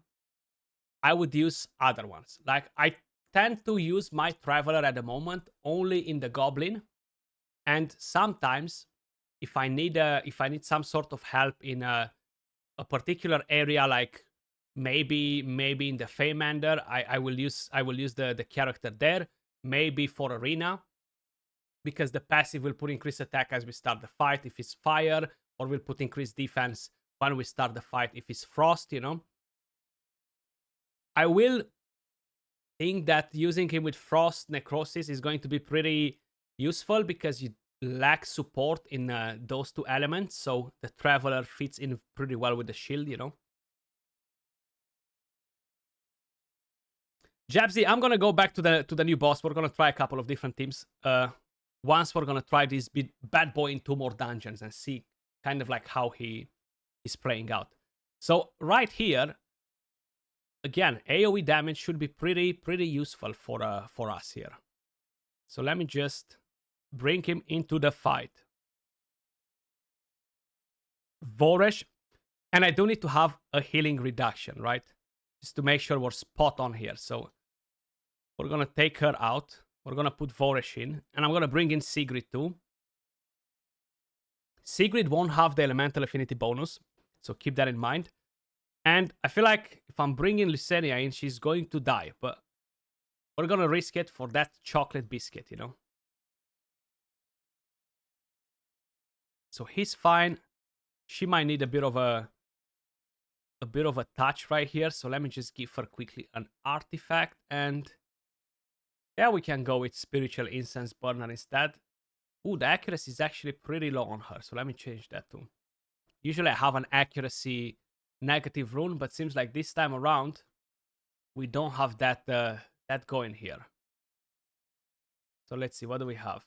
I would use other ones. Like I tend to use my Traveler at the moment only in the Goblin. And sometimes if I need some sort of help in a particular area, like maybe in the Feymander, I will use the character there, maybe for Arena, because the passive will put increased attack as we start the fight if it's fire, or will put increased defense when we start the fight if it's frost, you know. I will think that using him with frost necrosis is going to be pretty useful because you lack support in those two elements, so the Traveler fits in pretty well with the shield, you know. Jabsy, I'm gonna go back to the new boss. We're gonna try a couple of different teams. Once we're gonna try this bad boy in 2 more dungeons and see kind of like how he is playing out. So right here, again, AoE damage should be pretty useful for us here. So let me just bring him into the fight. Voresh, and I do need to have a healing reduction, right? Just to make sure we're spot on here. So we're gonna take her out. We're gonna put Voresh in, and I'm gonna bring in Sigrid too. Sigrid won't have the elemental affinity bonus, so keep that in mind. And I feel like if I'm bringing Lucenia in, she's going to die, but we're gonna risk it for that chocolate biscuit, you know? So he's fine. She might need a bit of a touch right here, so let me just give her quickly an artifact, and yeah, we can go with Spiritual Incense Burner instead. Ooh, the accuracy is actually pretty low on her, so let me change that too. Usually I have an accuracy negative rune, but seems like this time around we don't have that going here. So let's see, what do we have?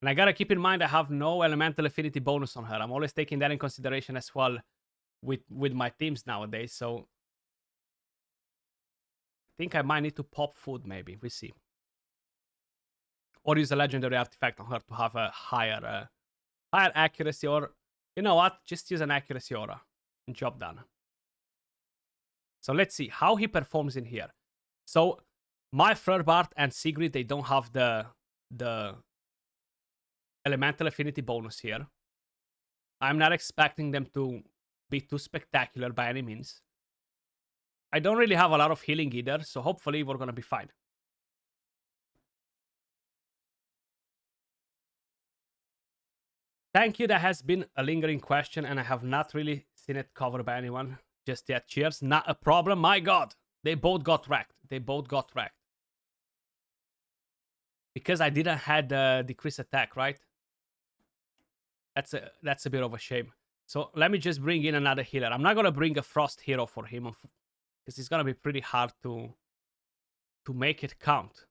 And I gotta keep in mind I have no elemental affinity bonus on her. I'm always taking that in consideration as well with my teams nowadays, so I think I might need to pop food maybe. We see. Or use a legendary artifact on her to have a higher accuracy, or you know what? Just use an accuracy aura and job done. So let's see how he performs in here. So my Flurbart and Sigrid, they don't have the elemental affinity bonus here. I'm not expecting them to be too spectacular by any means. I don't really have a lot of healing either, so hopefully we're gonna be fine. Thank you. That has been a lingering question, and I have not really seen it covered by anyone just yet. Cheers. Not a problem. My God, they both got wrecked. They both got wrecked. Because I didn't have the decreased attack, right? That's a bit of a shame. So let me just bring in another healer. I'm not gonna bring a frost hero for him because it's gonna be pretty hard to make it count.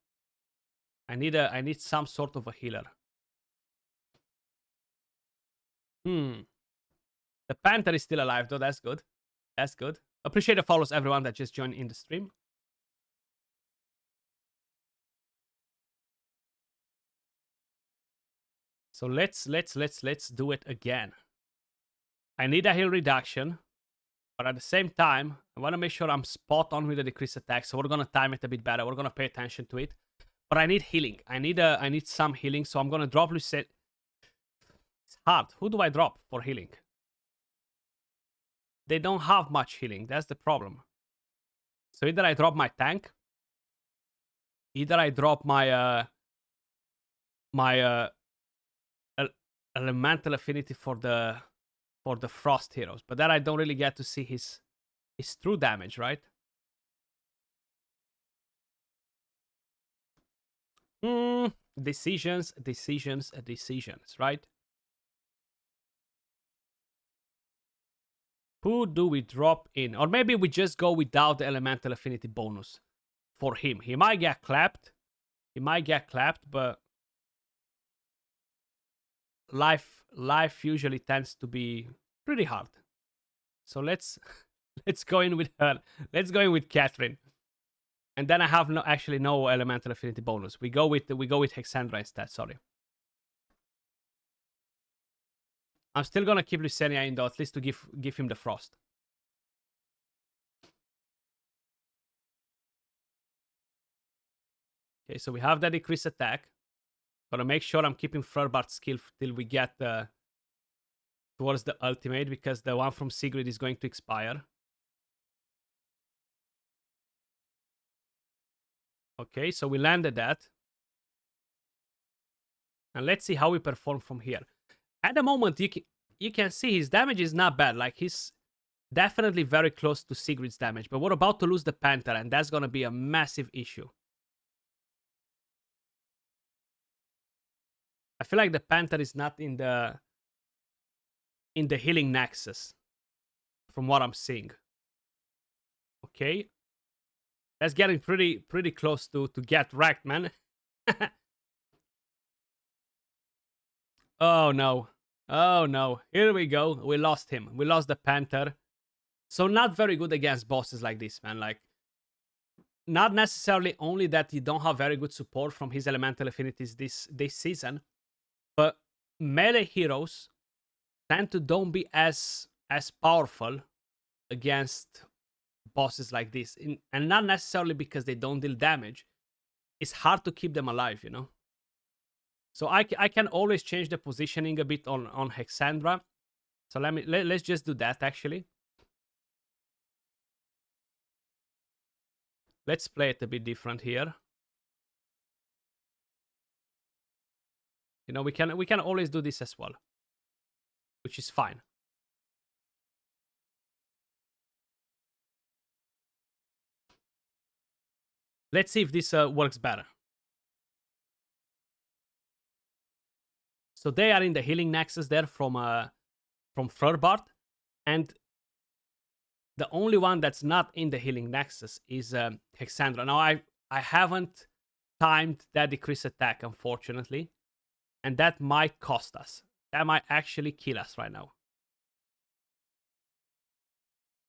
I need some sort of a healer. The Panther is still alive though. That's good. That's good. Appreciate the follows, everyone that just joined in the stream. So let's do it again. I need a heal reduction, but at the same time, I want to make sure I'm spot on with the decreased attack. So we're gonna time it a bit better. We're gonna pay attention to it. But I need healing. I need some healing. So I'm gonna drop Lucet. It's hard. Who do I drop for healing? They don't have much healing. That's the problem. So either I drop my tank, either I drop my elemental affinity for the frost heroes, but then I don't really get to see his true damage, right? Decisions, right? Who do we drop in? Or maybe we just go without the elemental affinity bonus for him. He might get clapped. But life usually tends to be pretty hard. So let's let's go in with her. Let's go in with Catherine. And then I have no elemental affinity bonus. We go with Hexandra instead, sorry. I'm still gonna keep Lysenia in though, at least to give him the frost. Okay, so we have that decreased attack. Gotta make sure I'm keeping Furbart's skill till we get towards the ultimate, because the one from Sigrid is going to expire. Okay, so we landed that. And let's see how we perform from here. At the moment, you can see his damage is not bad. Like, he's definitely very close to Sigrid's damage. But we're about to lose the Panther, and that's going to be a massive issue. I feel like the Panther is not in the healing nexus, from what I'm seeing. Okay. That's getting pretty close to get wrecked, man. Oh no. Oh no. Here we go. We lost him. We lost the Panther. So not very good against bosses like this, man. Like, not necessarily only that you don't have very good support from his elemental affinities this season, but melee heroes tend to don't be as powerful against bosses like this. And not necessarily because they don't deal damage. It's hard to keep them alive, you know? So I can always change the positioning a bit on Hexandra. So let's just do that, actually. Let's play it a bit different here. You know, we can always do this as well, which is fine. Let's see if this works better. So they are in the healing nexus there from Furbart, and the only one that's not in the healing nexus is Hexandra. Now I haven't timed that decreased attack, unfortunately, and that might cost us. That might actually kill us right now.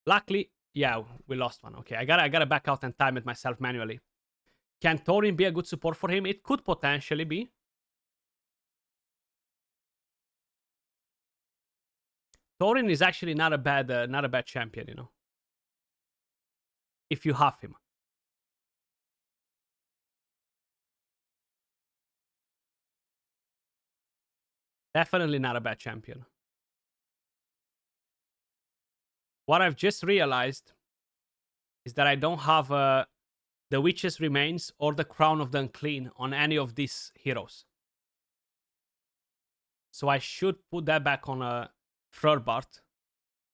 Luckily, yeah, we lost one. Okay, I gotta back out and time it myself manually. Can Thorin be a good support for him? It could potentially be. Thorin is actually not a bad champion, you know. If you have him. Definitely not a bad champion. What I've just realized is that I don't have the Witch's Remains or the Crown of the Unclean on any of these heroes. So I should put that back on Furbart.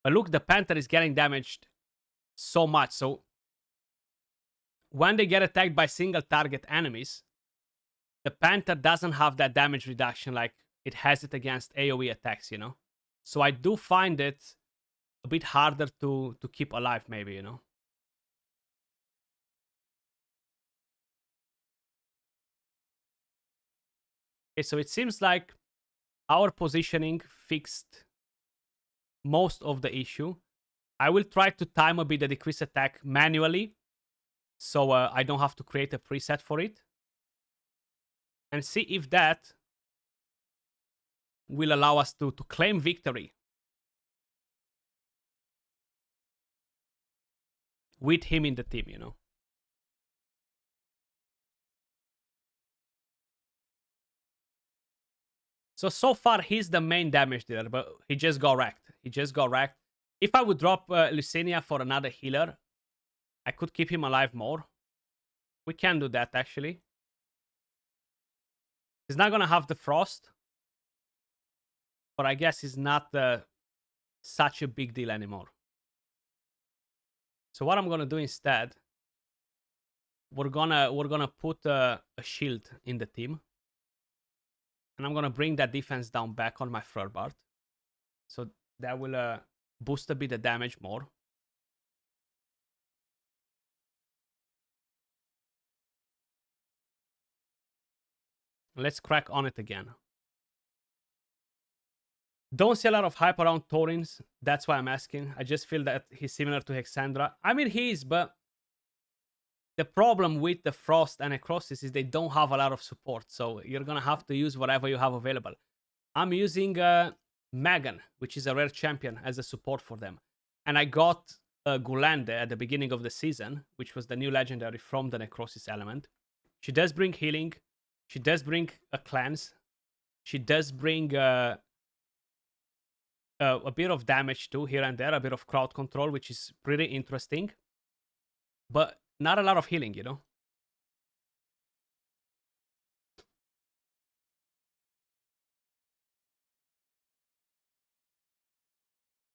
But look, the Panther is getting damaged so much. So when they get attacked by single target enemies, the Panther doesn't have that damage reduction like it has it against AoE attacks, you know? So I do find it a bit harder to keep alive, maybe, you know? Okay, so it seems like our positioning fixed most of the issue. I will try to time a bit the decreased attack manually, so I don't have to create a preset for it. And see if that will allow us to claim victory with him in the team, you know. So far, he's the main damage dealer, but he just got wrecked. If I would drop Lysenia for another healer, I could keep him alive more. We can do that, actually. He's not going to have the frost, but I guess he's not such a big deal anymore. So what I'm going to do instead, we're gonna put a shield in the team. And I'm going to bring that defense down back on my Furbart. So that will boost a bit the damage more. Let's crack on it again. Don't see a lot of hype around Taurins. That's why I'm asking. I just feel that he's similar to Hexandra. I mean, he is, but the problem with the Frost and Necrosis is they don't have a lot of support. So you're going to have to use whatever you have available. I'm using Megan, which is a rare champion, as a support for them. And I got Gulande at the beginning of the season, which was the new legendary from the Necrosis element. She does bring healing. She does bring a cleanse. She does bring a bit of damage too, here and there, a bit of crowd control, which is pretty interesting. But not a lot of healing, you know?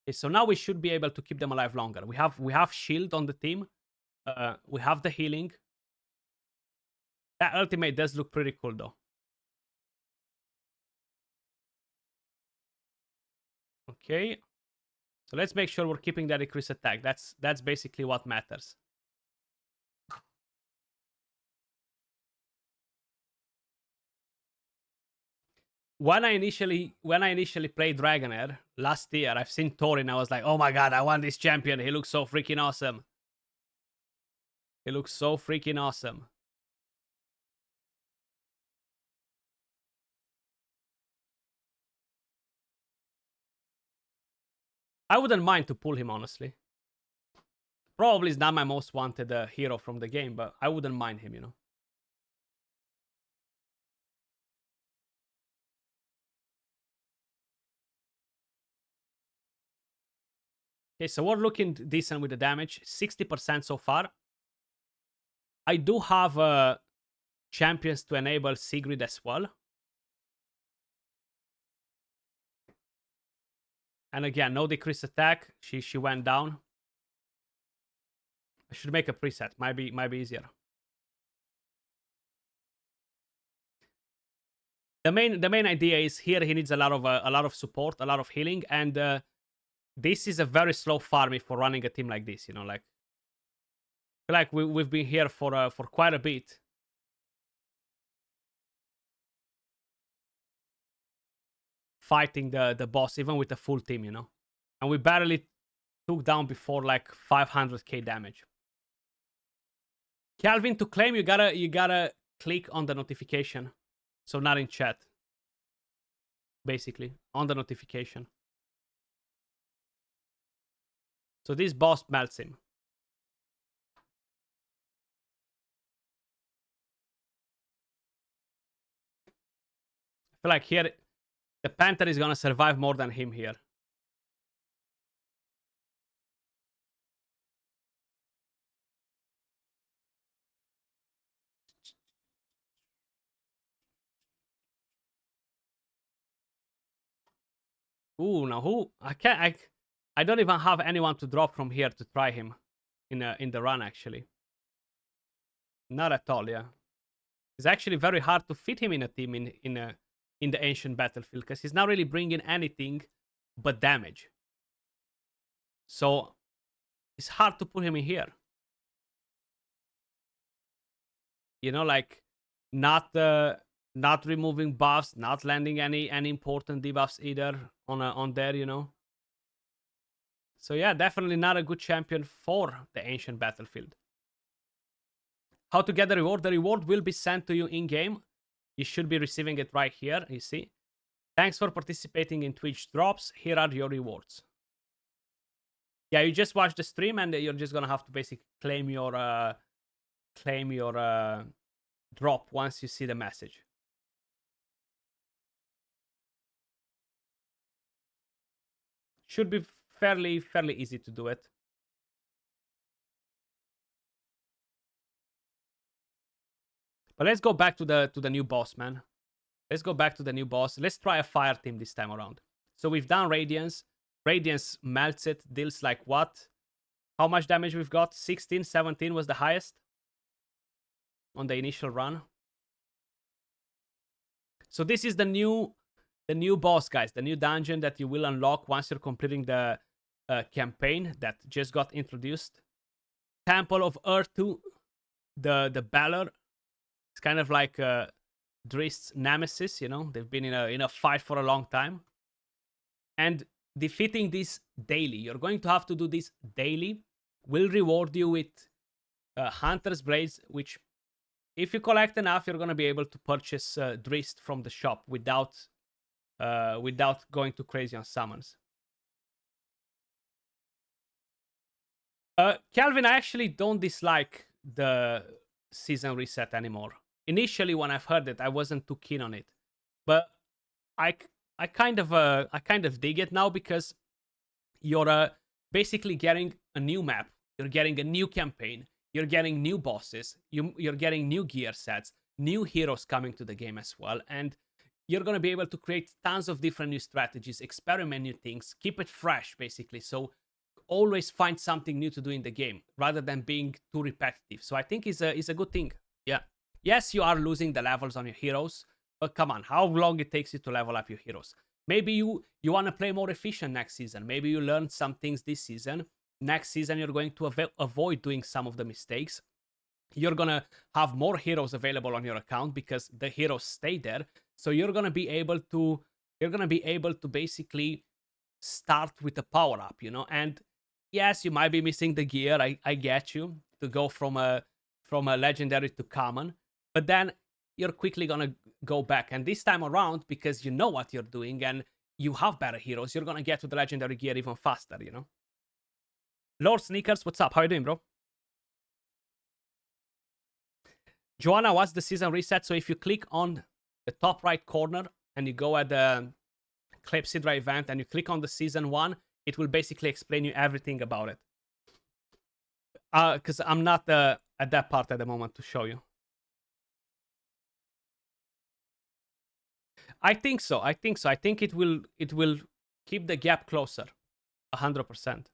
Okay, so now we should be able to keep them alive longer. We have shield on the team. We have the healing. That ultimate does look pretty cool though. Okay. So let's make sure we're keeping that increased attack. That's basically what matters. When I initially played Dragonheir last year, I've seen Thorin. I was like, oh my god, I want this champion. He looks so freaking awesome. He looks so freaking awesome. I wouldn't mind to pull him, honestly. Probably is not my most wanted hero from the game, but I wouldn't mind him, you know. Okay, so we're looking decent with the damage. 60% so far. I do have champions to enable Sigrid as well. And again, no decreased attack. She went down. I should make a preset. Might be easier. The main idea is here he needs a lot of support, a lot of healing, and this is a very slow farming for running a team like this. You know, like I feel like we've been here for quite a bit. Fighting the boss, even with a full team, you know. And we barely took down before like 500k damage. Calvin, to claim you gotta click on the notification. So not in chat. Basically, on the notification. So this boss melts him. I feel like here the Panther is gonna survive more than him here. Ooh, now who? I don't even have anyone to drop from here to try him in the run, actually. Not at all, yeah. It's actually very hard to fit him in a team in the ancient battlefield, because he's not really bringing anything but damage. So it's hard to put him in here. You know, like not removing buffs, not landing any important debuffs either on there, you know. So yeah, definitely not a good champion for the ancient battlefield. How to get the reward? The reward will be sent to you in game. You should be receiving it right here, you see. Thanks for participating in Twitch drops. Here are your rewards. Yeah, you just watch the stream and you're just gonna have to basically claim your drop once you see the message. Should be fairly easy to do it. But let's go back to the new boss, man. Let's go back to the new boss. Let's try a fire team this time around. So we've done Radiance. Radiance melts it, deals like what? How much damage we've got? 16, 17 was the highest on the initial run. So this is the new boss, guys. The new dungeon that you will unlock once you're completing the campaign that just got introduced. Temple of Earth 2, the Balor. It's kind of like Drist's nemesis, you know. They've been in a fight for a long time. And defeating this daily, you're going to have to do this daily, will reward you with Hunter's Blades, which if you collect enough, you're going to be able to purchase Drist from the shop without going too crazy on summons. Calvin, I actually don't dislike the season reset anymore. Initially, when I've heard it, I wasn't too keen on it, but I kind of dig it now because you're basically getting a new map, you're getting a new campaign, you're getting new bosses, you're getting new gear sets, new heroes coming to the game as well, and you're gonna be able to create tons of different new strategies, experiment new things, keep it fresh, basically. So always find something new to do in the game rather than being too repetitive. So I think it's a good thing. Yeah. Yes, you are losing the levels on your heroes, but come on, how long it takes you to level up your heroes? Maybe you want to play more efficient next season. Maybe you learned some things this season. Next season, you're going to avoid doing some of the mistakes. You're going to have more heroes available on your account because the heroes stay there. So you're going to be able to basically start with a power up, you know. And yes, you might be missing the gear. I get you, to go from a legendary to common, but then you're quickly gonna go back. And this time around, because you know what you're doing and you have better heroes, you're gonna get to the legendary gear even faster, you know. Lord Sneakers, what's up? How you doing, bro? Joanna, what's the season reset? So if you click on the top right corner and you go at the Clepsydra event and you click on the season 1, it will basically explain you everything about it. Because I'm not at that part at the moment to show you. I think so. I think it will keep the gap closer, 100%.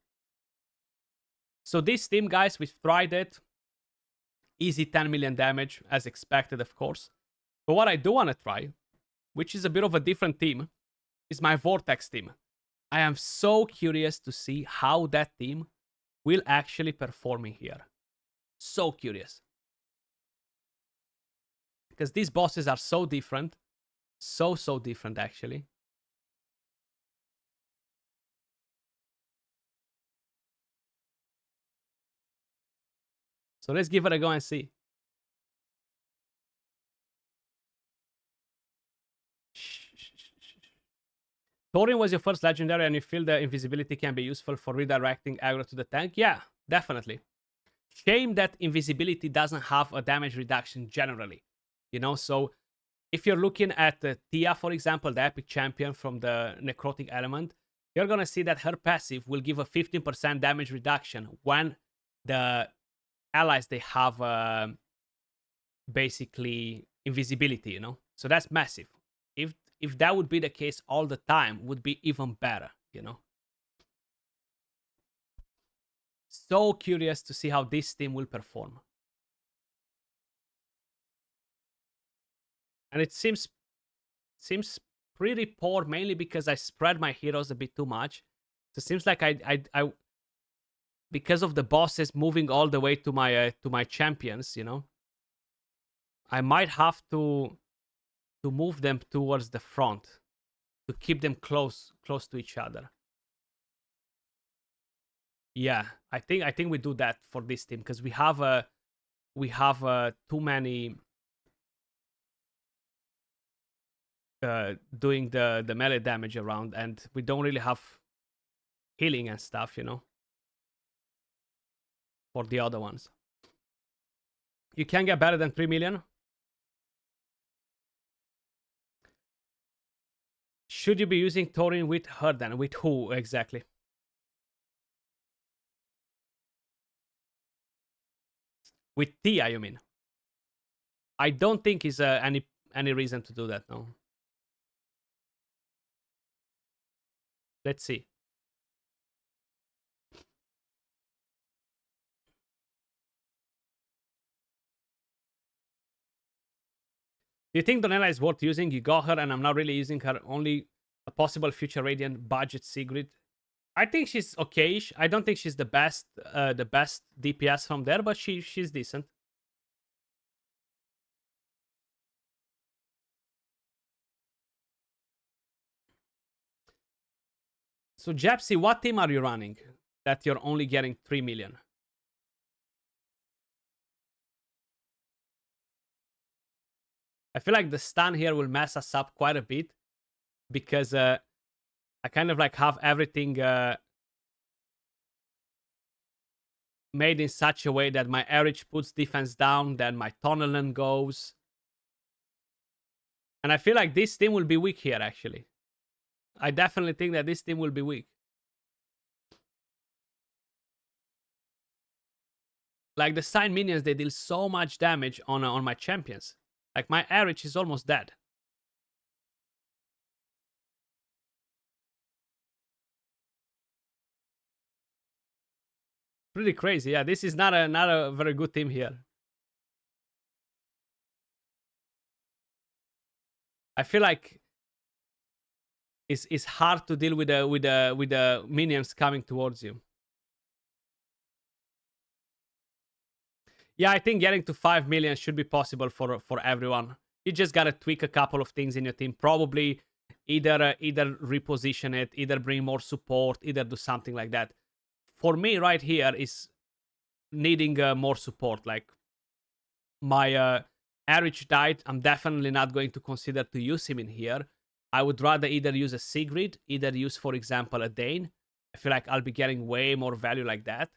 So this team, guys, we've tried it. Easy 10 million damage, as expected, of course. But what I do want to try, which is a bit of a different team, is my Vortex team. I am so curious to see how that team will actually perform in here. So curious. Because these bosses are so different. So different, actually. So let's give it a go and see. Thorin was your first legendary and you feel the invisibility can be useful for redirecting aggro to the tank? Yeah, definitely. Shame that invisibility doesn't have a damage reduction generally. You know, so if you're looking at Tia, for example, the epic champion from the necrotic element, you're gonna see that her passive will give a 15% damage reduction when the allies they have basically invisibility, you know. So that's massive. If that would be the case all the time, would be even better, you know. So curious to see how this team will perform. And it seems pretty poor, mainly because I spread my heroes a bit too much. So it seems like I because of the bosses moving all the way to my champions, you know, I might have to move them towards the front to keep them close to each other. Yeah, I think we do that for this team because we have too many doing the melee damage around, and we don't really have healing and stuff, you know, for the other ones. You can get better than 3 million. Should you be using Thorin with her then? With who exactly? With Tia, you mean? I don't think is any reason to do that, no. Let's see. Do you think Donella is worth using? You got her, and I'm not really using her. Only a possible future Radiant budget Sigrid. I think she's okay-ish. I don't think she's the best DPS from there, but she's decent. So Jepsy, what team are you running that you're only getting 3 million? I feel like the stun here will mess us up quite a bit because I kind of like have everything made in such a way that my Erich puts defense down, then my Tonnelan goes. And I feel like this team will be weak here, actually. I definitely think that this team will be weak. Like the sign minions, they deal so much damage on my champions. Like my Erich is almost dead. Pretty crazy. Yeah, this is not a very good team here. I feel like it's hard to deal with the minions coming towards you. Yeah, I think getting to 5 million should be possible for everyone. You just gotta tweak a couple of things in your team. Probably either reposition it, either bring more support, either do something like that. For me, right here is needing more support. Like my Erich died. I'm definitely not going to consider to use him in here. I would rather either use a Sigrid, either use, for example, a Dane. I feel like I'll be getting way more value like that.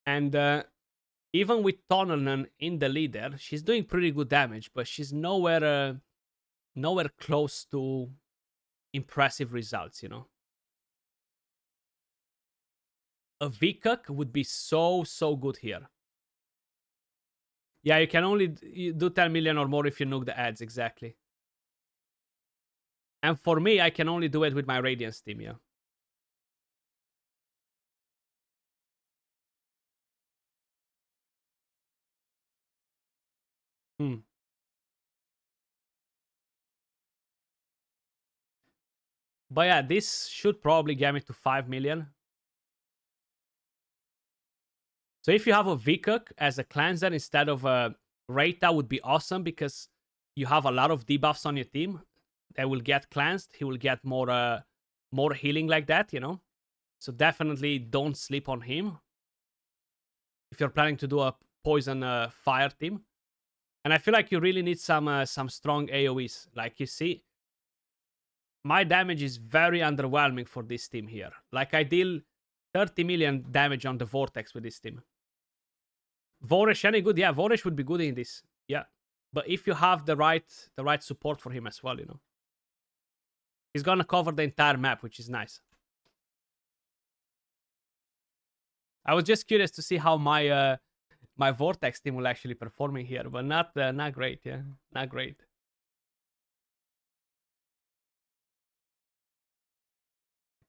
And even with Tonnelan in the leader, she's doing pretty good damage, but she's nowhere close to impressive results, you know. A Vikuk would be so good here. Yeah, you can only do 10 million or more if you nuke the ads, exactly. And for me, I can only do it with my Radiance team, yeah. Hmm. But yeah, this should probably get me to 5 million. So if you have a Vikuk as a cleanser instead of a Reita would be awesome because you have a lot of debuffs on your team that will get cleansed. He will get more healing like that, you know. So definitely don't sleep on him if you're planning to do a poison fire team. And I feel like you really need some strong AoEs. Like you see, my damage is very underwhelming for this team here. Like I deal 30 million damage on the Vortex with this team. Voresh any good? Yeah, Voresh would be good in this. Yeah. But if you have the right support for him as well, you know. He's gonna cover the entire map, which is nice. I was just curious to see how my Vortex team will actually performing here, but not great, yeah. Not great.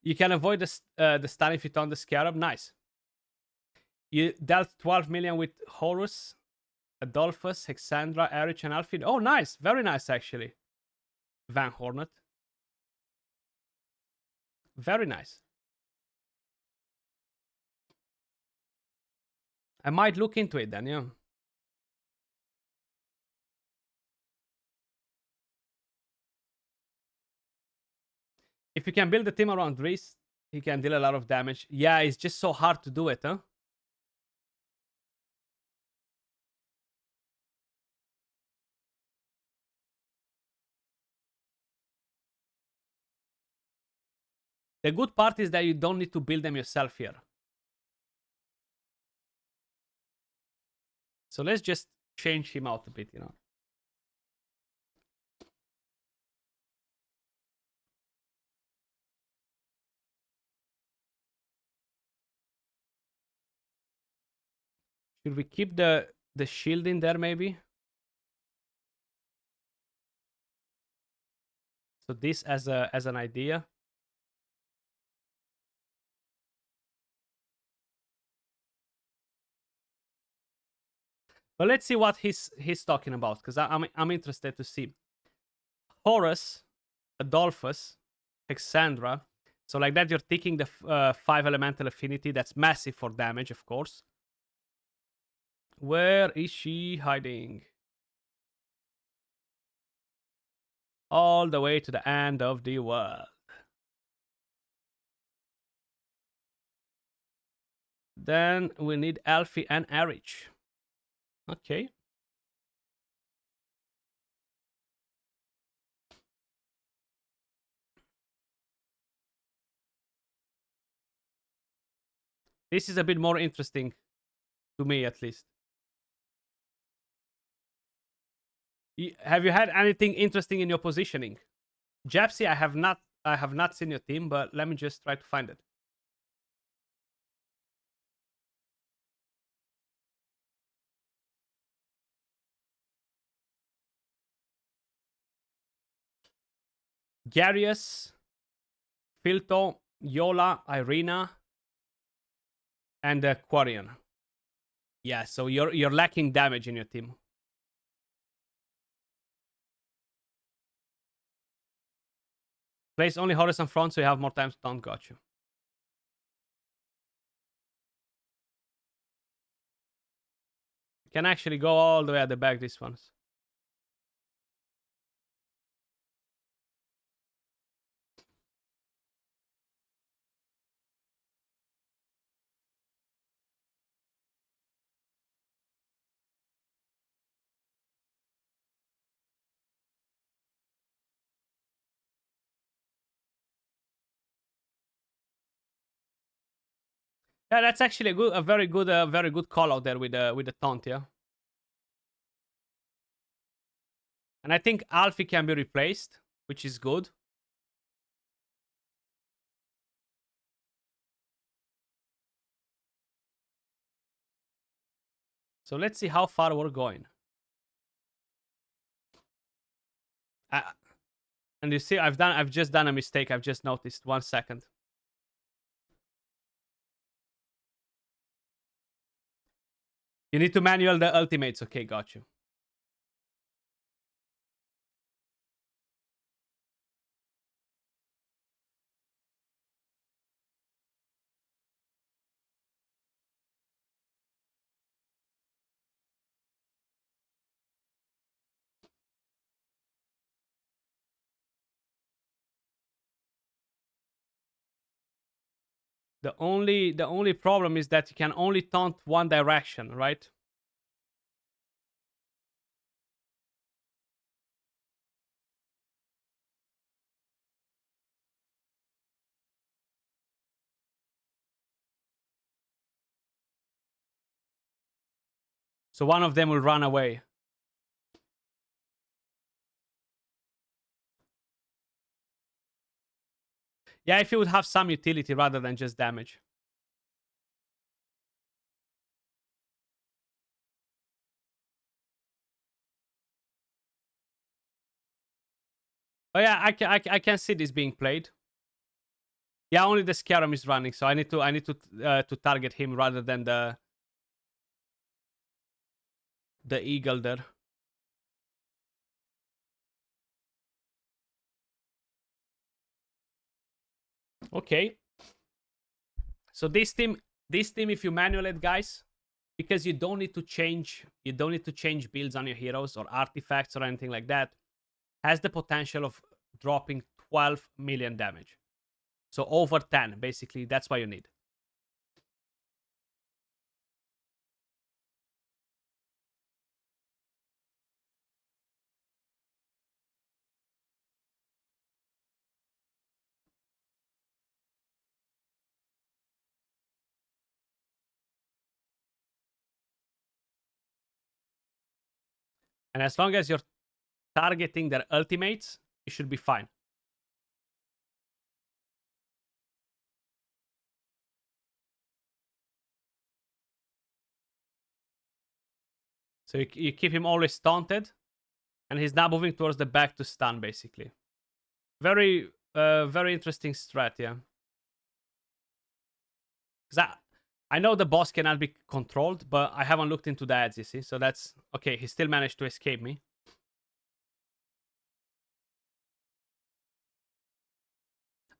You can avoid the stun if you turn the Scarab. Nice. You dealt 12 million with Horus, Adolphus, Hexandra, Erich, and Alfred. Oh, nice. Very nice, actually. Van Hornet. Very nice. I might look into it then, yeah. If you can build a team around Reese, he can deal a lot of damage. Yeah, it's just so hard to do it, huh? The good part is that you don't need to build them yourself here. So let's just change him out a bit, you know. Should we keep the shield in there maybe? So this as an idea. But let's see what he's talking about, because I'm interested to see. Horus, Adolphus, Hexandra. So like that, you're taking the 5 elemental affinity. That's massive for damage, of course. Where is she hiding? All the way to the end of the world. Then we need Alfie and Erich. Okay. This is a bit more interesting to me, at least. Have you had anything interesting in your positioning? Japsy, I have not seen your team, but let me just try to find it. Garius, Filto, Yola, Irina, and Quarian. Yeah, so you're lacking damage in your team. Place only Horizon front, so you have more time to taunt. Got you. Can actually go all the way at the back. This one's. Yeah, that's actually a very good call out there with the taunt, yeah. And I think Alfie can be replaced, which is good. So let's see how far we're going. And you see, I've just done a mistake. I've just noticed. 1 second. You need to manual the ultimates. Okay, got you. The only problem is that you can only taunt one direction, right? So one of them will run away. Yeah, if you would have some utility rather than just damage. Oh yeah, I can see this being played. Yeah, only the Scarum is running, so I need to target him rather than the eagle there. Okay. So this team, if you manual it, guys, because you don't need to change builds on your heroes or artifacts or anything like that, has the potential of dropping 12 million damage. So over 10, basically, that's what you need. And as long as you're targeting their ultimates, you should be fine. So you keep him always taunted, and he's now moving towards the back to stun, basically. Very interesting strat, yeah. Because I know the boss cannot be controlled, but I haven't looked into the ads, you see. So that's okay. He still managed to escape me.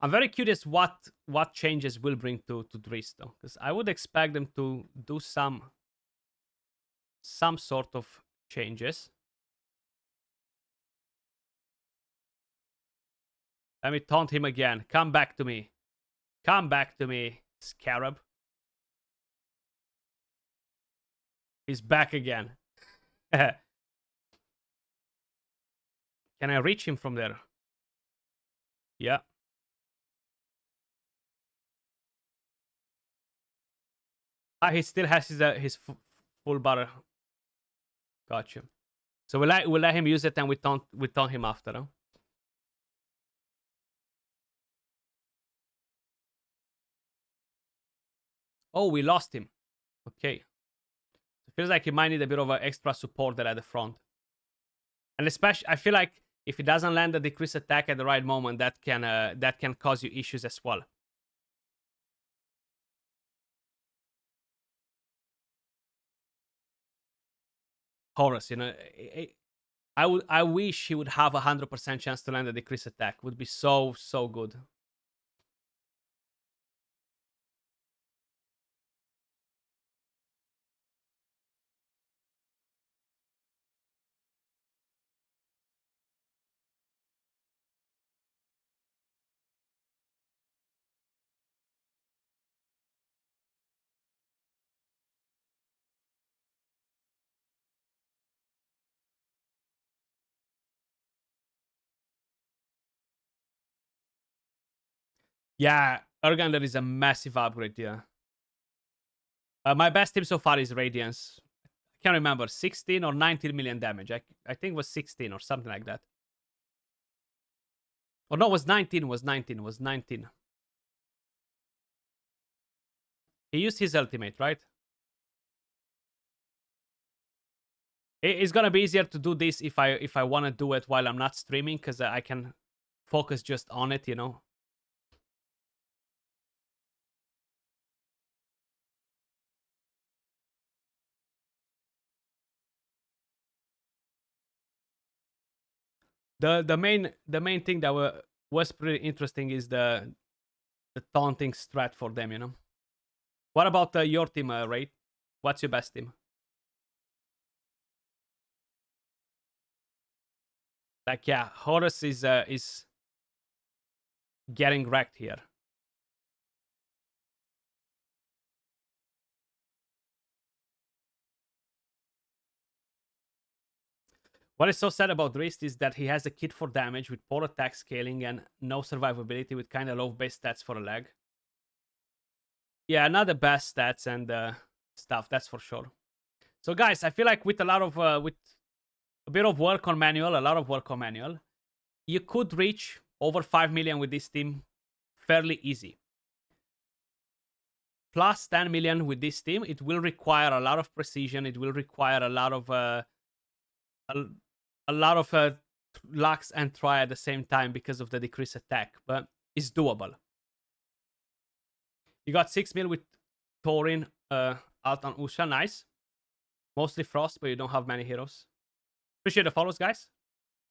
I'm very curious what changes will bring to Drist though, because I would expect them to do some sort of changes. Let me taunt him again. Come back to me. Come back to me, Scarab. He's back again. Can I reach him from there? Yeah. Ah, he still has his full bar. Gotcha. So we'll let him use it and we taunt him after. Huh? Oh, we lost him. Okay. It feels like he might need a bit of extra support there at the front. And especially, I feel like if he doesn't land the decrease attack at the right moment, that can cause you issues as well. Horus, you know, I wish he would have 100% chance to land a decrease attack. Would be so good. Yeah, Urgander is a massive upgrade, yeah. My best team so far is Radiance. I can't remember, 16 or 19 million damage. I think it was 16 or something like that. Or no, it was 19, was 19, was 19. He used his ultimate, right? It's gonna be easier to do this if I want to do it while I'm not streaming, because I can focus just on it, you know. The main thing that was pretty interesting is the taunting strat for them, you know. What about your team, Ray? What's your best team? Like, yeah, Horus is getting wrecked here. What is so sad about Drist is that he has a kit for damage with poor attack scaling and no survivability with kind of low base stats for a leg. Yeah, not the best stats and stuff, that's for sure. So guys, I feel like with a lot of with a bit of work on manual, a lot of work on manual, you could reach over 5 million with this team fairly easy. Plus 10 million with this team, it will require a lot of precision. It will require a lot of lux and try at the same time because of the decreased attack, but it's doable. You got 6 mil with Thorin, Alt and Usha, nice. Mostly Frost, but you don't have many heroes. Appreciate the follows, guys.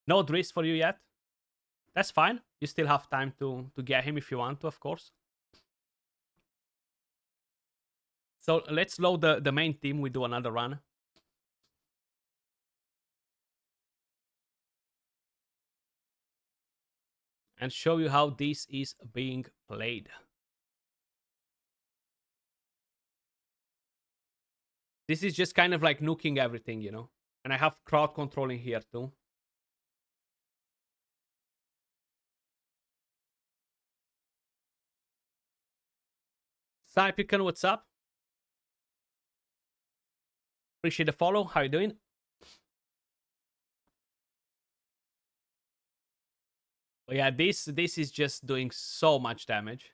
No Driss for you yet. That's fine. You still have time to get him if you want to, of course. So let's load the main team. We do another run. And show you how this is being played. This is just kind of like nuking everything, you know. And I have crowd controlling here too. Cypican, what's up? Appreciate the follow. How you doing? But yeah, this is just doing so much damage.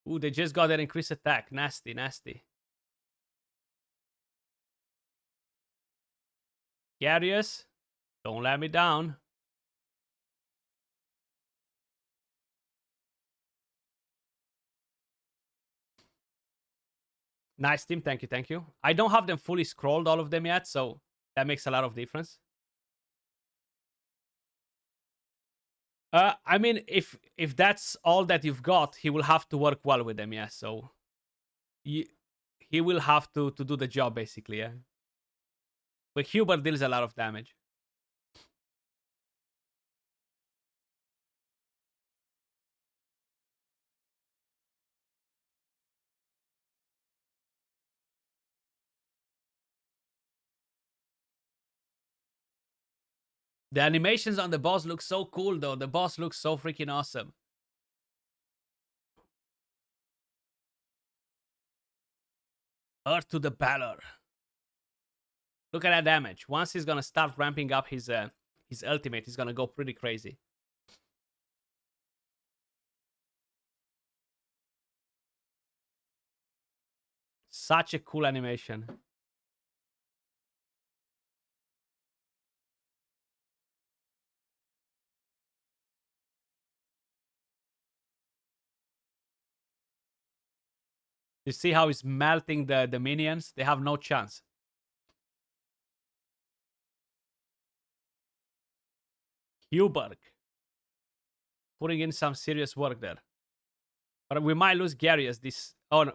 Ooh, they just got that increased attack. Nasty, nasty. Garius, don't let me down. Nice team, thank you, thank you. I don't have them fully scrolled, all of them yet, so that makes a lot of difference. I mean, if that's all that you've got, he will have to work well with them, yeah. So he, he will have to do the job, basically, yeah. But Hubert deals a lot of damage. The animations on the boss look so cool, though. The boss looks so freaking awesome. Earth to the Balor. Look at that damage. Once he's gonna start ramping up his ultimate, he's gonna go pretty crazy. Such a cool animation. You see how he's melting the minions? They have no chance. Hubert putting in some serious work there. But we might lose Gary as this. Oh no.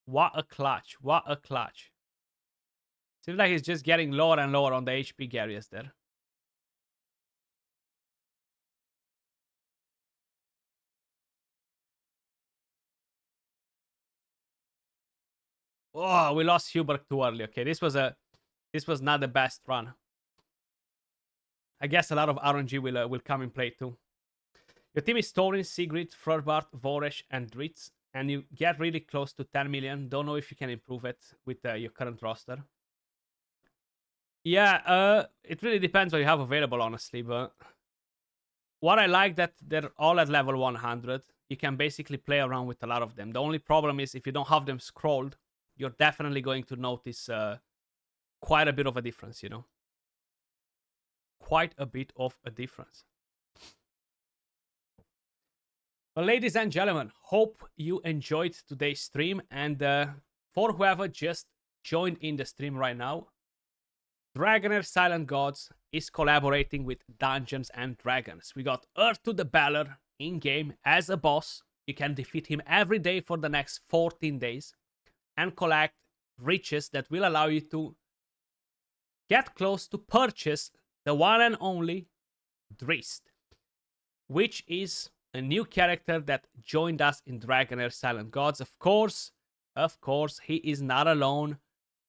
What a clutch. What a clutch. Seems like he's just getting lower and lower on the HP Garius there. Oh, we lost Hubert too early. Okay, this was not the best run. I guess a lot of RNG will come in play too. Your team is Thorin, Sigrid, Frorbart, Voresh, and Dritz, and you get really close to 10 million. Don't know if you can improve it with your current roster. Yeah, it really depends what you have available, honestly. But what I like that they're all at level 100. You can basically play around with a lot of them. The only problem is if you don't have them scrolled, you're definitely going to notice quite a bit of a difference, you know? Quite a bit of a difference. Well, ladies and gentlemen, hope you enjoyed today's stream. And for whoever just joined in the stream right now, Dragonheir Silent Gods is collaborating with Dungeons and Dragons. We got Earth to the Balor in-game as a boss. You can defeat him every day for the next 14 days and collect riches that will allow you to get close to purchase the one and only Drist, which is a new character that joined us in Dragonheir Silent Gods. Of course, he is not alone.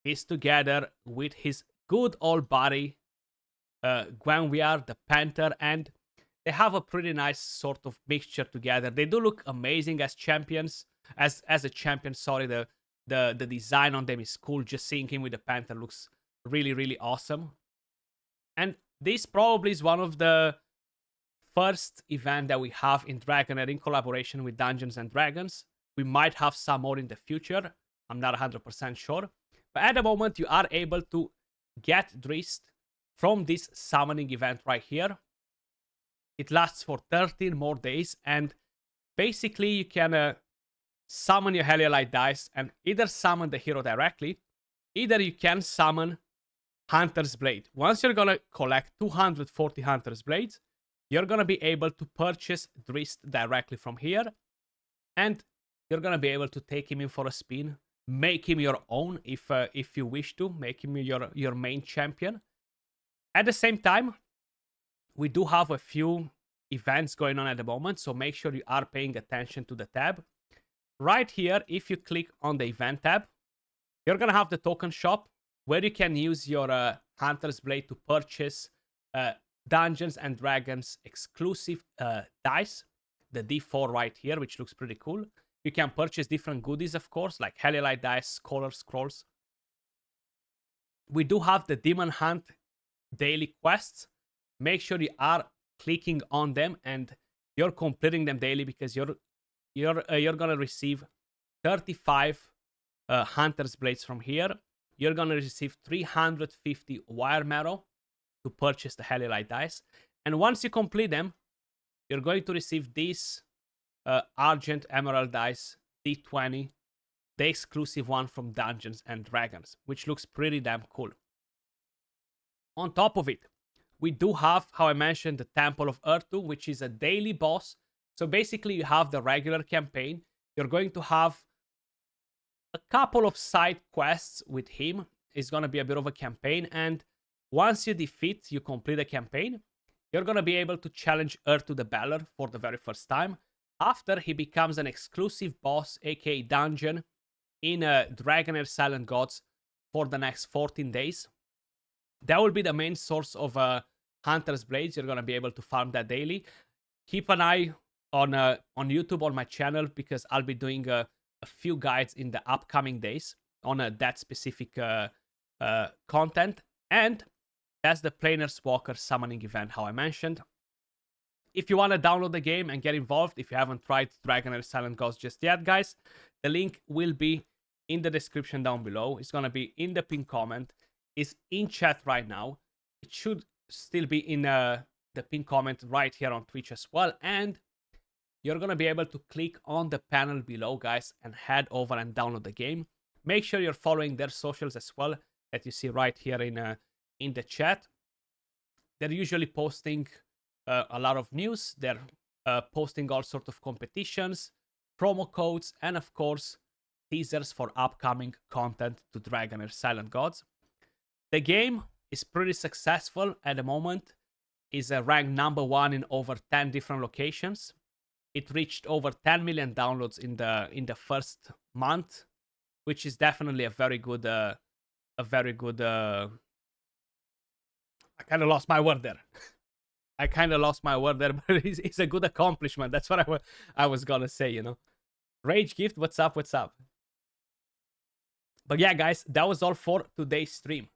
He's together with his good old buddy, Gwenviar, the Panther, and they have a pretty nice sort of mixture together. They do look amazing as champions, as a champion. Sorry, the design on them is cool. Just seeing him with the Panther looks really, really awesome. And this probably is one of the first event that we have in Dragonheir in collaboration with Dungeons and Dragons. We might have some more in the future. I'm not 100% sure. But at the moment, you are able to get Drist from this summoning event right here. It lasts for 13 more days, and basically you can summon your Heliolite dice and either summon the hero directly, either you can summon Hunter's Blade. Once you're gonna collect 240 Hunter's Blades, you're gonna be able to purchase Drist directly from here, and you're gonna be able to take him in for a spin. Make him your own if you wish to. Make him your main champion. At the same time, we do have a few events going on at the moment, so make sure you are paying attention to the tab. Right here, if you click on the event tab, you're gonna have the token shop where you can use your Hunter's Blade to purchase Dungeons and Dragons exclusive dice, the D4 right here, which looks pretty cool. You can purchase different goodies, of course, like Heliolite dice, Scholar Scrolls. We do have the Demon Hunt daily quests. Make sure you are clicking on them and you're completing them daily, because you're gonna receive 35 Hunter's Blades from here. You're gonna receive 350 Wire Marrow to purchase the Heliolite dice, and once you complete them, you're going to receive these Argent Emerald dice, D20, the exclusive one from Dungeons and Dragons, which looks pretty damn cool. On top of it, we do have, how I mentioned, the Temple of Ertu, which is a daily boss. So basically, you have the regular campaign. You're going to have a couple of side quests with him. It's going to be a bit of a campaign. And once you complete the campaign, you're going to be able to challenge Ertu the Beller for the very first time. After he becomes an exclusive boss, aka dungeon, in Dragonheir Silent Gods for the next 14 days. That will be the main source of Hunter's Blades. You're going to be able to farm that daily. Keep an eye on YouTube on my channel, because I'll be doing a few guides in the upcoming days on that specific content. And that's the Planeswalker summoning event, how I mentioned. If you want to download the game and get involved, if you haven't tried Dragonheir Silent Gods just yet, guys, the link will be in the description down below. It's going to be in the pinned comment. It's in chat right now. It should still be in the pinned comment right here on Twitch as well. And you're going to be able to click on the panel below, guys, and head over and download the game. Make sure you're following their socials as well, that you see right here in the chat. They're usually posting a lot of news. They're posting all sorts of competitions, promo codes, and of course, teasers for upcoming content to Dragonheir Silent Gods. The game is pretty successful at the moment. Is ranked #1 in over 10 different locations. It reached over 10 million downloads in the first month, which is definitely a very good. I kind of lost my word there. But it's a good accomplishment. That's what I was gonna say, you know. Rage Gift, what's up? What's up? But yeah, guys, that was all for today's stream.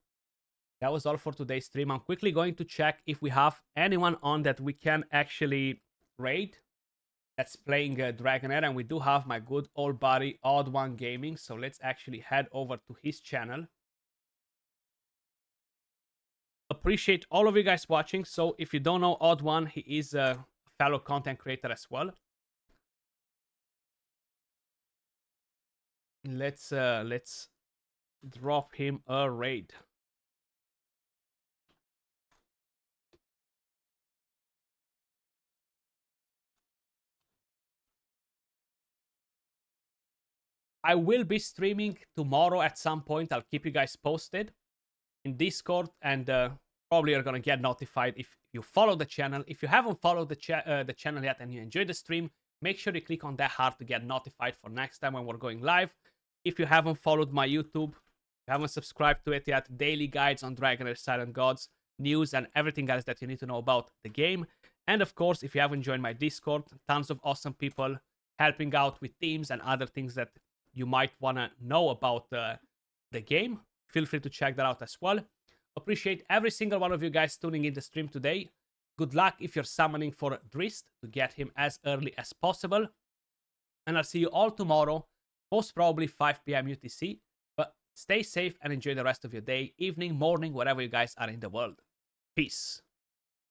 I'm quickly going to check if we have anyone on that we can actually raid that's playing Dragonheir, and we do have my good old buddy Odd One Gaming. So let's actually head over to his channel. Appreciate all of you guys watching. So if you don't know Odd One, he is a fellow content creator as well. Let's drop him a raid. I will be streaming tomorrow at some point. I'll keep you guys posted in Discord, and probably you're gonna get notified if you follow the channel. If you haven't followed the channel yet and you enjoyed the stream, make sure you click on that heart to get notified for next time when we're going live. If you haven't followed my YouTube, if you haven't subscribed to it yet, daily guides on Dragonheir Silent Gods, news, and everything else that you need to know about the game. And of course, if you haven't joined my Discord, tons of awesome people helping out with teams and other things that you might want to know about the game. Feel free to check that out as well. Appreciate every single one of you guys tuning in the stream today. Good luck if you're summoning for Drist to get him as early as possible. And I'll see you all tomorrow, most probably 5 p.m. UTC. But stay safe and enjoy the rest of your day, evening, morning, wherever you guys are in the world. Peace.